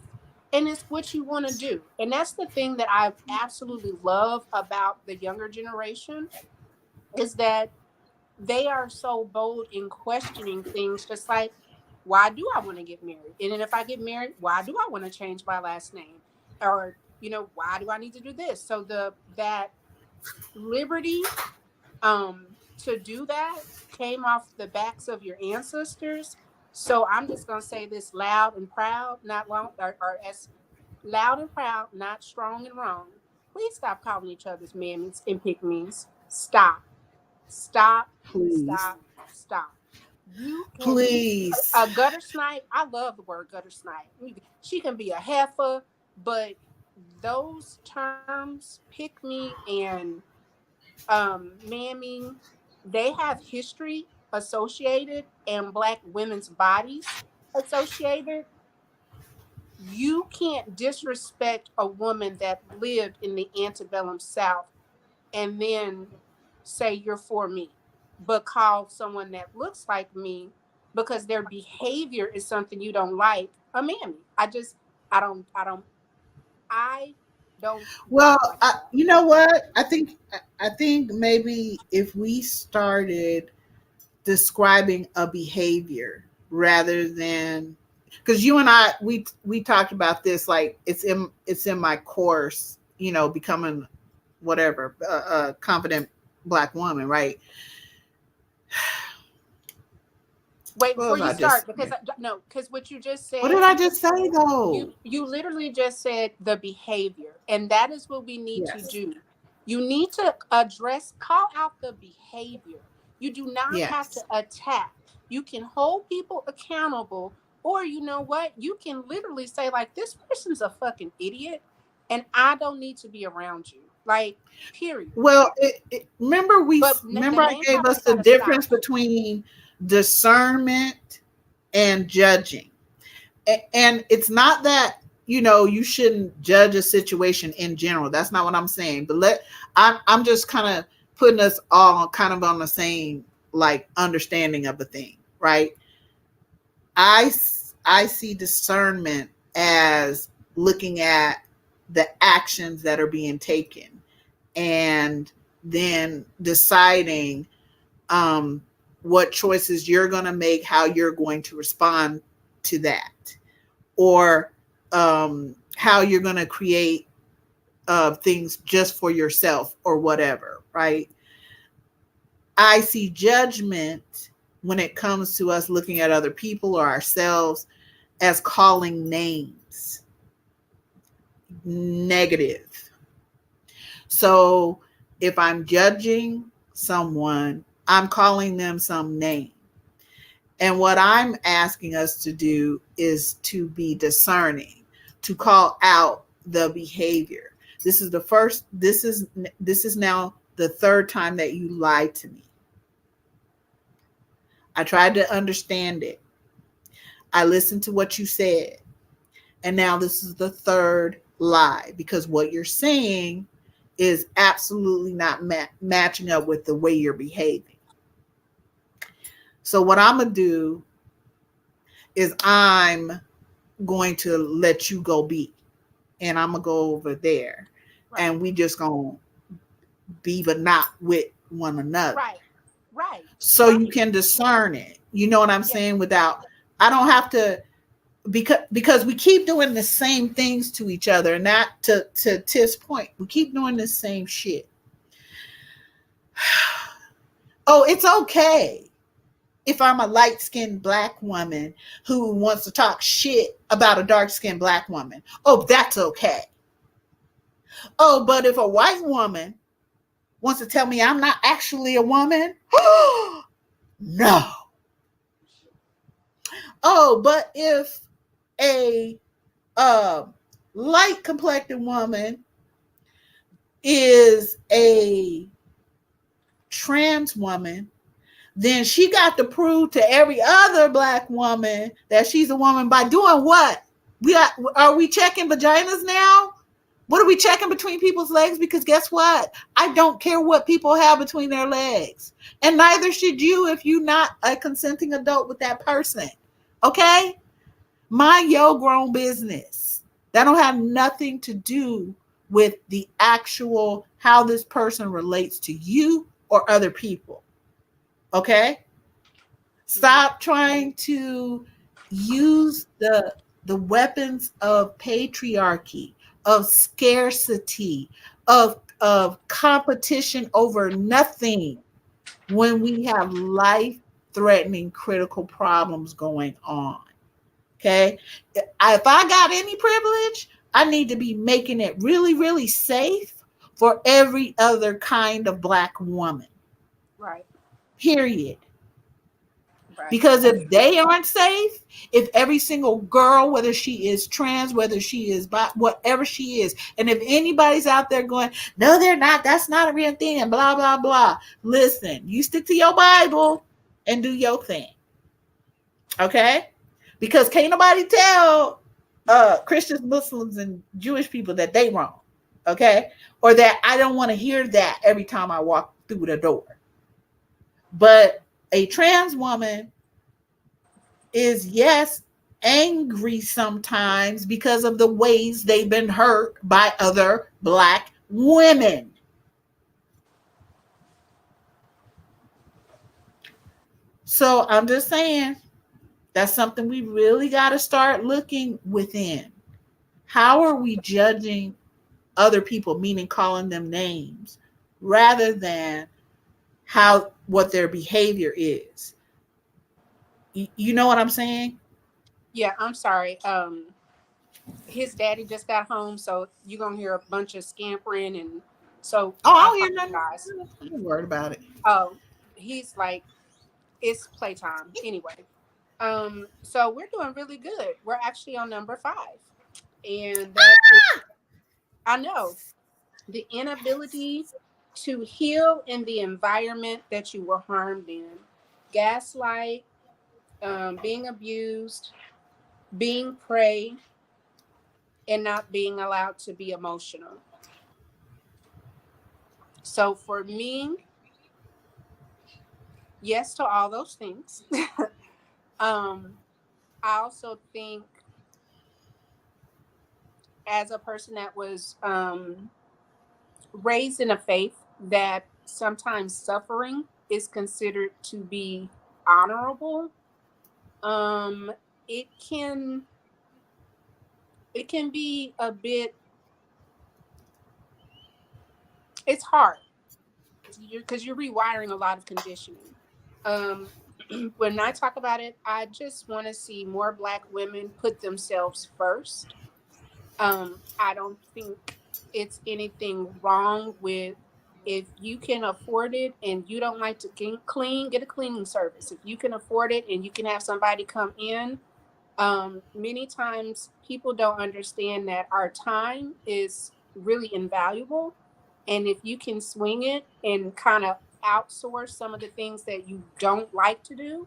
and it's what you want to do. And that's the thing that I absolutely love about the younger generation is that they are so bold in questioning things, just like, why do I want to get married? And then if I get married, why do I want to change my last name? Or, why do I need to do this? So that liberty to do that came off the backs of your ancestors. So I'm just gonna say this loud and proud, not long, or as loud and proud, not strong and wrong. Please stop calling each other's mammies and pick-me's. Stop, stop, Please, stop, stop. You can please. a gutter snipe. I love the word gutter snipe. She can be a heifer, but those terms, pick me and mammy, they have history associated and Black women's bodies associated. You can't disrespect a woman that lived in the antebellum South and then say you're for me, but call someone that looks like me because their behavior is something you don't like a mammy. I don't, I don't, I don't Well, rock like that. you know what? I think maybe if we started describing a behavior rather than, because you and I we talked about this, like it's in my course, becoming whatever a confident Black woman, right? Wait, What before was you I just start, because no, because what you just what did said, I just say though? you literally just said the behavior, and that is what we need to Yes. do. You need to address, call out the behavior. You do not have to Yes. attack. You can hold people accountable, or you know what, you can literally say like, this person's a fucking idiot and I don't need to be around you, like, period. Well, But the remember I name gave us calling's the got to stop. difference between discernment and judging. And it's not that you shouldn't judge a situation in general. That's not what I'm saying. But I'm just kind of putting us all kind of on the same like understanding of the thing, right? I I see discernment as looking at the actions that are being taken and then deciding um, what choices you're going to make, how you're going to respond to that, or how you're going to create things just for yourself or whatever, right? I see judgment when it comes to us looking at other people or ourselves as calling names, negative. So if I'm judging someone, I'm calling them some name. And what I'm asking us to do is to be discerning, to call out the behavior. This is now the third time that you lied to me. I tried to understand it. I listened to what you said. And now this is the third lie because what you're saying is absolutely not matching up with the way you're behaving. So, what I'm going to do is I'm going to let you go be. And I'm going to go over there. Right. And we just going to be, but not with one another. Right. Right. So right. You can discern it. You know what I'm saying? Without, I don't have to, because we keep doing the same things to each other. And that, to Tiff's point, we keep doing the same shit. Oh, it's okay if I'm a light-skinned black woman who wants to talk shit about a dark-skinned black woman. Oh, that's okay. Oh, but if a white woman wants to tell me I'm not actually a woman, no. Oh, but if a light complected woman is a trans woman, then she got to prove to every other black woman that she's a woman by doing what? Are we checking vaginas now? What are we checking between people's legs? Because guess what? I don't care what people have between their legs. And neither should you if you're not a consenting adult with that person. Okay? Mind your grown business. That don't have nothing to do with the actual how this person relates to you or other people. Okay? Stop trying to use the weapons of patriarchy, of scarcity, of competition over nothing when we have life-threatening critical problems going on. Okay? If I got any privilege, I need to be making it really, really safe for every other kind of black woman. Right. Period. Right. Because if they aren't safe, if every single girl, whether she is trans, whether she is whatever she is, and if anybody's out there going, no, they're not, that's not a real thing, and blah, blah, blah. Listen, you stick to your Bible and do your thing. Okay? Because can't nobody tell Christians, Muslims, and Jewish people that they wrong. Okay? Or that I don't want to hear that every time I walk through the door. But a trans woman is, yes, angry sometimes because of the ways they've been hurt by other black women. So I'm just saying, that's something we really got to start looking within. How are we judging other people, meaning calling them names, rather than what their behavior is? You know what I'm saying? Yeah, I'm sorry. His daddy just got home, so you're gonna hear a bunch of scampering, and so I'll hear nothing. I'm not worried about it. Oh, he's like, it's playtime anyway. So we're doing really good. We're actually on number 5, and that is, I know, the inability to heal in the environment that you were harmed in, gaslight, being abused, being prey, and not being allowed to be emotional. So for me, yes to all those things. um, I also think, as a person that was raised in a faith, that sometimes suffering is considered to be honorable. Um, it can it can be a bit. It's hard because you're rewiring a lot of conditioning. Um, when I talk about it, I just want to see more Black women put themselves first. I don't think it's anything wrong with, if you can afford it and you don't like to clean, get a cleaning service. If you can afford it and you can have somebody come in, many times people don't understand that our time is really invaluable. And if you can swing it and kind of outsource some of the things that you don't like to do,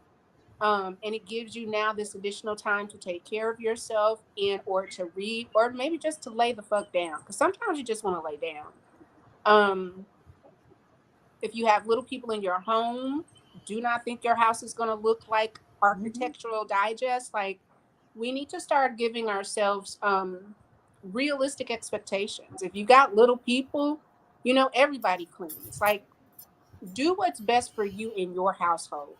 and it gives you now this additional time to take care of yourself and or to read or maybe just to lay the fuck down, because sometimes you just want to lay down. um, if you have little people in your home, do not think your house is going to look like Mhm. Architectural Digest. Like, we need to start giving ourselves realistic expectations. If you got little people, everybody cleans. Like, do what's best for you in your household.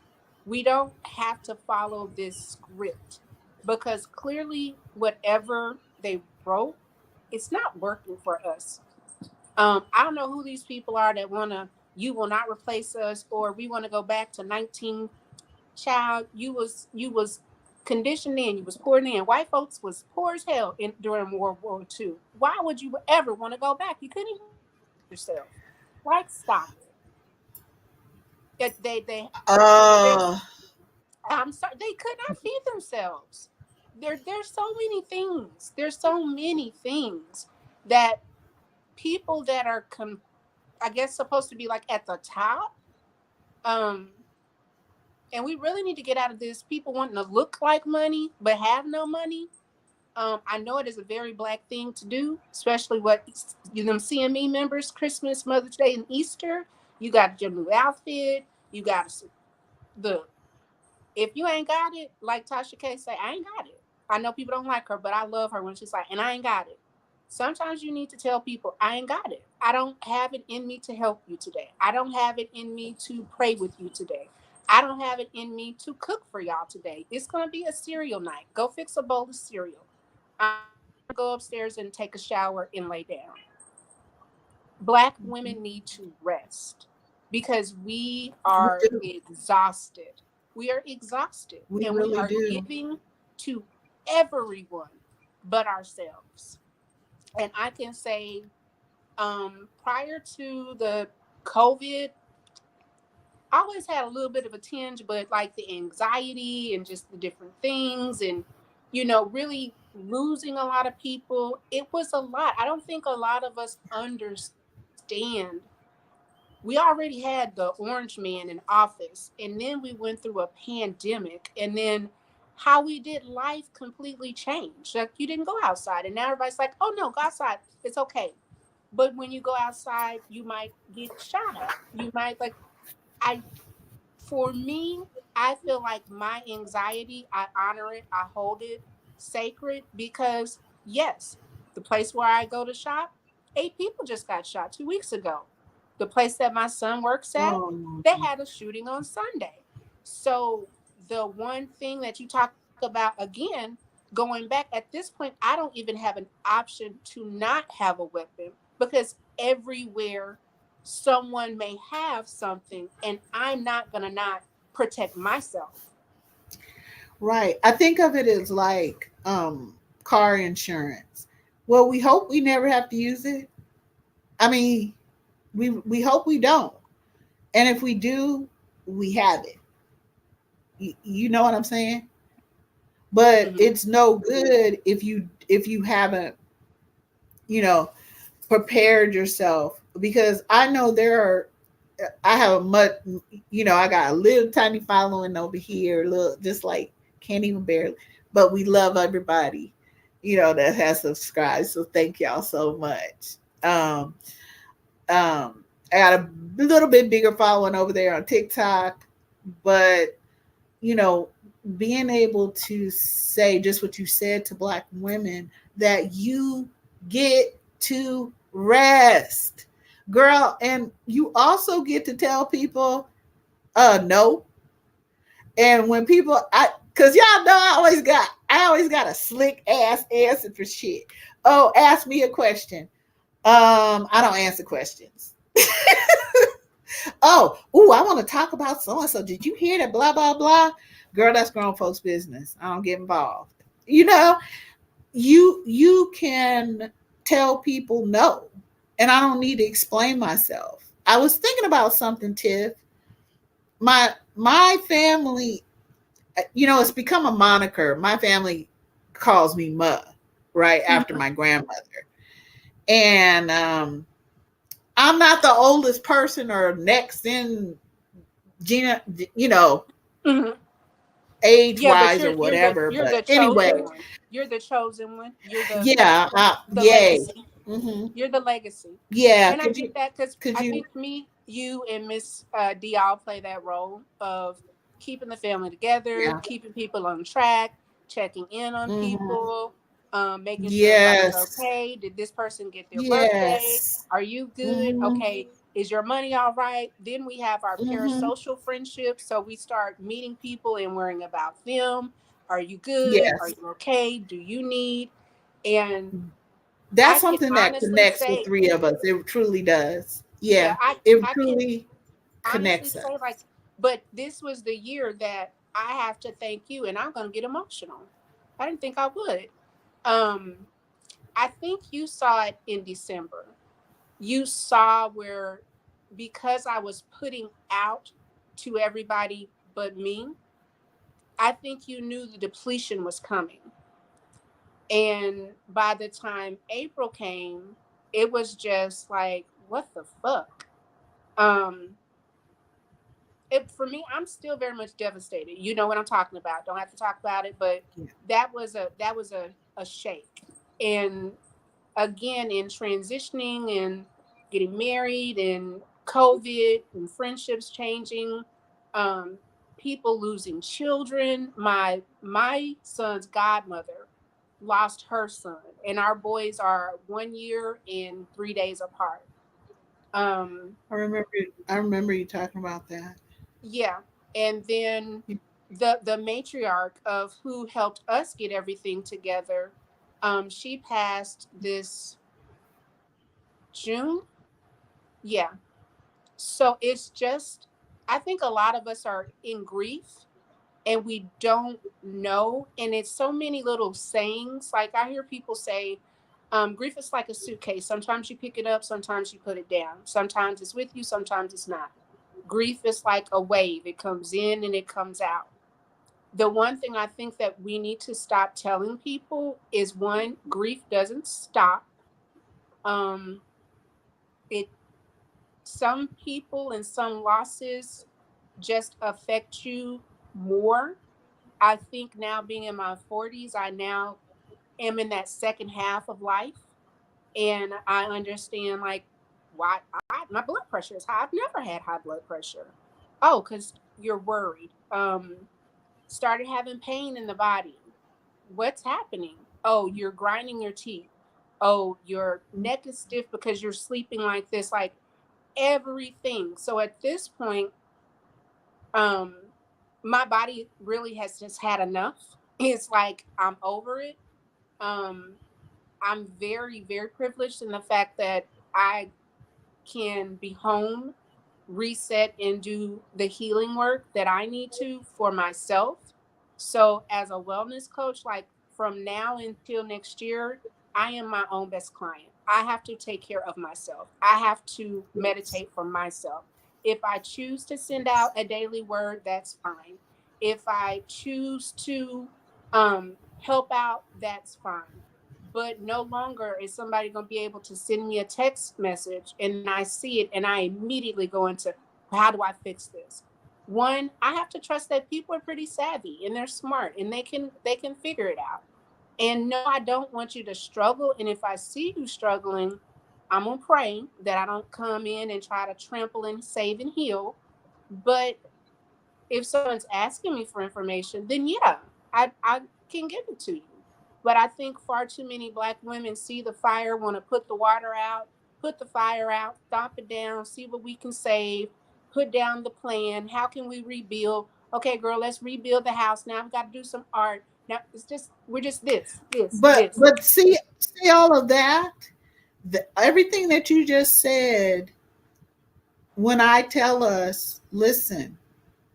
We don't have to follow this script, because clearly whatever they wrote, it's not working for us. I don't know who these people are that wanna, you will not replace us, or we want to go back to 19. Child, you was conditioned in, you was poured in. White folks was poor as hell during World War II. Why would you ever want to go back? You couldn't even yourself. Like, stop it. They Uh, I'm sorry, they could not feed themselves. There's so many things. There's so many things that people that are I guess supposed to be like at the top. Um, and we really need to get out of this people wanting to look like money but have no money. I know it is a very Black thing to do, especially what them CME members, Christmas, Mother's Day, and Easter. You got your new outfit. You got the if you ain't got it, like Tasha K say, I ain't got it. I know people don't like her, but I love her when she's like, and I ain't got it. Sometimes you need to tell people, I ain't got it. I don't have it in me to help you today. I don't have it in me to pray with you today. I don't have it in me to cook for y'all today. It's going to be a cereal night. Go fix a bowl of cereal. I'm going to go upstairs and take a shower and lay down. Black women need to rest because we we are do. exhausted. We are exhausted We and we really are do. giving to everyone but ourselves. And I can say, prior to the COVID, I always had a little bit of a tinge, but like the anxiety and just the different things and, really losing a lot of people, it was a lot. I don't think a lot of us understand. We already had the orange man in office, and then we went through a pandemic, and then how we did life completely changed. Like, you didn't go outside, and now everybody's like, oh no, go outside, it's okay. But when you go outside, you might get shot at. You might, like, I for me, I feel like my anxiety, I honor it, I hold it sacred, because yes, the place where I go to shop, 8 people just got shot 2 weeks ago. The place that my son works at, Oh, they had a shooting on Sunday. So the one thing that you talk about again, going back at this point, I don't even have an option to not have a weapon, because everywhere someone may have something and I'm not going to not protect myself. right. I think of it as like car insurance. Well, we hope we never have to use it. I mean, we hope we don't. And if we do, we have it. You know what I'm saying? But Mm-hmm. it's no good if you haven't, you know, prepared yourself, because I know there are, I have a much, I got a little tiny following over here, little, just like, can't even barely, but we love everybody, that has subscribed. So thank y'all so much. Um, I got a little bit bigger following over there on TikTok. but you know, being able to say just what you said to Black women, that you get to rest, girl, and you also get to tell people, no. And when people, cause y'all know I always got a slick ass answer for shit. Oh, ask me a question. I don't answer questions. Oh, ooh, I want to talk about so and so. Did you hear that? Blah blah blah. Girl, that's grown folks' business. I don't get involved. You know, you can tell people no, and I don't need to explain myself. I was thinking about something, Tiff. My family, you know, it's become a moniker. My family calls me Ma, right after my grandmother, and I'm not the oldest person or next in Gina, you know, Mm-hmm. age Yeah, but wise you're or you're the whatever. you're But the anyway, chosen one. You're the chosen one. You're yeah, the yay. legacy. Mm-hmm. You're the legacy. Yeah, And I get that because could I you, think me, you, and Miss D all play that role of keeping the family together, yeah. keeping people on track, checking in on Mm-hmm. people, making sure everybody's Yes, okay. Did this person get their birthday? yes. Are you good? Mm-hmm. Okay. Is your money all right? Then we have our Mm-hmm. parasocial friendships. So we start meeting people and worrying about them. Are you good? Are Yes. you okay? Do you need? And I That's can something that honestly connects the say, three of us. It truly does. yeah, Yeah, it I can truly honestly connects say, like, us. but this was the year that I have to thank you, and I'm gonna get emotional. I didn't think I would. Um, I think you saw it in December. You saw where, because I was putting out to everybody but me, I think you knew the depletion was coming. And by the time April came, it was just like, what the fuck? Um, it, for me, I'm still very much devastated. You know what I'm talking about. Don't have to talk about it, but Yeah. that was a shake. And again, in transitioning and getting married and COVID and friendships changing, um, people losing children. My son's godmother lost her son, and our boys are 1 year and 3 days apart. Um, I remember you talking about that. yeah, and then the matriarch of who helped us get everything together, she passed this June. Yeah. So it's just, I think a lot of us are in grief and we don't know. And it's so many little sayings. Like I hear people say, grief is like a suitcase. Sometimes you pick it up, sometimes you put it down. Sometimes it's with you, sometimes it's not. Grief is like a wave, it comes in and it comes out. The one thing I think that we need to stop telling people is, one, grief doesn't stop. Um, it Some people and some losses just affect you more. I think now, being in my 40s, I now am in that second half of life, and I understand like why my blood pressure is high. I've never had high blood pressure. Oh, because you're worried. Started having pain in the body. What's happening? Oh, you're grinding your teeth. Oh, your neck is stiff because you're sleeping like this. Like everything. So at this point, um, my body really has just had enough. It's like I'm over it. Um, I'm very, very privileged in the fact that I can be home, reset, and do the healing work that I need to for myself. So, as a wellness coach, like from now until next year, I am my own best client. I have to take care of myself, I have to Yes. meditate for myself. If I choose to send out a daily word, that's fine. If I choose to help out, that's fine. But no longer is somebody going to be able to send me a text message and then I see it and I immediately go into, how do I fix this? One, I have to trust that people are pretty savvy and they're smart and they can figure it out. And no, I don't want you to struggle. And if I see you struggling, I'm gonna pray that I don't come in and try to trample and save and heal. But if someone's asking me for information, then yeah, I can give it to you. But I think far too many Black women see the fire, want to put the water out, put the fire out, stomp it down, see what we can save, put down the plan. How can we rebuild? Okay, girl, let's rebuild the house. Now I've got to do some art. Now it's just we're just this, this, But this. but see all of that, everything that you just said. When I tell us, listen,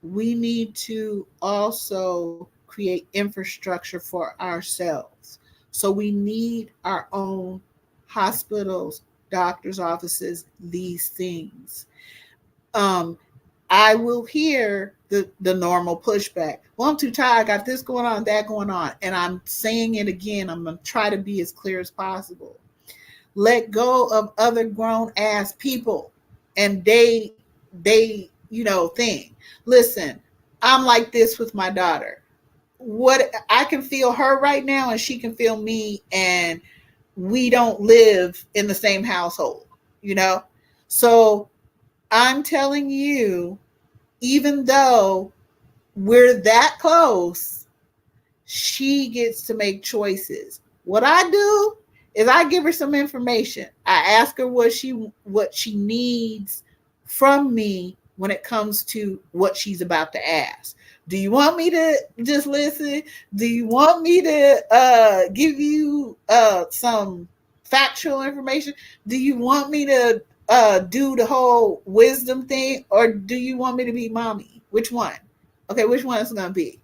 we need to also create infrastructure for ourselves. So we need our own hospitals, doctors' offices, these things. Um, I will hear the normal pushback. Well, I'm too tired. I got this going on, that going on. And I'm saying it again. I'm going to try to be as clear as possible. Let go of other grown ass people and thing. Listen, I'm like this with my daughter. What I can feel her right now and she can feel me, and we don't live in the same household, you know? So I'm telling you, even though we're that close, she gets to make choices. What I do is I give her some information. I ask her what she needs from me when it comes to what she's about to ask. Do you want me to just listen? Do you want me to give you some factual information? Do you want me to do the whole wisdom thing, or do you want me to be mommy? Which one? Okay, which one is it going to be?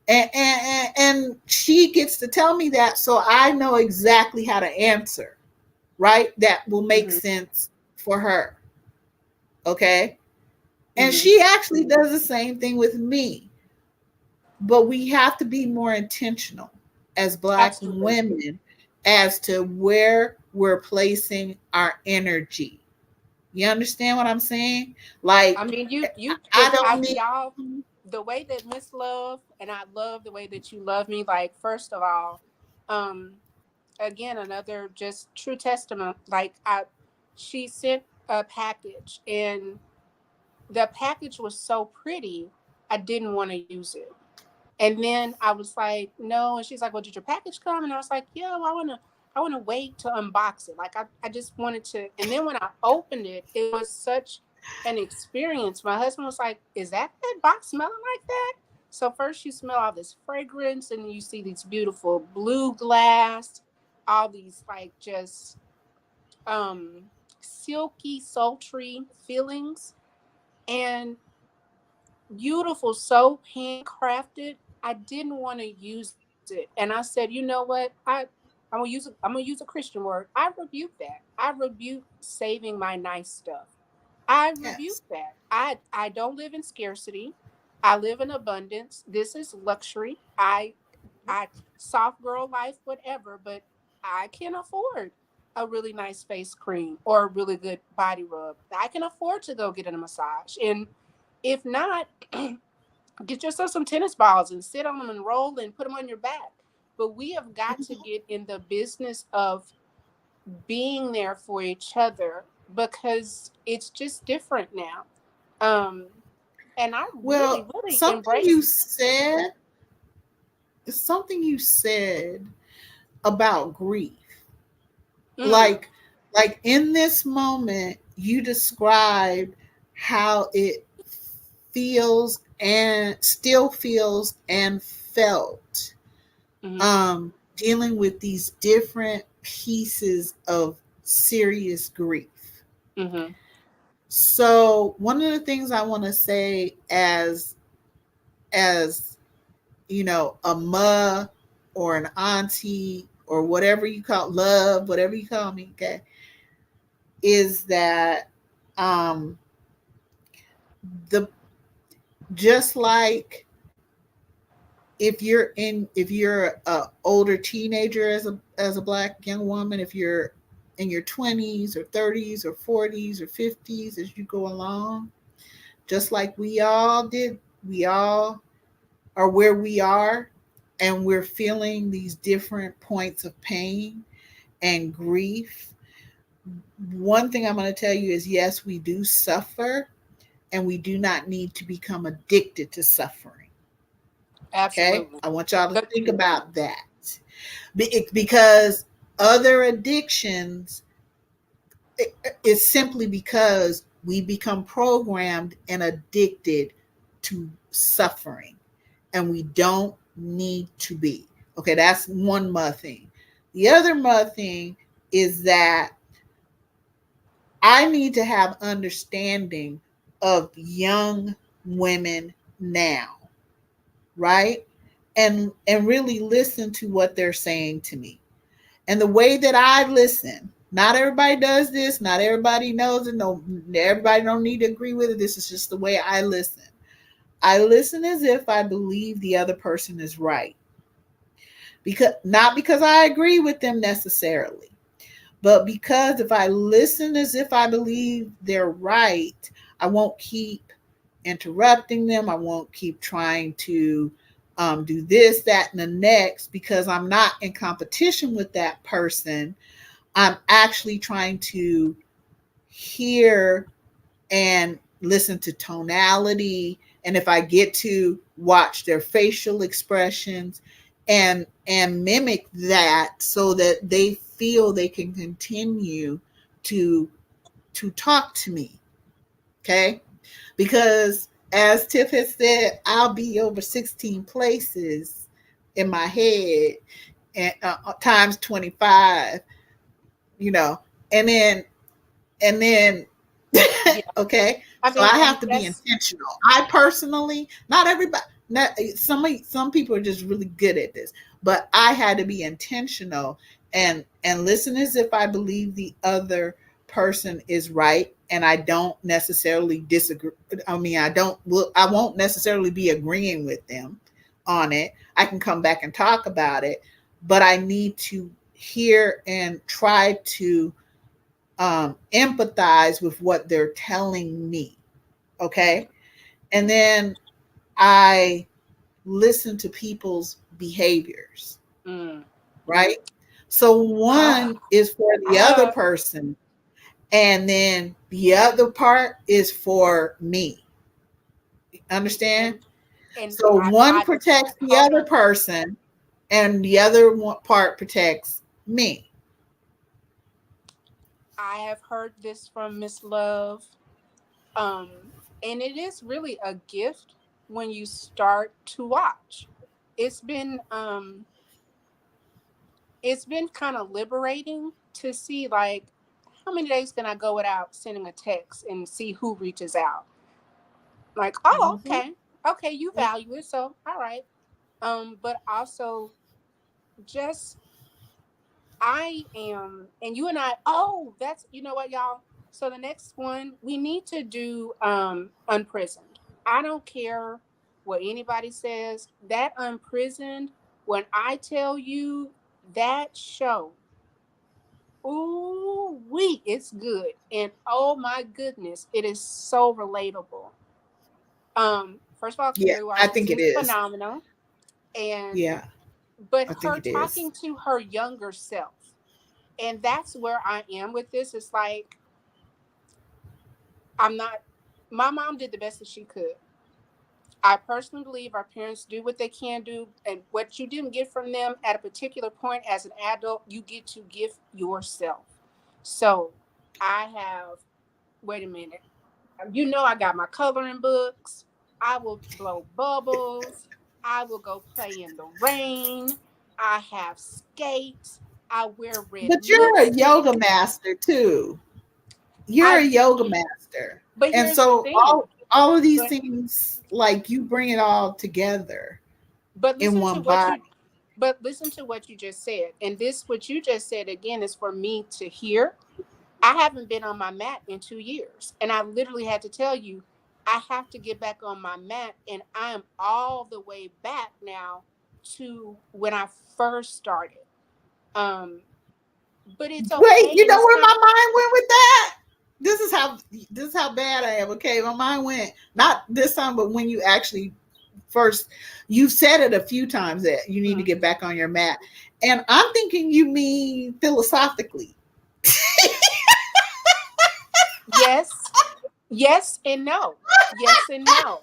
And she gets to tell me that, so I know exactly how to answer, right? That will make Mm-hmm. sense for her. Okay. And Mm-hmm. she actually does the same thing with me. But we have to be more intentional as Black Absolutely. women as to where we're placing our energy. You understand what I'm saying? I Like, mean, you, I but don't need. y'all, the way that Miss Love and I love the way that you love me. Like, first of all, um, again, another just true testament. Like, she sent a package, and the package was so pretty, I didn't want to use it. And then I was like, no. And she's like, well, did your package come? And I was like, yeah, well, I want to wait to unbox it. Like I just wanted to. And then when I opened it, it was such an experience. My husband was like, is that box smelling like that? So first you smell all this fragrance, and you see these beautiful blue glass, all these like just um silky, sultry feelings. And beautiful soap, handcrafted. I didn't want to use it, and I said, you know what? I'm gonna use a Christian word. I rebuke that. I rebuke saving my nice stuff. I rebuke Yes. that. I don't live in scarcity. I live in abundance. This is luxury. I soft girl life, whatever, but I can afford a really nice face cream or a really good body rub. I can afford to go get a massage. And if not, get yourself some tennis balls and sit on them and roll and put them on your back. But we have got to get in the business of being there for each other because it's just different now. Um, and I really, Well, really embrace. something you said about grief. Mm, like like in this moment you described how it feels and still feels and felt, mm-hmm, dealing with these different pieces of serious grief. mm-hmm, So one of the things I want to say, as a ma or an auntie or whatever you call love, whatever you call me, okay, is that um the just like if you're a older teenager as a Black young woman, if you're in your 20s or 30s or 40s or 50s, as you go along, just like we all are where we are, and we're feeling these different points of pain and grief. One thing I'm going to tell you is, yes, we do suffer, and we do not need to become addicted to suffering. Okay? Absolutely. I want y'all to But think about that. Because other addictions is simply because we become programmed and addicted to suffering, and we don't need to be. Okay, that's one mud thing. The other mud thing is that I need to have understanding of young women now, right? And really listen to what they're saying to me. And the way that I listen, not everybody does this, not everybody knows it, no, everybody don't need to agree with it. This is just the way I listen. I listen as if I believe the other person is right. Because not because I agree with them necessarily, but because if I listen as if I believe they're right, I won't keep interrupting them. I won't keep trying to do this, that, and the next, because I'm not in competition with that person. I'm actually trying to hear and listen to tonality, and if I get to watch their facial expressions and mimic that so that they feel they can continue to talk to me. Okay? Because as Tiff has said, I'll be over 16 places in my head and times 25, you know, and then yeah, okay, I so mean, I and have to be that's intentional. I personally, not everybody, not some people are just really good at this, but I had to be intentional and listen as if I believe the other person is right, and I don't necessarily disagree. I mean, I won't necessarily be agreeing with them on it. I can come back and talk about it, but I need to hear and try to empathize with what they're telling me. Okay. And then I listen to people's behaviors, mm, right? So ah, one is for the other ah, person, and then the other part is for me. Understand? and and So one I just protects the hold other on. person, and the other part protects me. I have heard this from Miss Love. And it is really a gift when you start to watch. It's been um it's been kind of liberating to see, like, how many days can I go without sending a text and see who reaches out? Like, oh, Mm-hmm. okay. Okay, you value it, so all right. But also just I am, and you and I, oh, that's, you know what, y'all? So the next one, we need to do Unprisoned. I don't care what anybody says. That Unprisoned, when I tell you that show, ooh, it's good. And oh my goodness, it is so relatable. First of all, Yeah, Kerry I think Washington it is is. phenomenal. And Yeah, but I think her it is. talking to her younger self, and that's where I am with this. It's like, I'm not, my mom did the best that she could. I personally believe our parents do what they can do, and what you didn't get from them at a particular point as an adult, you get to give yourself. So I have, wait a minute, you know, I got my coloring books. I will blow bubbles. I will go play in the rain. I have skates. I wear red But you're a lipstick. yoga master too. You're I a do, yoga master. but And here's the so thing. all of these But things, like, you bring it all together but in listen to one what body. you but listen to what you just said. And this, what you just said again, is for me to hear. I haven't been on my mat in 2 years. And I literally had to tell you, I have to get back on my mat. And I am all the way back now to when I first started. Um, but it's Wait, okay. you And know it's where not, my mind went with that? This is how bad I am. Okay, my mind went not this time, but when you actually first, you've said it a few times that you need to mm, get back on your mat, and I'm thinking you mean philosophically. yes, Yes and no. Yes and no.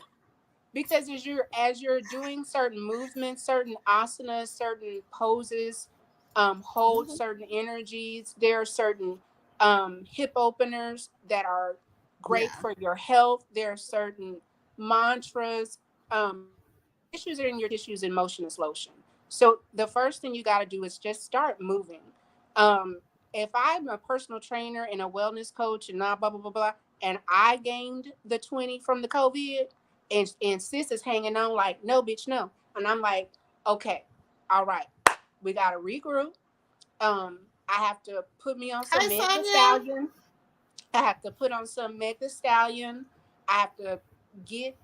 Because as you're doing certain movements, certain asanas, certain poses, hold Mhm. certain energies, there are certain hip openers that are great Yeah. for your health. There are certain mantras. Tissues are in your tissues, and motion is lotion. So the first thing you got to do is just start moving. If I'm a personal trainer and a wellness coach and blah blah blah blah blah, and I gained the 20 from the COVID, and sis is hanging on like, no, bitch, no. And I'm like, okay, all right, we got to regroup. I have to put me on Hi, some Meg the Sonia. Stallion. I have to put on some Meg the Stallion. I have to get,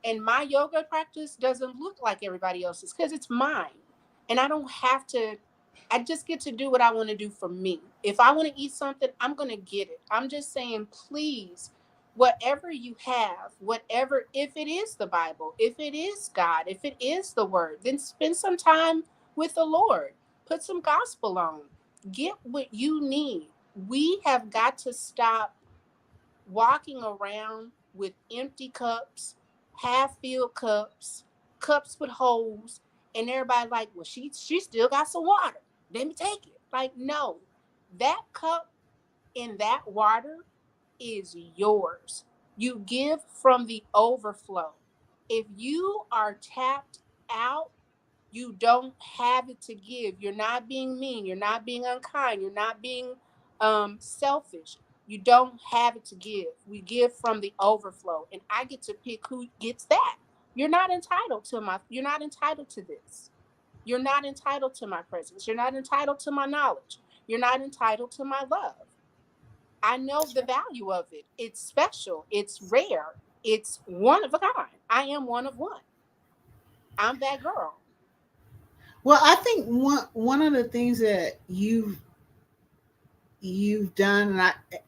and my yoga practice doesn't look like everybody else's because it's mine. And I don't have to, I just get to do what I want to do for me. If I want to eat something, I'm going to get it. I'm just saying, please, whatever you have, whatever, if it is the Bible, if it is God, if it is the word, then spend some time with the Lord. Put some gospel on. Get what you need. We have got to stop walking around with empty cups, half filled cups, cups with holes, and everybody like, well, she still got some water. Let me take it. Like, no, that cup in that water is yours. You give from the overflow. If you are tapped out, you don't have it to give. You're not being mean. You're not being unkind. You're not being selfish. You don't have it to give. We give from the overflow, and I get to pick who gets that. You're not entitled to my. You're not entitled to this. You're not entitled to my presence. You're not entitled to my knowledge. You're not entitled to my love. I know the value of it. It's special. It's rare. It's one of a kind. I am one of one. I'm that girl. Well, I think one of the things that you've done,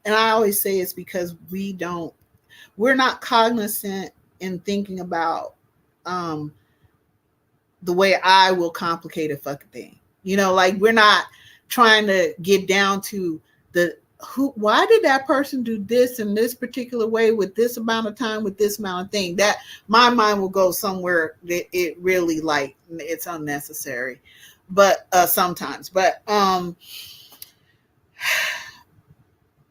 and I always say it's because we're not cognizant in thinking about um the way I will complicate a fucking thing. Like we're not trying to get down to the why did that person do this in this particular way with this amount of time with this amount of thing. That my mind will go somewhere that it really like it's unnecessary. But sometimes. But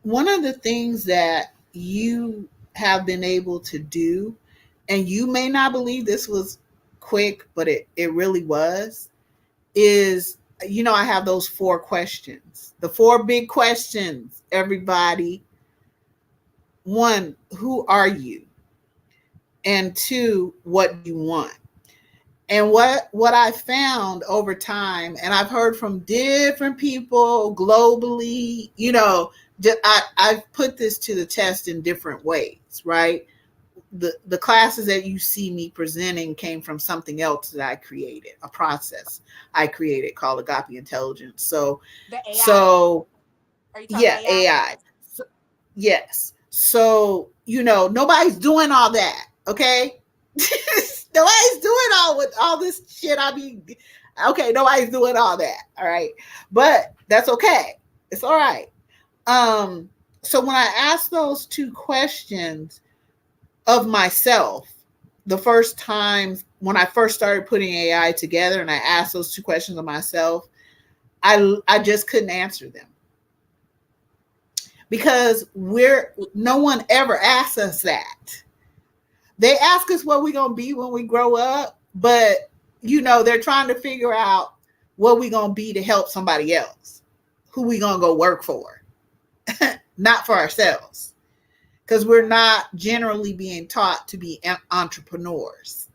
one of the things that you have been able to do, and you may not believe this was quick, but it really was, is I have those 4 questions, the 4 big questions, everybody. One, who are you? And two, what do you want? And what I found over time, and I've heard from different people globally, I've put this to the test in different ways, right? The classes that you see me presenting came from something else that I created, a process I created called Agape Intelligence. So, The AI. so Are you talking yeah, AI? AI. So, yes. So, nobody's doing all that. Okay. Nobody's doing all with all this shit. I mean, okay, nobody's doing all that. All right. But that's okay. It's all right. Um, so when I asked those 2 questions of myself, the first time when I first started putting AI together and I asked those 2 questions of myself, I just couldn't answer them because no one ever asks us that. They ask us what we're gonna be when we grow up, but they're trying to figure out what we're gonna be to help somebody else, who we gonna go work for, not for ourselves, because we're not generally being taught to be entrepreneurs.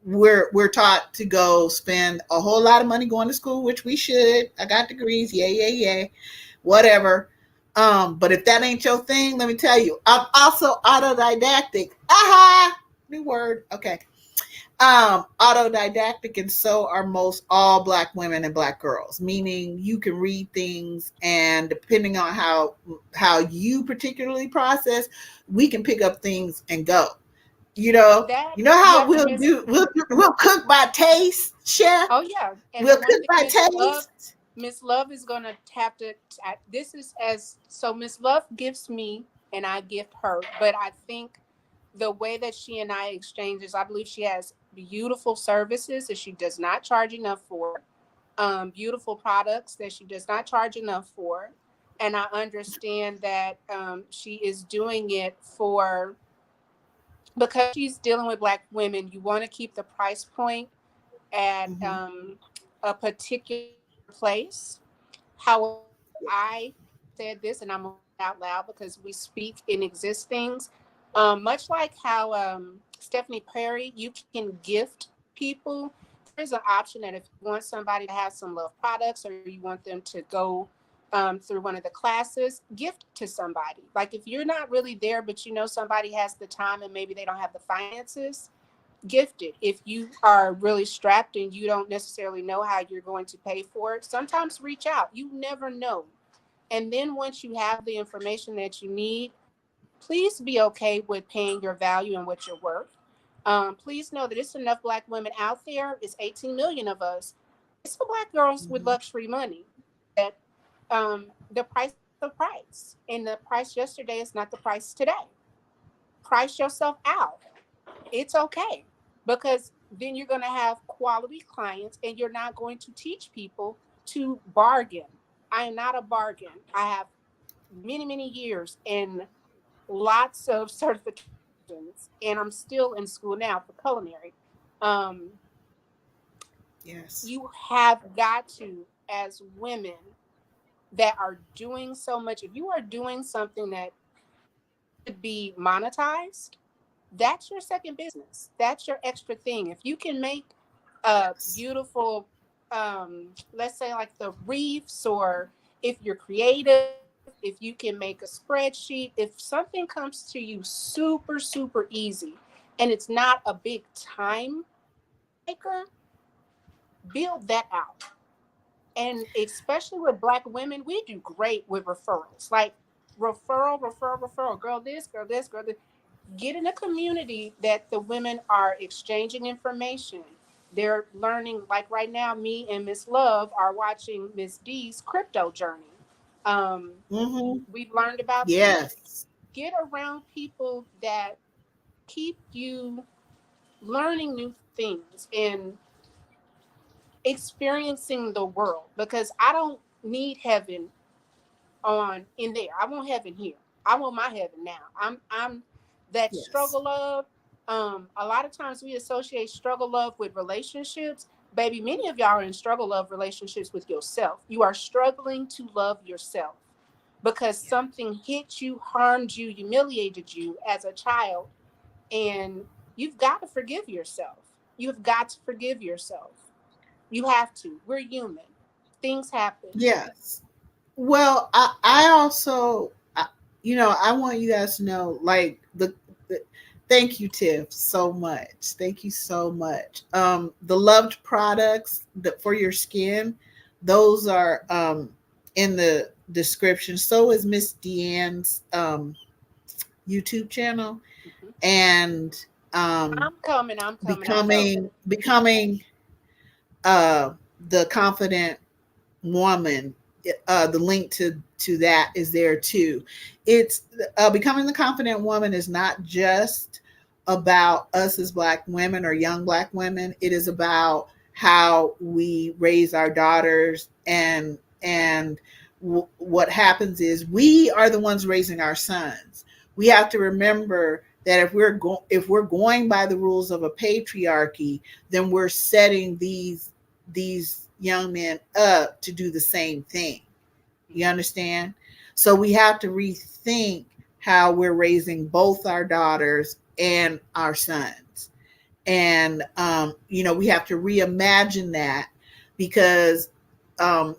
We're taught to go spend a whole lot of money going to school, which we should. I got degrees, yeah, whatever. But if that ain't your thing, let me tell you, I'm also autodidactic. Aha, new word. Okay. Autodidactic, and so are most all Black women and Black girls. Meaning, you can read things, and depending on how you particularly process, we can pick up things and go. You know, That you know how Yep, we'll Miss. do. We'll cook by taste, chef. Oh yeah, and the We'll one cook thing by taste. Miss Love is gonna have to. This is as so. Miss Love gives me and I gift her. But I think the way that she and I exchanges, I believe she has beautiful services that she does not charge enough for, beautiful products that she does not charge enough for. And I understand that she is doing it for, because she's dealing with Black women, you want to keep the price point at Mm-hmm. a particular place. However, I said this, and I'm going to say it out loud because we speak in exist things. Much like how Stephanie Perry, you can gift people. There is an option that if you want somebody to have some love products, or you want them to go through one of the classes, gift to somebody. Like if you're not really there, but you know somebody has the time and maybe they don't have the finances, gift it. If you are really strapped and you don't necessarily know how you're going to pay for it, sometimes reach out. You never know. And then once you have the information that you need, please be okay with paying your value and what you're worth. Please know that it's enough Black women out there. It's 18 million of us. It's some Black girls with Mm-hmm. luxury money that the price is the price. And the price yesterday is not the price today. Price yourself out. It's okay, because then you're going to have quality clients and you're not going to teach people to bargain. I am not a bargain. I have many years and lots of certifications, and I'm still in school now for culinary. Um, Yes. you have got to, as women that are doing so much, if you are doing something that could be monetized, that's your second business. That's your extra thing. If you can make a Yes. beautiful, let's say like the reefs, or if you're creative, if you can make a spreadsheet, if something comes to you super easy and it's not a big time maker, build that out. And especially with Black women, we do great with referrals. Like referral, girl this, girl this, girl this. Get in a community that the women are exchanging information. They're learning, like right now, me and Miss Love are watching Miss D's crypto journey. Um, Mm-hmm. we've learned about this. Yes. Get around people that keep you learning new things and experiencing the world, because I don't need heaven on in there. I want heaven here. I want my heaven now. I'm that Yes. struggle love. A lot of times we associate struggle love with relationships. Baby, many of y'all are in struggle love relationships with yourself. You are struggling to love yourself because Yeah. something hit you, harmed you, humiliated you as a child, and you've got to forgive yourself. You've got to forgive yourself. You have to. We're human. Things happen. Yes. Well, I also, I want you guys to know, like the thank you, Tiff, so much. Thank you so much. The Luv'd products that for your skin, those are in the description. So is Miss DeeAnn's YouTube channel, Mhm. and um, I'm coming. I'm coming. I'm coming. becoming uh the confident woman. The link to that is there too. It's becoming the confident woman is not just about us as Black women or young Black women. It is about how we raise our daughters, and what happens is we are the ones raising our sons. We have to remember that if we're going by the rules of a patriarchy, then we're setting these young men up to do the same thing. You understand? So we have to rethink how we're raising both our daughters and our sons. And, we have to reimagine that, because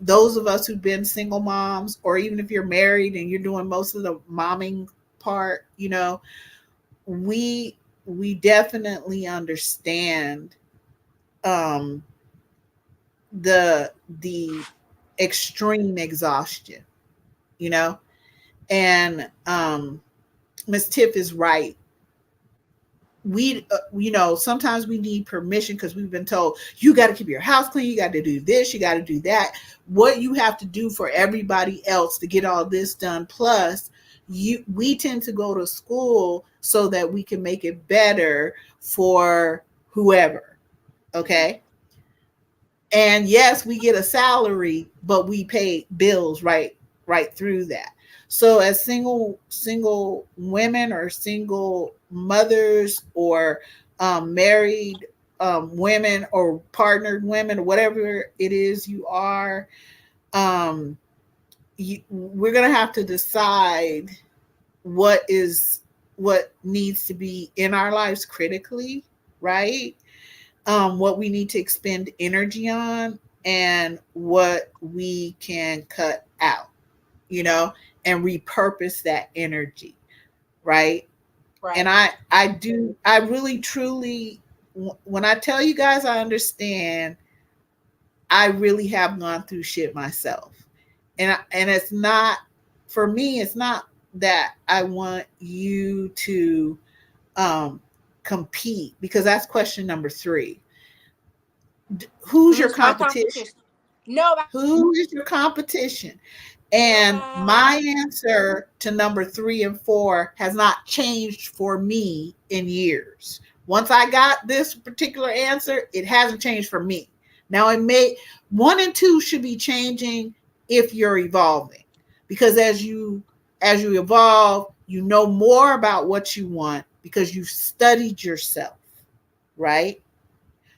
those of us who've been single moms, or even if you're married and you're doing most of the momming part, we we definitely understand um, the extreme exhaustion, you know, and Miss Tiff is right. Sometimes we need permission because we've been told you got to keep your house clean, you got to do this, you got to do that. What you have to do for everybody else to get all this done, plus we tend to go to school so that we can make it better for whoever. Okay. And yes, we get a salary, but we pay bills right through that. So as single women or single mothers or married women or partnered women or whatever it is you are, um, we're gonna have to decide what is what needs to be in our lives critically, right? What we need to expend energy on and what we can cut out, you know, and repurpose that energy, right? And Right. I really truly, when I tell you guys, I understand. I really have gone through shit myself, and it's not, for me. It's not that I want you to um, compete, because that's question number three. Who's your Who's my competition? competition? Nobody. Who is your competition? And my answer to number 3 and 4 has not changed for me in years. Once I got this particular answer, it hasn't changed for me. Now, it may, 1 and 2 should be changing if you're evolving, because as you evolve, you know more about what you want because you've studied yourself, right?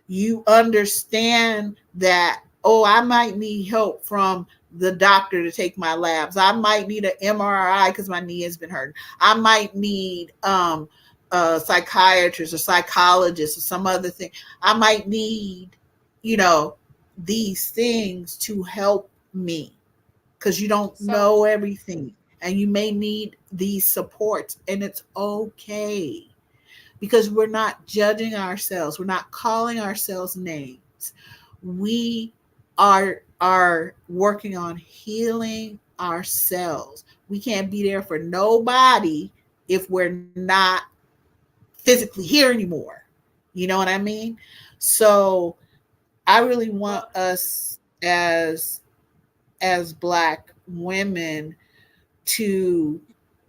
You understand that, oh, I might need help from the doctor to take my labs. I might need an MRI because my knee has been hurting. I might need a psychiatrist or psychologist or some other thing. I might need, you know, these things to help me, because you don't So, know everything and you may need these supports, and it's okay, because we're not judging ourselves. We're not calling ourselves names. We are working on healing ourselves. We can't be there for nobody if we're not physically here anymore. You know what I mean? So I really want well, us as black women to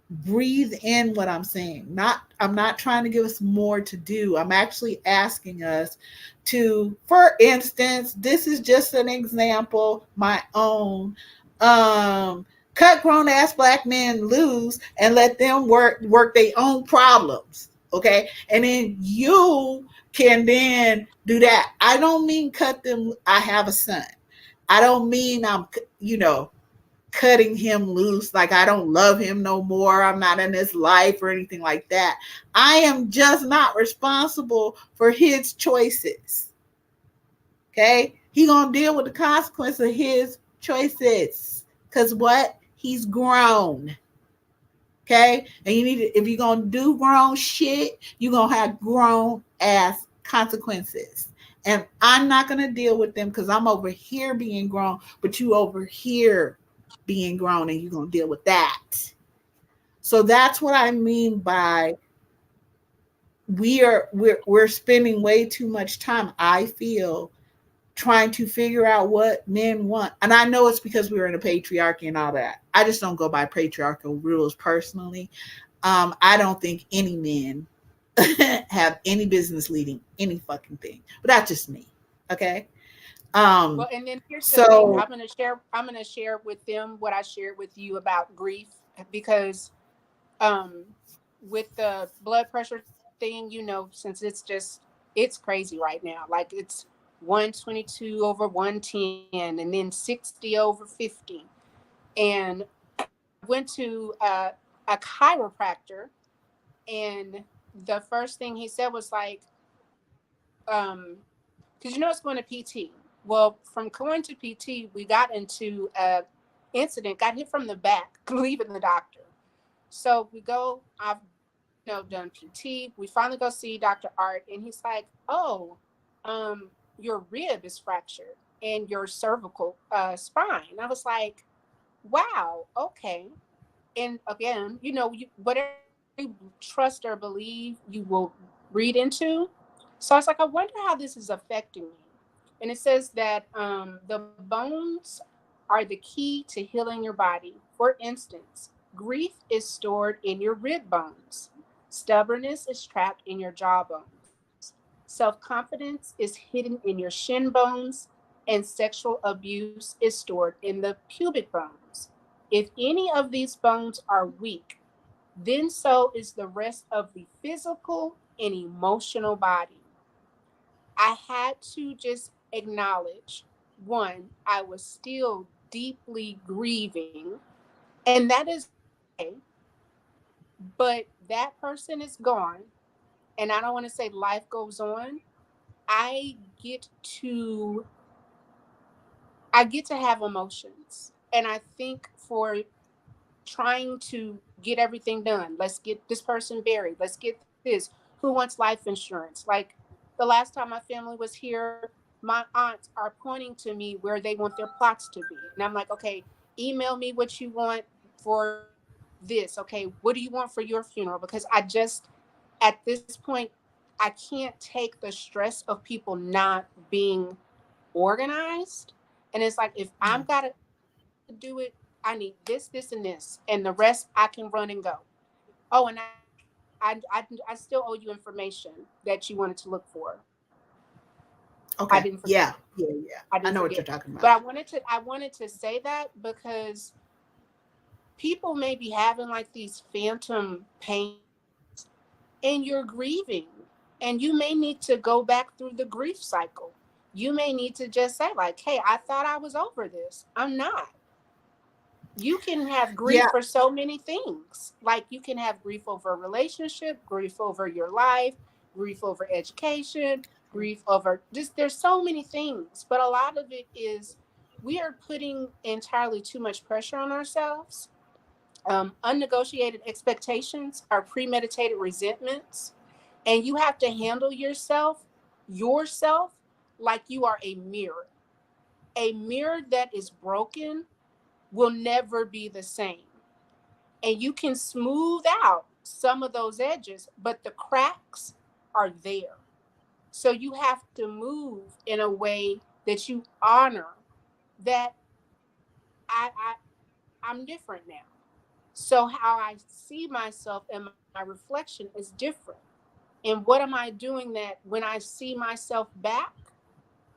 breathe in what I'm saying. I'm not trying to give us more to do. I'm actually asking us to, for instance, this is just an example, my own. Um, cut grown ass black men loose and let them work their own problems. Okay. And then you can then do that. I don't mean cut them. I have a son. I don't mean I'm, you know, cutting him loose, like I don't love him no more, I'm not in his life or anything like that. I am just not responsible for his choices. Okay, he gonna deal with the consequence of his choices, because what, he's grown. Okay, and you need to, if you're gonna do grown shit, you're gonna have grown ass consequences, and I'm not gonna deal with them because I'm over here being grown, but you over here being grown, and you're gonna deal with that. So that's what I mean by we're spending way too much time, I feel, trying to figure out what men want. And I know it's because we're in a patriarchy and all that. I just don't go by patriarchal rules personally. I don't think any men have any business leading any fucking thing. But that's just me. Okay. Um, well, and then here's the thing. so I'm gonna share with them what I shared with you about grief, because um, with the blood pressure thing, since it's crazy right now. Like it's 122 over 110, and then 60 over 50. And I went to a chiropractor, and the first thing he said was like, um, because it's going to PT. Well, from going to PT, we got into a incident, got hit from the back, leaving the doctor. So we go, I've done PT. We finally go see Dr. Art, and he's like, "Oh, your rib is fractured and your cervical spine." I was like, "Wow, okay." And again, whatever you trust or believe, you will read into. So I was like, I wonder how this is affecting me. And it says that the bones are the key to healing your body. For instance, Grief is stored in your rib bones. Stubbornness is trapped in your jawbones. Self confidence is hidden in your shin bones. And sexual abuse is stored in the pubic bones. If any of these bones are weak, then so is the rest of the physical and emotional body. I had to just acknowledge one, I was still deeply grieving, and that is okay, but that person is gone, and I don't want to say life goes on. I get to I get to have emotions. And I think for trying to get everything done, let's get this person buried, let's get this. Who wants life insurance? Like the last time my family was here, my aunts are pointing to me where they want their plots to be. And I'm like, okay, email me what you want for this. Okay, what do you want for your funeral? Because I just, at this point, I can't take the stress of people not being organized. And it's like, if I'm gotta do it, I need this, this, and this, and the rest I can run and go. Oh, and I still owe you information that you wanted to look for. I didn't forget. Okay. Yeah. I Yeah. didn't Yeah. forget. I know what But you're talking I about. wanted to say that because people may be having like these phantom pains and you're grieving, and you may need to go back through the grief cycle. You may need to just say like, hey, I thought I was over this, I'm not. You can have grief Yeah. for so many things. Like you can have grief over a relationship, grief over your life, grief over education, grief over just, there's so many things. But a lot of it is we are putting entirely too much pressure on ourselves. Unnegotiated expectations are premeditated resentments, and you have to handle yourself like you are a mirror. A mirror that is broken will never be the same. And you can smooth out some of those edges, but the cracks are there. So you have to move in a way that you honor that I I'm different now. So how I see myself and my reflection is different. And what am I doing that when I see myself back,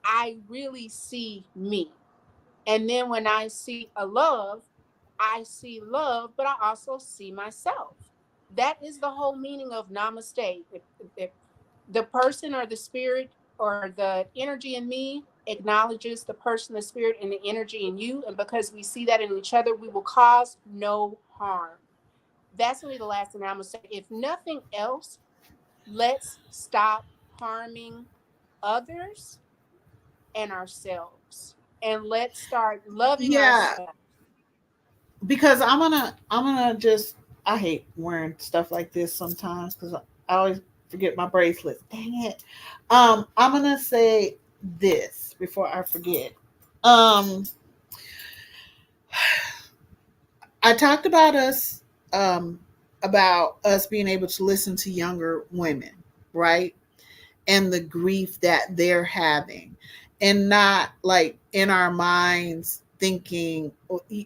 I really see me. And then when I see a love, I see love, but I also see myself. That is the whole meaning of namaste. If the person or the spirit or the energy in me acknowledges the person, the spirit, and the energy in you, and because we see that in each other, we will cause no harm. That's going to be the last thing I'm going to say. If nothing else, let's stop harming others and ourselves. And let's start loving Yeah. ourselves. Because I'm gonna just, I hate wearing stuff like this sometimes because I always forget my bracelets. Dang it. I'm gonna say this before I forget. Um, I talked um about us being able to listen to younger women, right? And the grief that they're having, and not like in our minds thinking,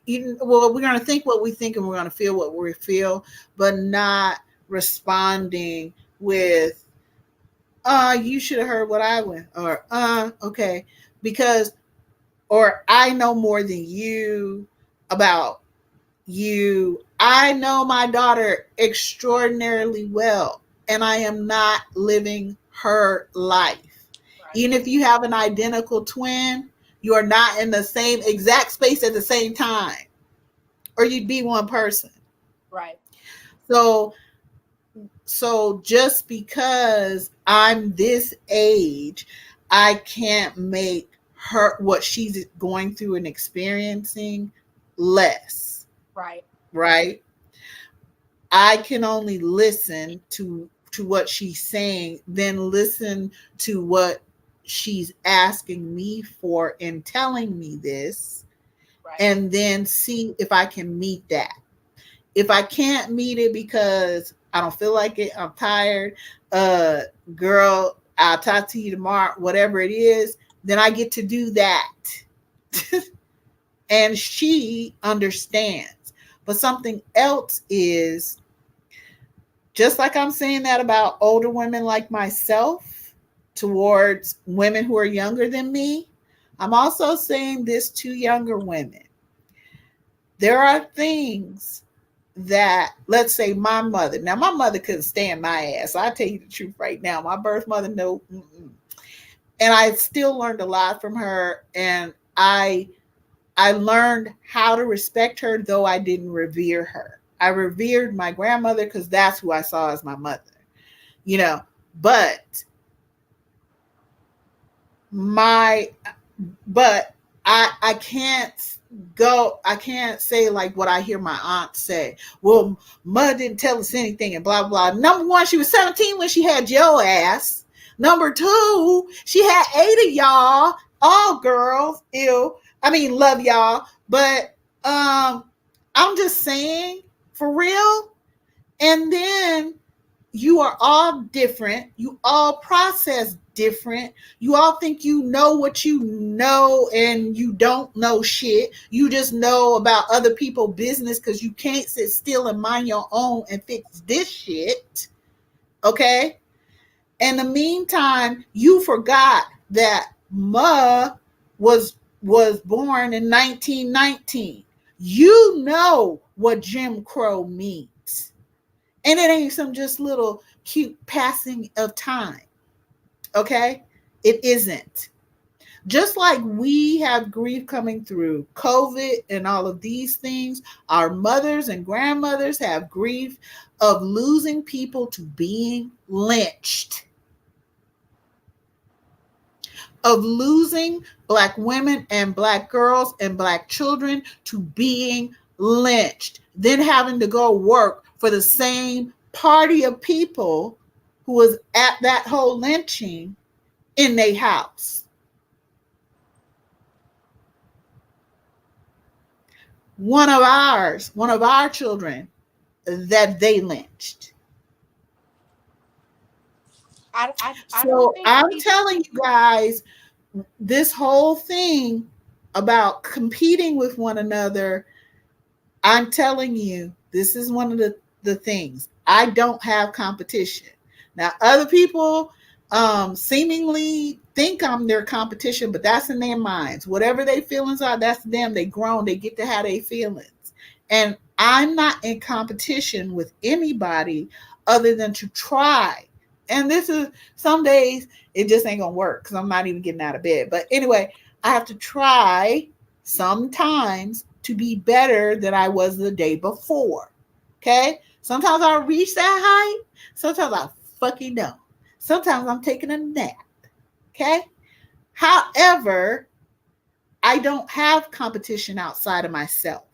even, well, we're going to think what we think and we're going to feel what we feel, but not responding with, you should have heard what I went, or okay, because, or I know more than you about you. I know my daughter extraordinarily well, and I am not living her life. Right, Even if you have an identical twin, you are not in the same exact space at the same time, or you'd be one person. right, So, so just because I'm this age, I can't make her what she's going through and experiencing less, right, right? I can only listen to what she's saying, then listen to what she's asking me for and telling me this, right, and then see if I can meet that. If I can't meet it because I don't feel like it, I'm tired, uh girl, I'll talk to you tomorrow, whatever it is, then I get to do that. And she understands. But something else is, just like I'm saying that about older women like myself towards women who are younger than me, I'm also saying this to younger women. There are things that, let's say my mother, now my mother couldn't stand my ass. I'll tell you the truth right now. My birth mother, no. Mm-mm. And I still learned a lot from her. And I learned how to respect her, though I didn't revere her. I revered my grandmother because that's who I saw as my mother, you know. But my, but I can't I can't say like what I hear my aunt say. Well, mother didn't tell us anything and blah blah. Number one, she was 17 when she had your ass. Number two, she had 8 of y'all, all girls. Ew. I mean, love y'all, but I'm just saying, for real. And then you are all different. You all process different. You all think you know what you know and you don't know shit. You just know about other people's business because you can't sit still and mind your own and fix this shit. Okay? In the meantime, you forgot that Ma was born in 1919. You know what Jim Crow means. And it ain't some just little cute passing of time. Okay? It isn't. Just like we have grief coming through COVID and all of these things, our mothers and grandmothers have grief of losing people to being lynched, of losing Black women and Black girls and Black children to being lynched, then having to go work for the same party of people who was at that whole lynching in their house. One of our children that they lynched. I don't So think I'm people, telling you guys, this whole thing about competing with one another, I'm telling you, this is one of the things. I don't have competition. Now, other people seemingly think I'm their competition, but that's in their minds. Whatever their feelings are, that's them. They grown. They get to have their feelings. And I'm not in competition with anybody other than to try. And this is, some days it just ain't gonna work because I'm not even getting out of bed. But anyway, I have to try sometimes to be better than I was the day before. Okay? Sometimes I'll reach that height. Sometimes I fucking don't. Sometimes I'm taking a nap. Okay? However, I don't have competition outside of myself.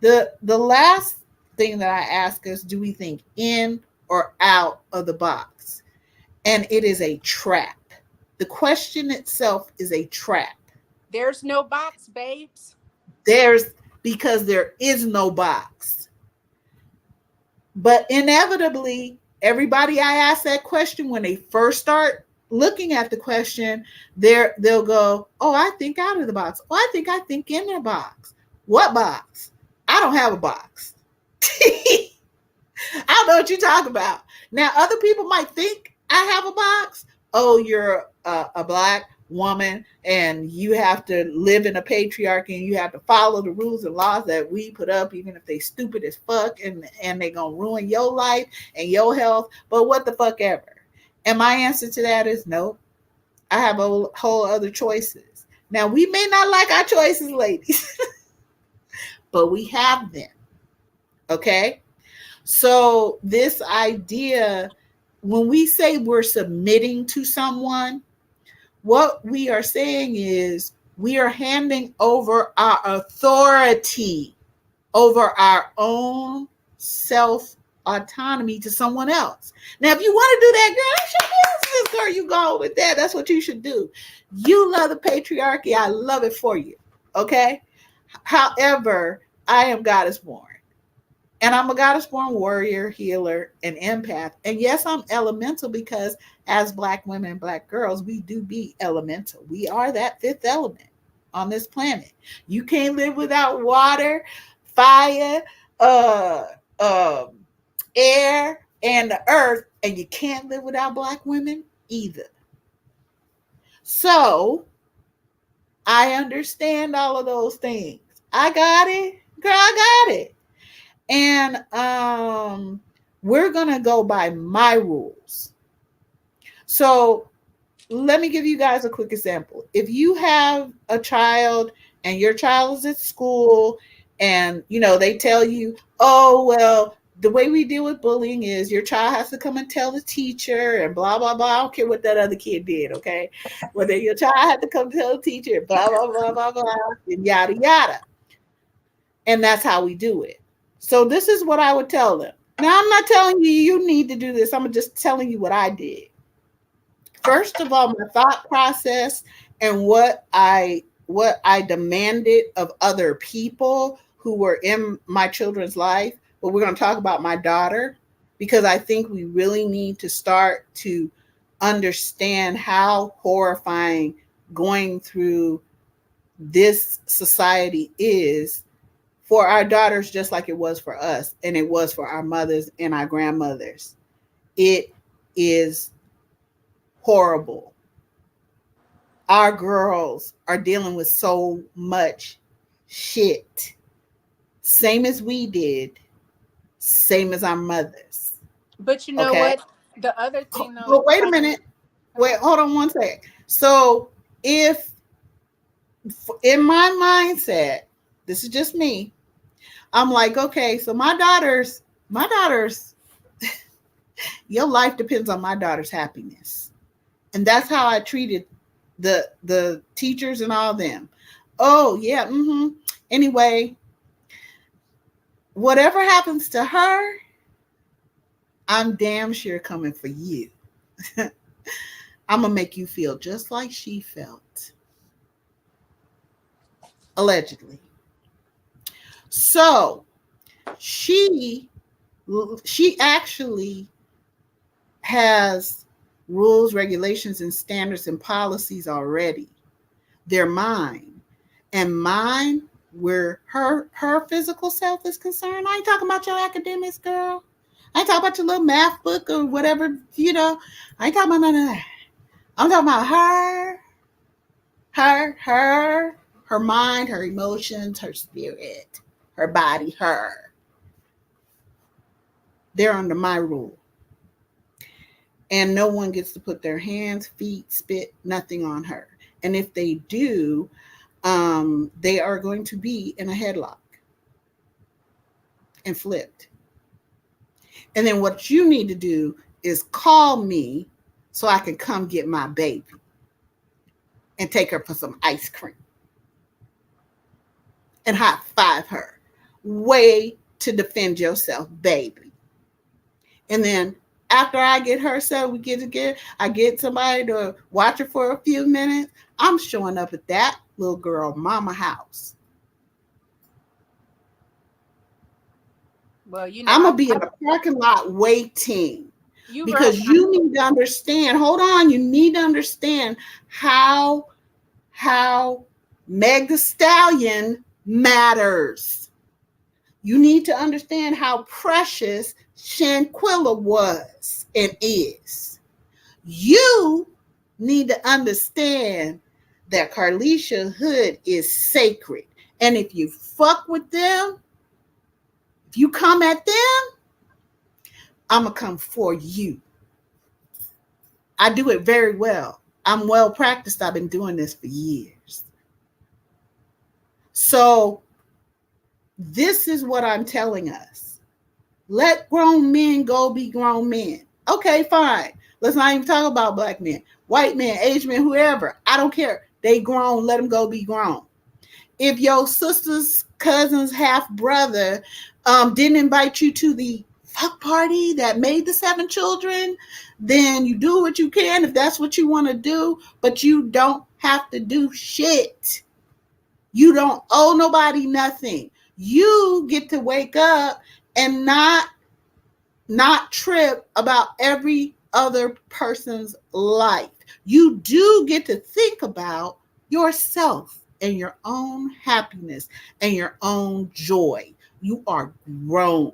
The last thing that I ask is, do we think in or out of the box? And it is a trap. The question itself is a trap. there's no box, babes. There's, because there is no box. But inevitably, everybody I ask that question, when they first start looking at the question, they'll go, oh, I think out of the box. Oh, I think in the box. What box? I don't have a box. I don't know what you talk about. Now, other people might think I have a box. Oh, you're a Black woman and you have to live in a patriarchy and you have to follow the rules and laws that we put up, even if they stupid as fuck and they gonna ruin your life and your health. But what the fuck ever. And my answer to that is no. I have a whole other choices. Now, we may not like our choices, ladies, but we have them. Okay? So this idea, when we say we're submitting to someone, what we are saying is we are handing over our authority over our own self autonomy to someone else. Now, if you want to do that, girl, that's your business, girl. You go with that. That's what you should do. You love the patriarchy. I love it for you. Okay? However, I am Goddess born. And I'm a Goddess born warrior, healer, and empath. And yes, I'm elemental because as Black women, Black girls, we do be elemental. We are that fifth element on this planet. You can't live without water, fire, uh, um, air, and the earth, and you can't live without Black women either. So I understand all of those things. I got it, girl. I got it. And we're gonna go by my rules. So let me give you guys a quick example. If you have a child and your child is at school and they tell you, oh well, the way we deal with bullying is your child has to come and tell the teacher and blah blah blah. I don't care what that other kid did, okay? Whether your child had to come tell the teacher, blah blah blah blah blah, and yada yada. And that's how we do it. So this is what I would tell them. Now I'm not telling you you need to do this. I'm just telling you what I did. First of all, my thought process and what I demanded of other people who were in my children's life. But we're going to talk about my daughter because I think we really need to start to understand how horrifying going through this society is for our daughters, just like it was for us, and it was for our mothers and our grandmothers. It is horrible. Our girls are dealing with so much shit. Same as we did, same as our mothers. But you know okay? what? The other thing, though. But wait a minute. Wait, hold on one sec. So if in my mindset, this is just me, I'm like, okay, so my daughters, your life depends on my daughter's happiness. And that's how I treated the teachers and all them. Oh, yeah, Anyway, whatever happens to her, I'm damn sure coming for you. I'm going to make you feel just like she felt. Allegedly. So, she actually has rules, regulations, and standards and policies already. They're mine. And mine, where her physical self is concerned, I ain't talking about your academics, girl. I ain't talking about your little math book or whatever, I ain't talking about none of that. I'm talking about her mind, her emotions, her spirit, her body, her. They're under my rule. And no one gets to put their hands, feet, spit, nothing on her. And if they do, they are going to be in a headlock and flipped. And then what you need to do is call me so I can come get my baby and take her for some ice cream and high five her. Way to defend yourself, baby. And then after I get her set, we get together, I get somebody to watch her for a few minutes, I'm showing up at that little girl mama house. Well, I'm going to be in the parking lot waiting. Because you need to understand, hold on, you need to understand how Meg the Stallion matters. You need to understand how precious Shaquella was and is. You need to understand that Carilisha hood is sacred. And if you fuck with them, if you come at them, I'm going to come for you. I do it very well. I'm well practiced. I've been doing this for years. So this is what I'm telling us. Let grown men go be grown men. Okay, fine. Let's not even talk about black men, white men, Asian men, whoever. I don't care. They grown. Let them go be grown. If your sister's cousin's half brother didn't invite you to the fuck party that made the 7 children, then you do what you can if that's what you want to do, but you don't have to do shit. You don't owe nobody nothing. You get to wake up and not trip about every other person's life. You do get to think about yourself and your own happiness and your own joy. You are grown.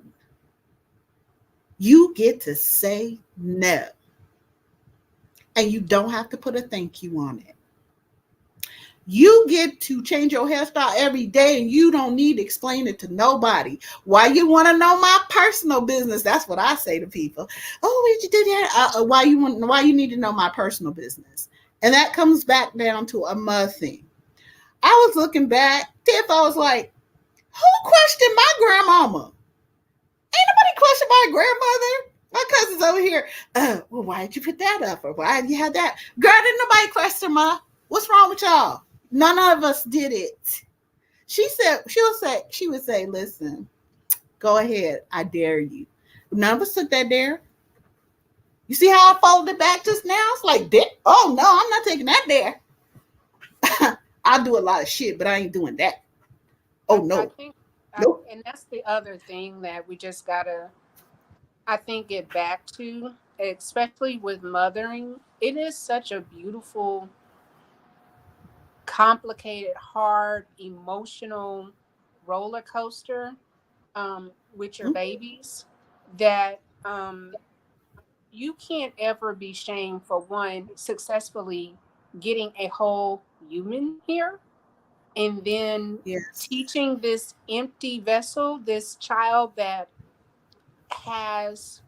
You get to say no. And you don't have to put a thank you on it. You get to change your hairstyle every day and you don't need to explain it to nobody. Why you want to know my personal business? That's what I say to people. Oh, where'd you do that? Why you need to know my personal business? And that comes back down to a mother thing. I was looking back, Tiff, I was like, who questioned my grandmama? Ain't nobody question my grandmother. My cousin's over here. Well, why did you put that up? Or why did you have that? Girl, didn't nobody question ma. What's wrong with y'all? None of us did it. She would say, listen, go ahead. I dare you. None of us took that dare. You see how I folded it back just now? It's like, oh no, I'm not taking that dare. I do a lot of shit, but I ain't doing that. Oh no. Nope. And that's the other thing that we just gotta, I think, get back to, especially with mothering. It is such a beautiful, complicated, hard, emotional roller coaster with your babies that you can't ever be shamed for one successfully getting a whole human here and then teaching this empty vessel, this child that has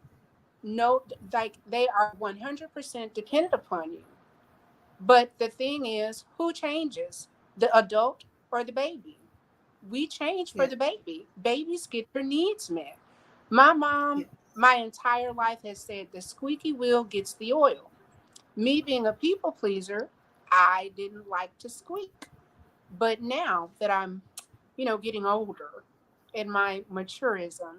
no, like, they are 100% dependent upon you. But the thing is, who changes, the adult or the baby? We change for the baby. Babies get their needs met. My mom, my entire life has said the squeaky wheel gets the oil. Me being a people pleaser, I didn't like to squeak. But now that I'm, getting older in my maturism,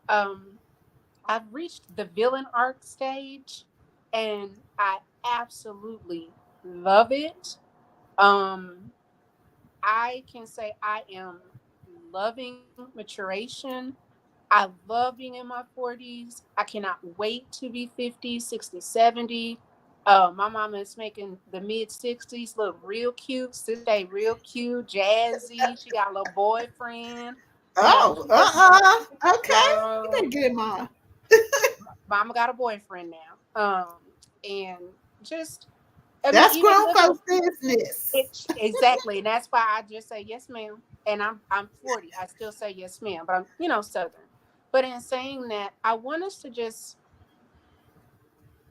I've reached the villain arc stage and I absolutely love it. Um, I can say I am loving maturation. I love being in my 40s. I cannot wait to be 50, 60, 70. My mama is making the mid 60s look real cute. Sister real cute, jazzy. She got a little boyfriend. Oh, okay. You Girl, better get mine. mama got a boyfriend now. And just, I mean, That's even grown looking folks' business. exactly, and that's why I just say yes, ma'am. And I'm 40. I still say yes, ma'am, but I'm Southern. But in saying that, I want us to just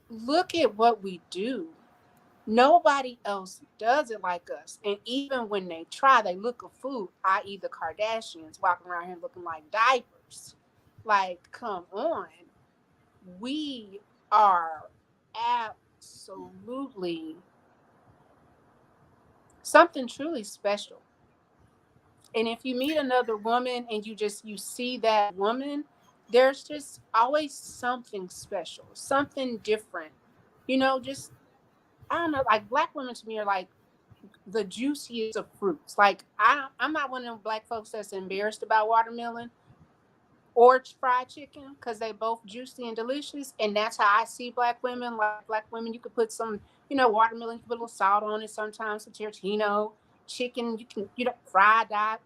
look at what we do. Nobody else does it like us. And even when they try, they look a fool, i.e. the Kardashians walking around here looking like diapers. Like, come on. We are absolutely something truly special. And if you meet another woman and you see that woman, there's just always something special, something different. Just, I don't know, like, black women to me are like the juiciest of fruits. Like, I'm not one of them black folks that's embarrassed about watermelon or fried chicken because they both juicy and delicious. And that's how I see black women. Like, black women, you could put some, watermelon, you can put a little salt on it sometimes, some tortino, chicken, you can, fry that.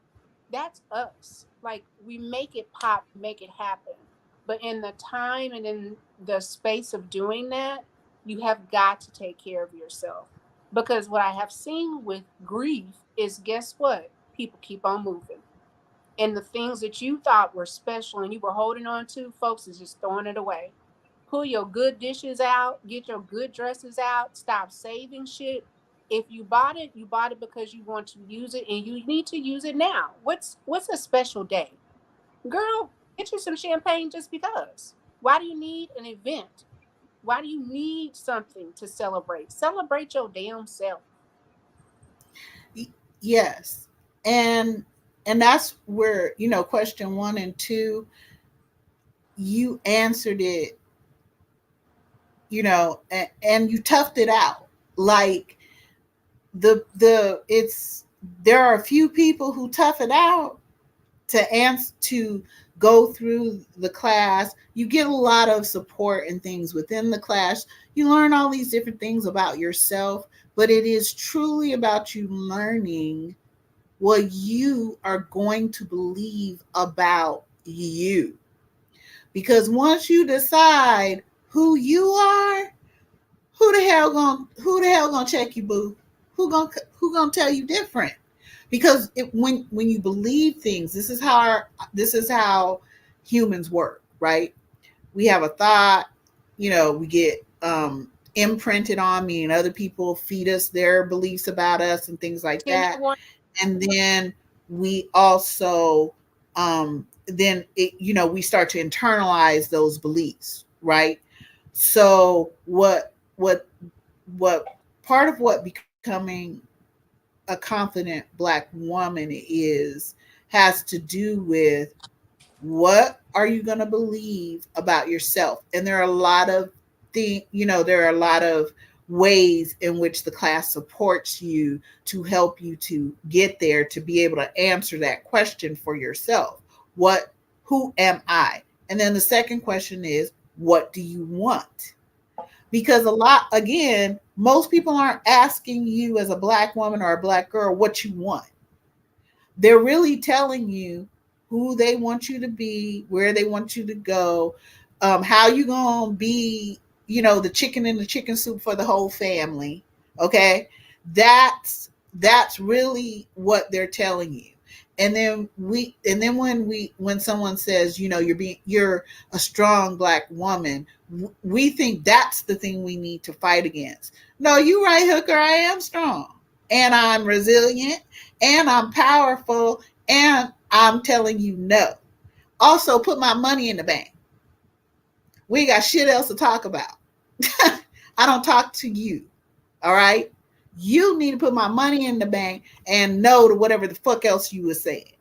That's us. Like, we make it pop, make it happen. But in the time and in the space of doing that, you have got to take care of yourself. Because what I have seen with grief is, guess what? People keep on moving. And the things that you thought were special and you were holding on to, folks is just throwing it away. Pull your good dishes out, get your good dresses out, stop saving shit. If you bought it because you want to use it and you need to use it now. What's a special day? Girl, get you some champagne just because. Why do you need an event? Why do you need something to celebrate? Celebrate your damn self. Yes. And that's where, question 1 and 2, you answered it, and you toughed it out. Like, it's there are a few people who tough it out to go through the class. You get a lot of support and things within the class. You learn all these different things about yourself, but it is truly about you learning what you are going to believe about you. Because once you decide who you are, who the hell gonna check you, boo? Who gonna tell you different? Because when you believe things, this is how humans work, right? We have a thought, we get imprinted on, meaning other people feed us their beliefs about us and things like Can that. you want? And then we also we start to internalize those beliefs, right? So what part of what becoming a confident black woman has to do with what are you going to believe about yourself. And there are a lot of there are a lot of ways in which the class supports you to help you to get there, to be able to answer that question for yourself. Who am I? And then the second question is, what do you want? Because most people aren't asking you as a black woman or a black girl what you want. They're really telling you who they want you to be, where they want you to go, how you gonna be, the chicken in the chicken soup for the whole family. Okay, that's really what they're telling you. And then when someone says, you're a strong black woman, we think that's the thing we need to fight against. No, you're right, Hooker. I am strong and I'm resilient and I'm powerful, and I'm telling you no. Also, put my money in the bank. We ain't got shit else to talk about. I don't talk to you. All right? You need to put my money in the bank and no to whatever the fuck else you were saying.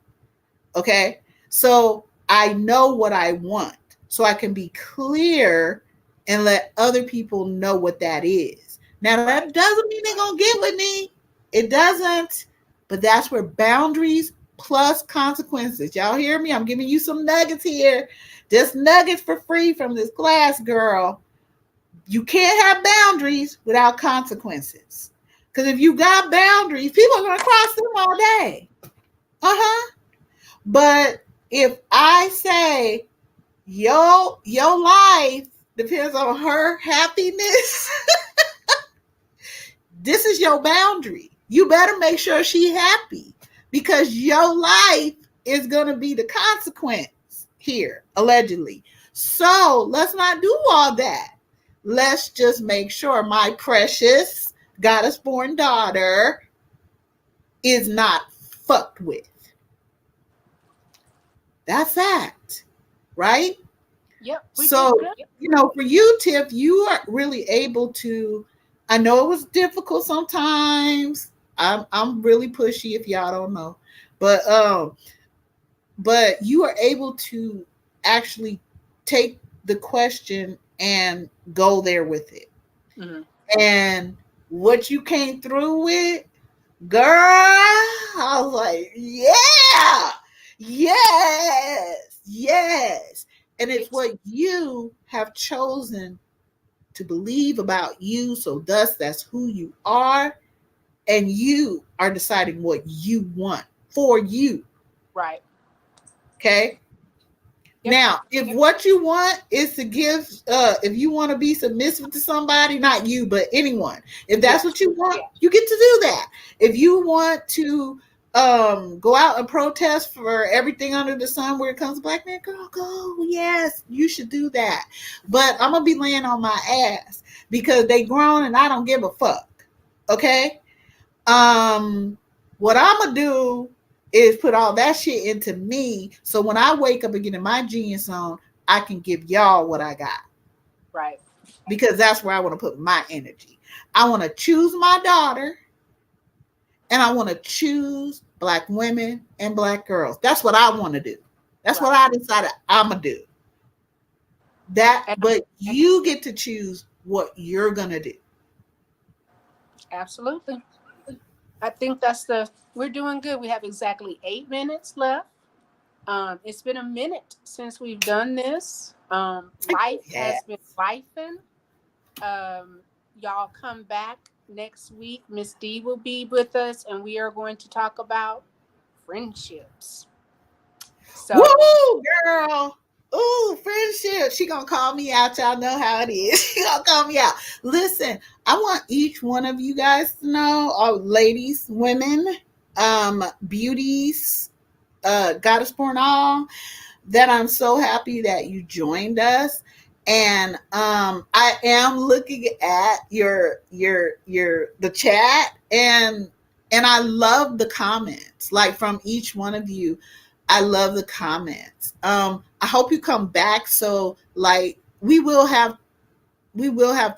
Okay? So I know what I want. So I can be clear and let other people know what that is. Now, that doesn't mean they're going to get with me. It doesn't. But that's where boundaries plus consequences. Y'all hear me? I'm giving you some nuggets here. Just nuggets for free from this class, girl. You can't have boundaries without consequences. Because if you got boundaries, people are going to cross them all day. Uh-huh. But if I say your life depends on her happiness, this is your boundary. You better make sure she's happy, because your life is going to be the consequence here, allegedly. So let's not do all that. Let's just make sure my precious goddess born daughter is not fucked with. That's that, right? Yep, we So, did good. for you, Tiff, you are really able to. I know it was difficult sometimes. I'm really pushy if y'all don't know, but you are able to actually take the question and go there with it. Mm-hmm. And what you came through with, girl, I was like, yeah, yes. And it's what you have chosen to believe about you. So thus that's who you are. And you are deciding what you want for you. Right. Okay. Yep. Now, if what you want is to give, if you want to be submissive to somebody, not you, but anyone, if that's what you want, you get to do that. If you want to go out and protest for everything under the sun where it comes to black man, girl, go. Yes, you should do that. But I'm going to be laying on my ass because they grown and I don't give a fuck. Okay? What I'm going to do is put all that shit into me, so when I wake up and get in my genius on, I can give y'all what I got. Right. Because that's where I want to put my energy. I want to choose my daughter, and I want to choose black women and black girls. That's what I want to do. That's what I decided I'm going to do. But you get to choose what you're going to do. Absolutely. I think we're doing good. We have exactly 8 minutes left. It's been a minute since we've done this. Life has been lifing. Y'all come back next week. Miss D will be with us, and we are going to talk about friendships. So Woo, girl. Ooh, friendship. She gonna call me out. Y'all know how it is. She gonna call me out. Listen, I want each one of you guys to know, ladies, women, beauties, goddess born all, that I'm so happy that you joined us. And I am looking at your the chat, and I love the comments, like from each one of you. I love the comments. I hope you come back. So like we will have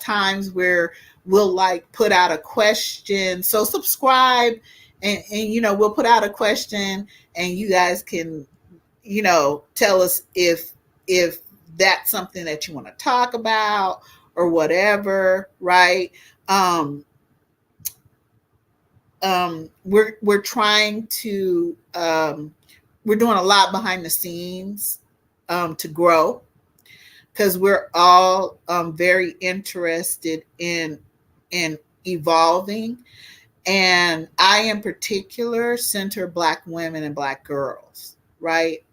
times where we'll like put out a question. So subscribe, and we'll put out a question, and you guys can tell us if that's something that you want to talk about or whatever, right? um we're trying to we're doing a lot behind the scenes to grow, because we're all very interested in evolving. And I in particular center Black women and Black girls, right?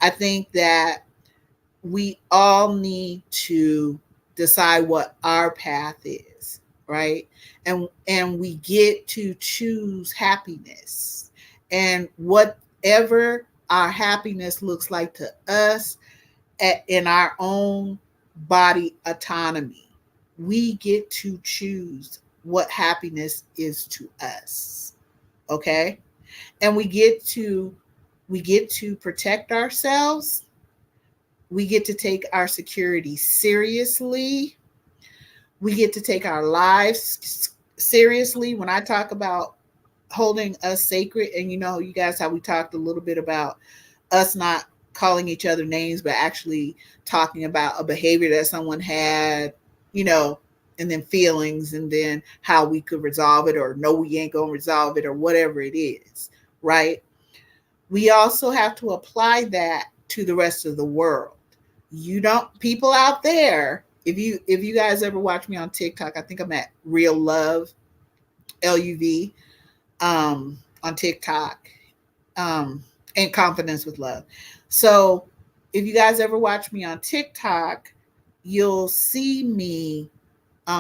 I think that we all need to decide what our path is, right? And we get to choose happiness. And whatever our happiness looks like to us in our own body autonomy, we get to choose what happiness is to us. Okay? And we get to protect ourselves. We get to take our security seriously. We get to take our lives seriously. When I talk about holding us sacred, and you guys, how we talked a little bit about us not calling each other names, but actually talking about a behavior that someone had, and then feelings, and then how we could resolve it, or no, we ain't gonna resolve it, or whatever it is, right? We also have to apply that to the rest of the world. You don't People out there, if you guys ever watch me on TikTok, I think I'm at Real Love, LUV, on TikTok, and Confidence with Love. So if you guys ever watch me on TikTok, you'll see me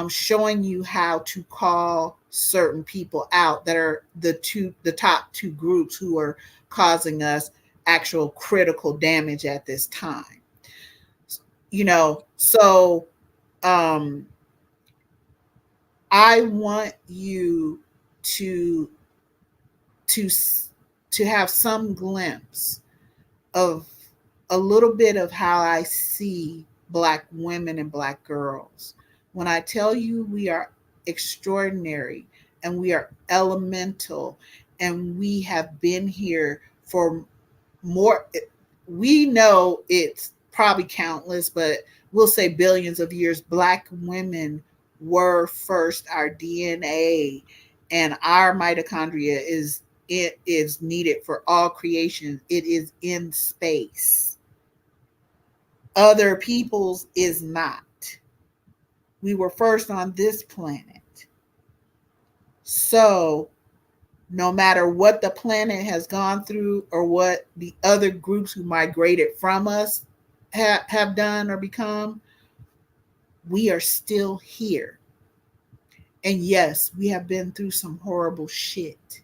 showing you how to call certain people out that are the top two groups who are causing us actual critical damage at this time. So um I want you to to to have some glimpse of a little bit of how I see Black women and Black girls. When I tell you we are extraordinary, and we are elemental, and we have been here for more, we know it's probably countless, but we'll say billions of years. Black women were first. Our DNA and our mitochondria is needed for all creation. It is in space. Other people's is not. We were first on this planet. So no matter what the planet has gone through, or what the other groups who migrated from us have done or become, we are still here. And yes, we have been through some horrible shit.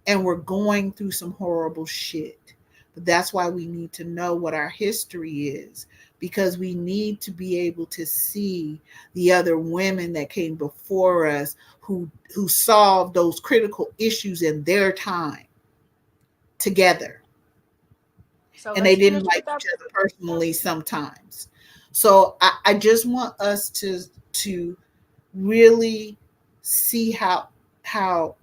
And we're going through some horrible shit. But that's why we need to know what our history is, because we need to be able to see the other women that came before us who solved those critical issues in their time together. so And they let's didn't finish like with our each other personally sometimes. So I just want us to really see how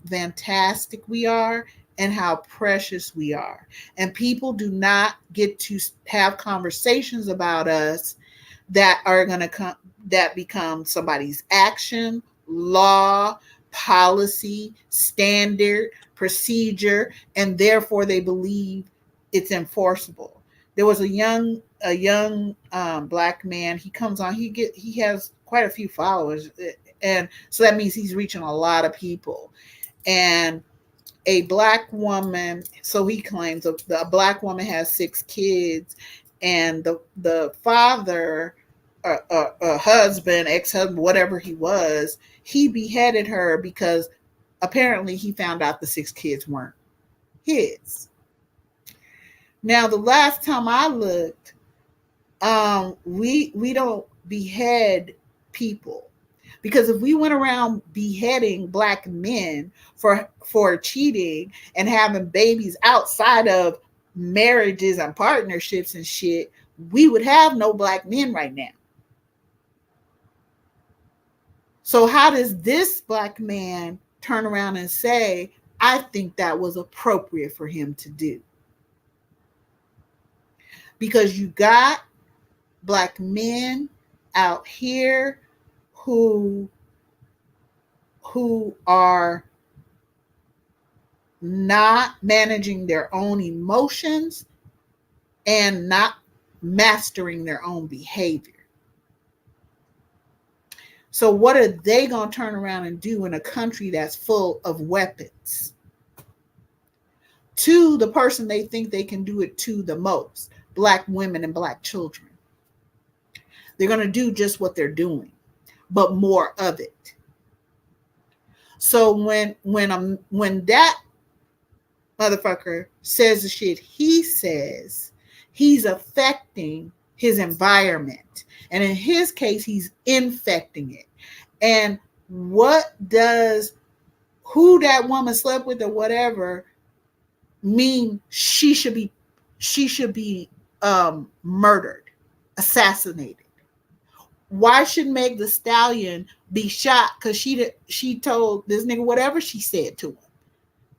fantastic we are, and how precious we are. And people do not get to have conversations about us that are going to come, that become somebody's action, law, policy, standard, procedure, and therefore they believe it's enforceable. There was a young Black man. He comes on. He has quite a few followers, and so that means he's reaching a lot of people. And a black woman, so he claims a black woman has 6 kids, and the father, husband, ex-husband, whatever he was, he beheaded her because apparently he found out the 6 kids weren't his. Now, the last time I looked, we don't behead people, because if we went around beheading black men for cheating and having babies outside of marriages and partnerships and shit, we would have no black men right now. So how does this black man turn around and say, I think that was appropriate for him to do? Because you got black men out here who are not managing their own emotions and not mastering their own behavior. So what are they going to turn around and do in a country that's full of weapons? To the person they think they can do it to the most, black women and black children. They're going to do just what they're doing, but more of it. So when that motherfucker says the shit he says, he's affecting his environment. And in his case, he's infecting it. And what does who that woman slept with or whatever mean she should be murdered, assassinated? Why should Meg the Stallion be shot because she told this nigga whatever she said to him?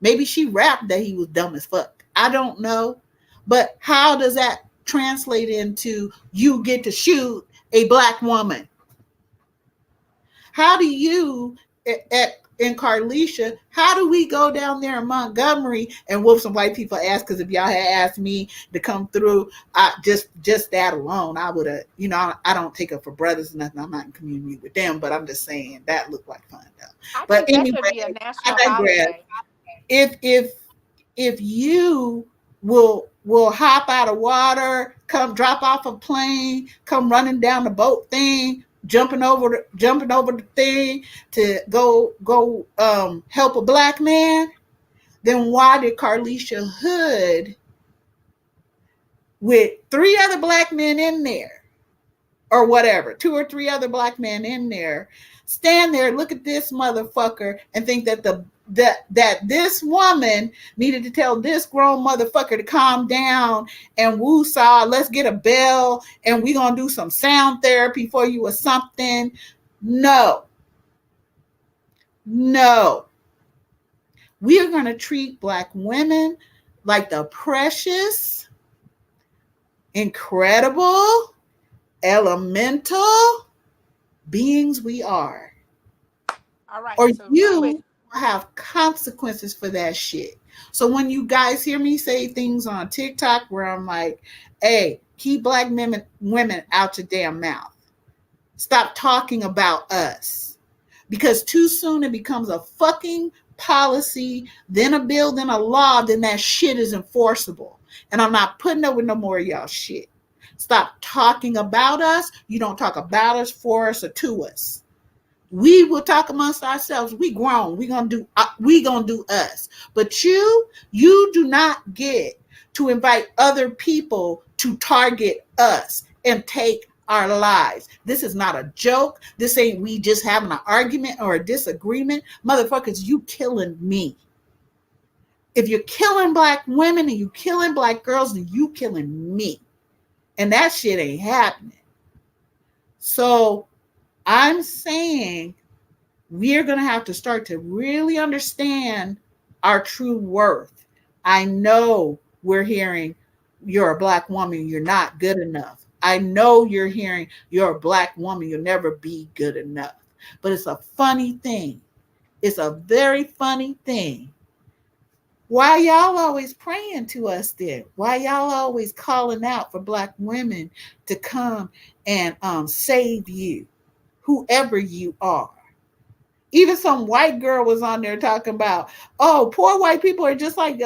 Maybe she rapped that he was dumb as fuck. I don't know. But how does that translate into you get to shoot a black woman? How do you, in Carilisha, how do we go down there in Montgomery and whoop some white people ass? Because if y'all had asked me to come through, just that alone, I would have, I don't take up for brothers and nothing. I'm not in community with them, but I'm just saying that looked like fun though. But anyway, I digress. If you will hop out of water, come drop off a plane, come running down the boat thing, jumping over the thing to go help a black man, then why did Carilisha Hood, with 3 other black men in there, or whatever, 2 or 3 other black men in there, stand there, look at this motherfucker, and think that that this woman needed to tell this grown motherfucker to calm down and woo-saw, let's get a bell and we gonna do some sound therapy for you or something? No. We are gonna treat black women like the precious, incredible, elemental beings we are. All right. Or so you have consequences for that shit. So when you guys hear me say things on TikTok where I'm like, hey, keep black women out your damn mouth. Stop talking about us. Because too soon it becomes a fucking policy, then a bill, then a law, then that shit is enforceable. And I'm not putting up with no more of y'all shit. Stop talking about us. You don't talk about us, for us, or to us. We will talk amongst ourselves. We grown. We gonna do us. But you do not get to invite other people to target us and take our lives. This is not a joke. This ain't we just having an argument or a disagreement. Motherfuckers, you killing me. If you're killing black women and you killing black girls, then you killing me. And that shit ain't happening. So I'm saying we're going to have to start to really understand our true worth. I know we're hearing you're a black woman, you're not good enough. I know you're hearing you're a black woman, you'll never be good enough. But it's a funny thing. It's a very funny thing. Why y'all always praying to us then? Why y'all always calling out for black women to come and save you? Whoever you are. Even some white girl was on there talking about, oh, poor white people are just like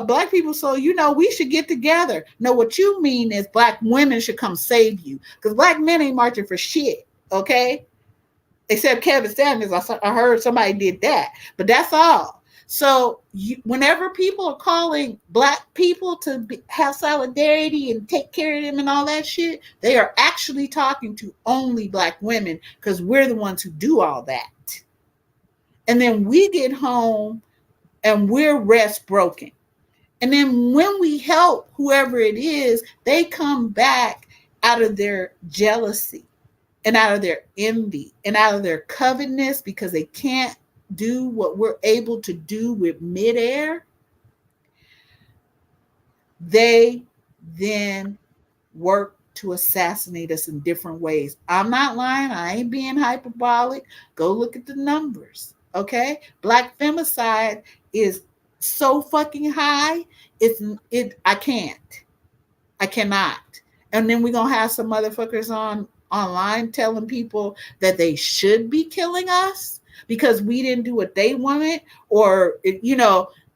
black people, so we should get together. No, what you mean is black women should come save you, because black men ain't marching for shit, okay? Except Kevin Samuels, I heard somebody did that, but that's all. So whenever people are calling black people to have solidarity and take care of them and all that shit, they are actually talking to only black women, because we're the ones who do all that. And then we get home and we're rest broken. And then when we help whoever it is, they come back out of their jealousy and out of their envy and out of their covetousness, because they can't do what we're able to do with midair. They then work to assassinate us in different ways. I'm not lying. I ain't being hyperbolic. Go look at the numbers. Okay? Black femicide is so fucking high. I can't. I cannot. And then we're gonna have some motherfuckers online telling people that they should be killing us because we didn't do what they wanted, or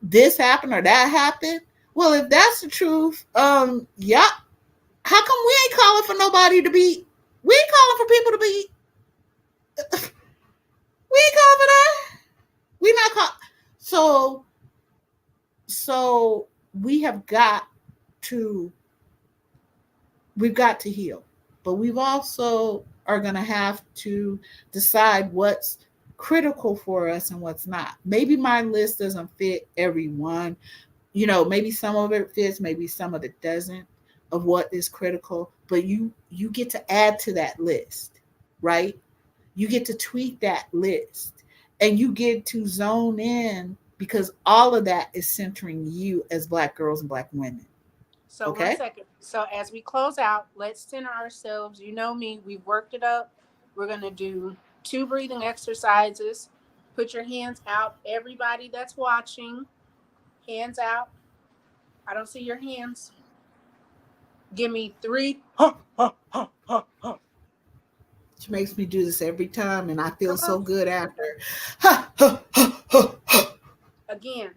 this happened or that happened. Well, if that's the truth, yeah. How come we ain't calling for nobody to be? We ain't calling for people to be. We ain't calling for that. We not call. So we have got to. We've got to heal, but we've also are going to have to decide what's critical for us and what's not. Maybe my list doesn't fit everyone. Maybe some of it fits, maybe some of it doesn't, of what is critical, but you get to add to that list, right? You get to tweak that list, and you get to zone in, because all of that is centering you as black girls and black women. So Okay? 1 second. So as we close out, let's center ourselves. You know me, we've worked it up. We're going to do 2 breathing exercises. Put your hands out. Everybody that's watching, hands out. I don't see your hands. Give me 3. She makes me do this every time, and I feel Come on. so good after. Again.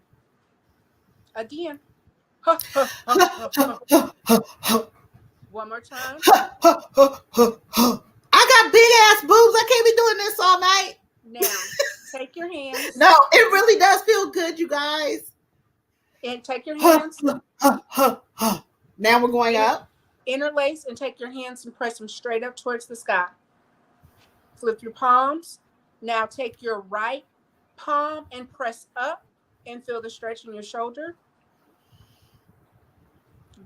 Again. One more time. I got big ass boobs. I can't be doing this all night. Now, take your hands. No, it really does feel good, you guys. And take your hands. Now we're going up. Interlace and take your hands and press them straight up towards the sky. Flip your palms. Now take your right palm and press up and feel the stretch in your shoulder.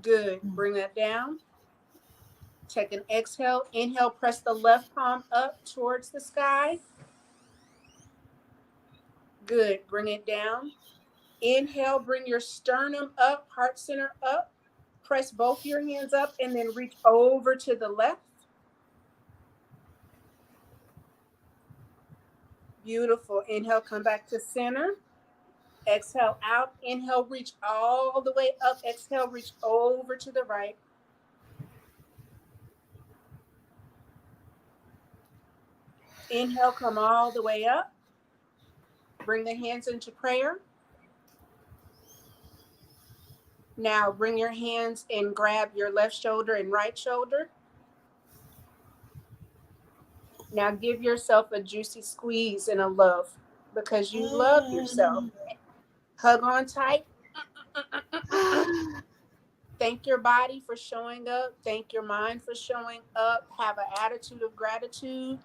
Good. Bring that down. Take an exhale. Inhale, press the left palm up towards the sky. Good. Bring it down. Inhale, bring your sternum up, heart center up. Press both your hands up and then reach over to the left. Beautiful. Inhale, come back to center. Exhale out. Inhale, reach all the way up. Exhale, reach over to the right. Inhale, come all the way up. Bring the hands into prayer. Now bring your hands and grab your left shoulder and right shoulder. Now give yourself a juicy squeeze and a love, because you love yourself. Hug on tight. Thank your body for showing up. Thank your mind for showing up. Have an attitude of gratitude.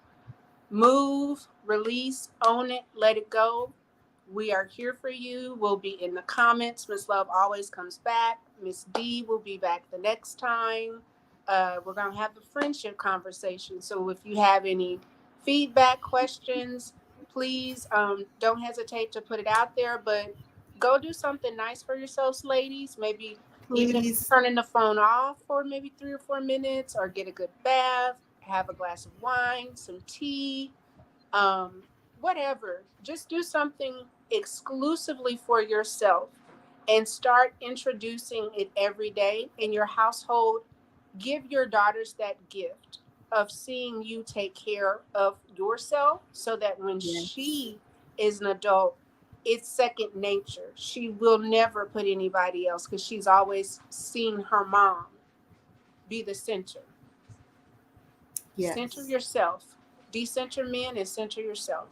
Move, release, own it, let it go. We are here for you. We'll be in the comments. Miss Love always comes back. Miss D will be back the next time. We're going to have the friendship conversation. So if you have any feedback, questions, please don't hesitate to put it out there. But go do something nice for yourselves, ladies. Maybe even if you're turning the phone off for maybe 3 or 4 minutes, or get a good bath, have a glass of wine, some tea, whatever. Just do something exclusively for yourself and start introducing it every day in your household. Give your daughters that gift of seeing you take care of yourself, so that when she as an adult, it's second nature. She will never put anybody else because she's always seen her mom be the center. Center Yes. yourself. Decenter men and center yourself.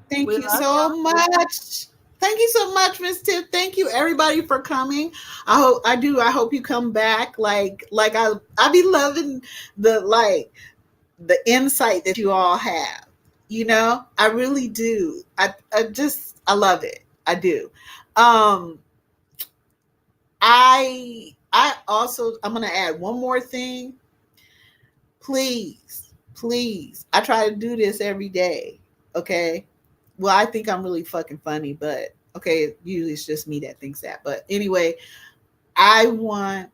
Thank We you love y'all. so much. Thank you so much, Miss Tiff. Thank you everybody for coming. I hope you come back. I be loving the the insight that you all have. You know, I really do. I love it. I do. Um I also I'm gonna add one more thing. Please. I try to do this every day. Okay. Well, I think I'm really fucking funny, but okay, usually it's just me that thinks that. But anyway, I want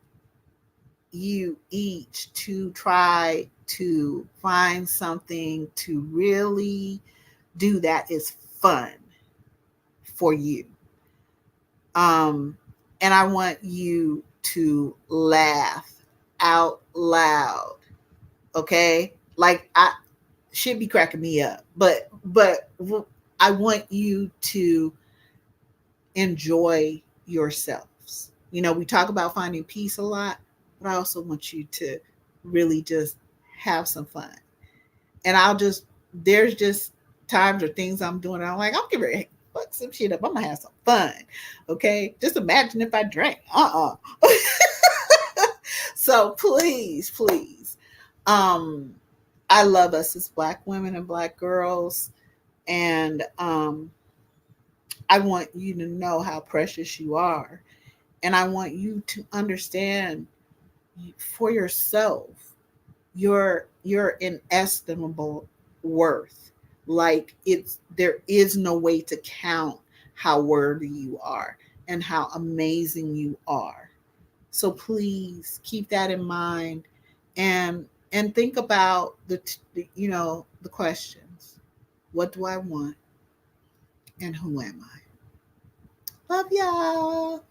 you each to try to find something to really do that is fun for you. Um, and I want you to laugh out loud. Okay? Like I should be cracking me up, but I want you to enjoy yourselves. You know, we talk about finding peace a lot, but I also want you to really just have some fun. And there's just times or things I'm doing, and I'm like, I'm getting ready to fuck some shit up. I'm gonna have some fun. Okay. Just imagine if I drank. So please. Um, I love us as Black women and Black girls. And I want you to know how precious you are. And I want you to understand for yourself your inestimable worth. Like there is no way to count how worthy you are and how amazing you are. So please keep that in mind, and think about the questions. What do I want, and who am I? Love y'all.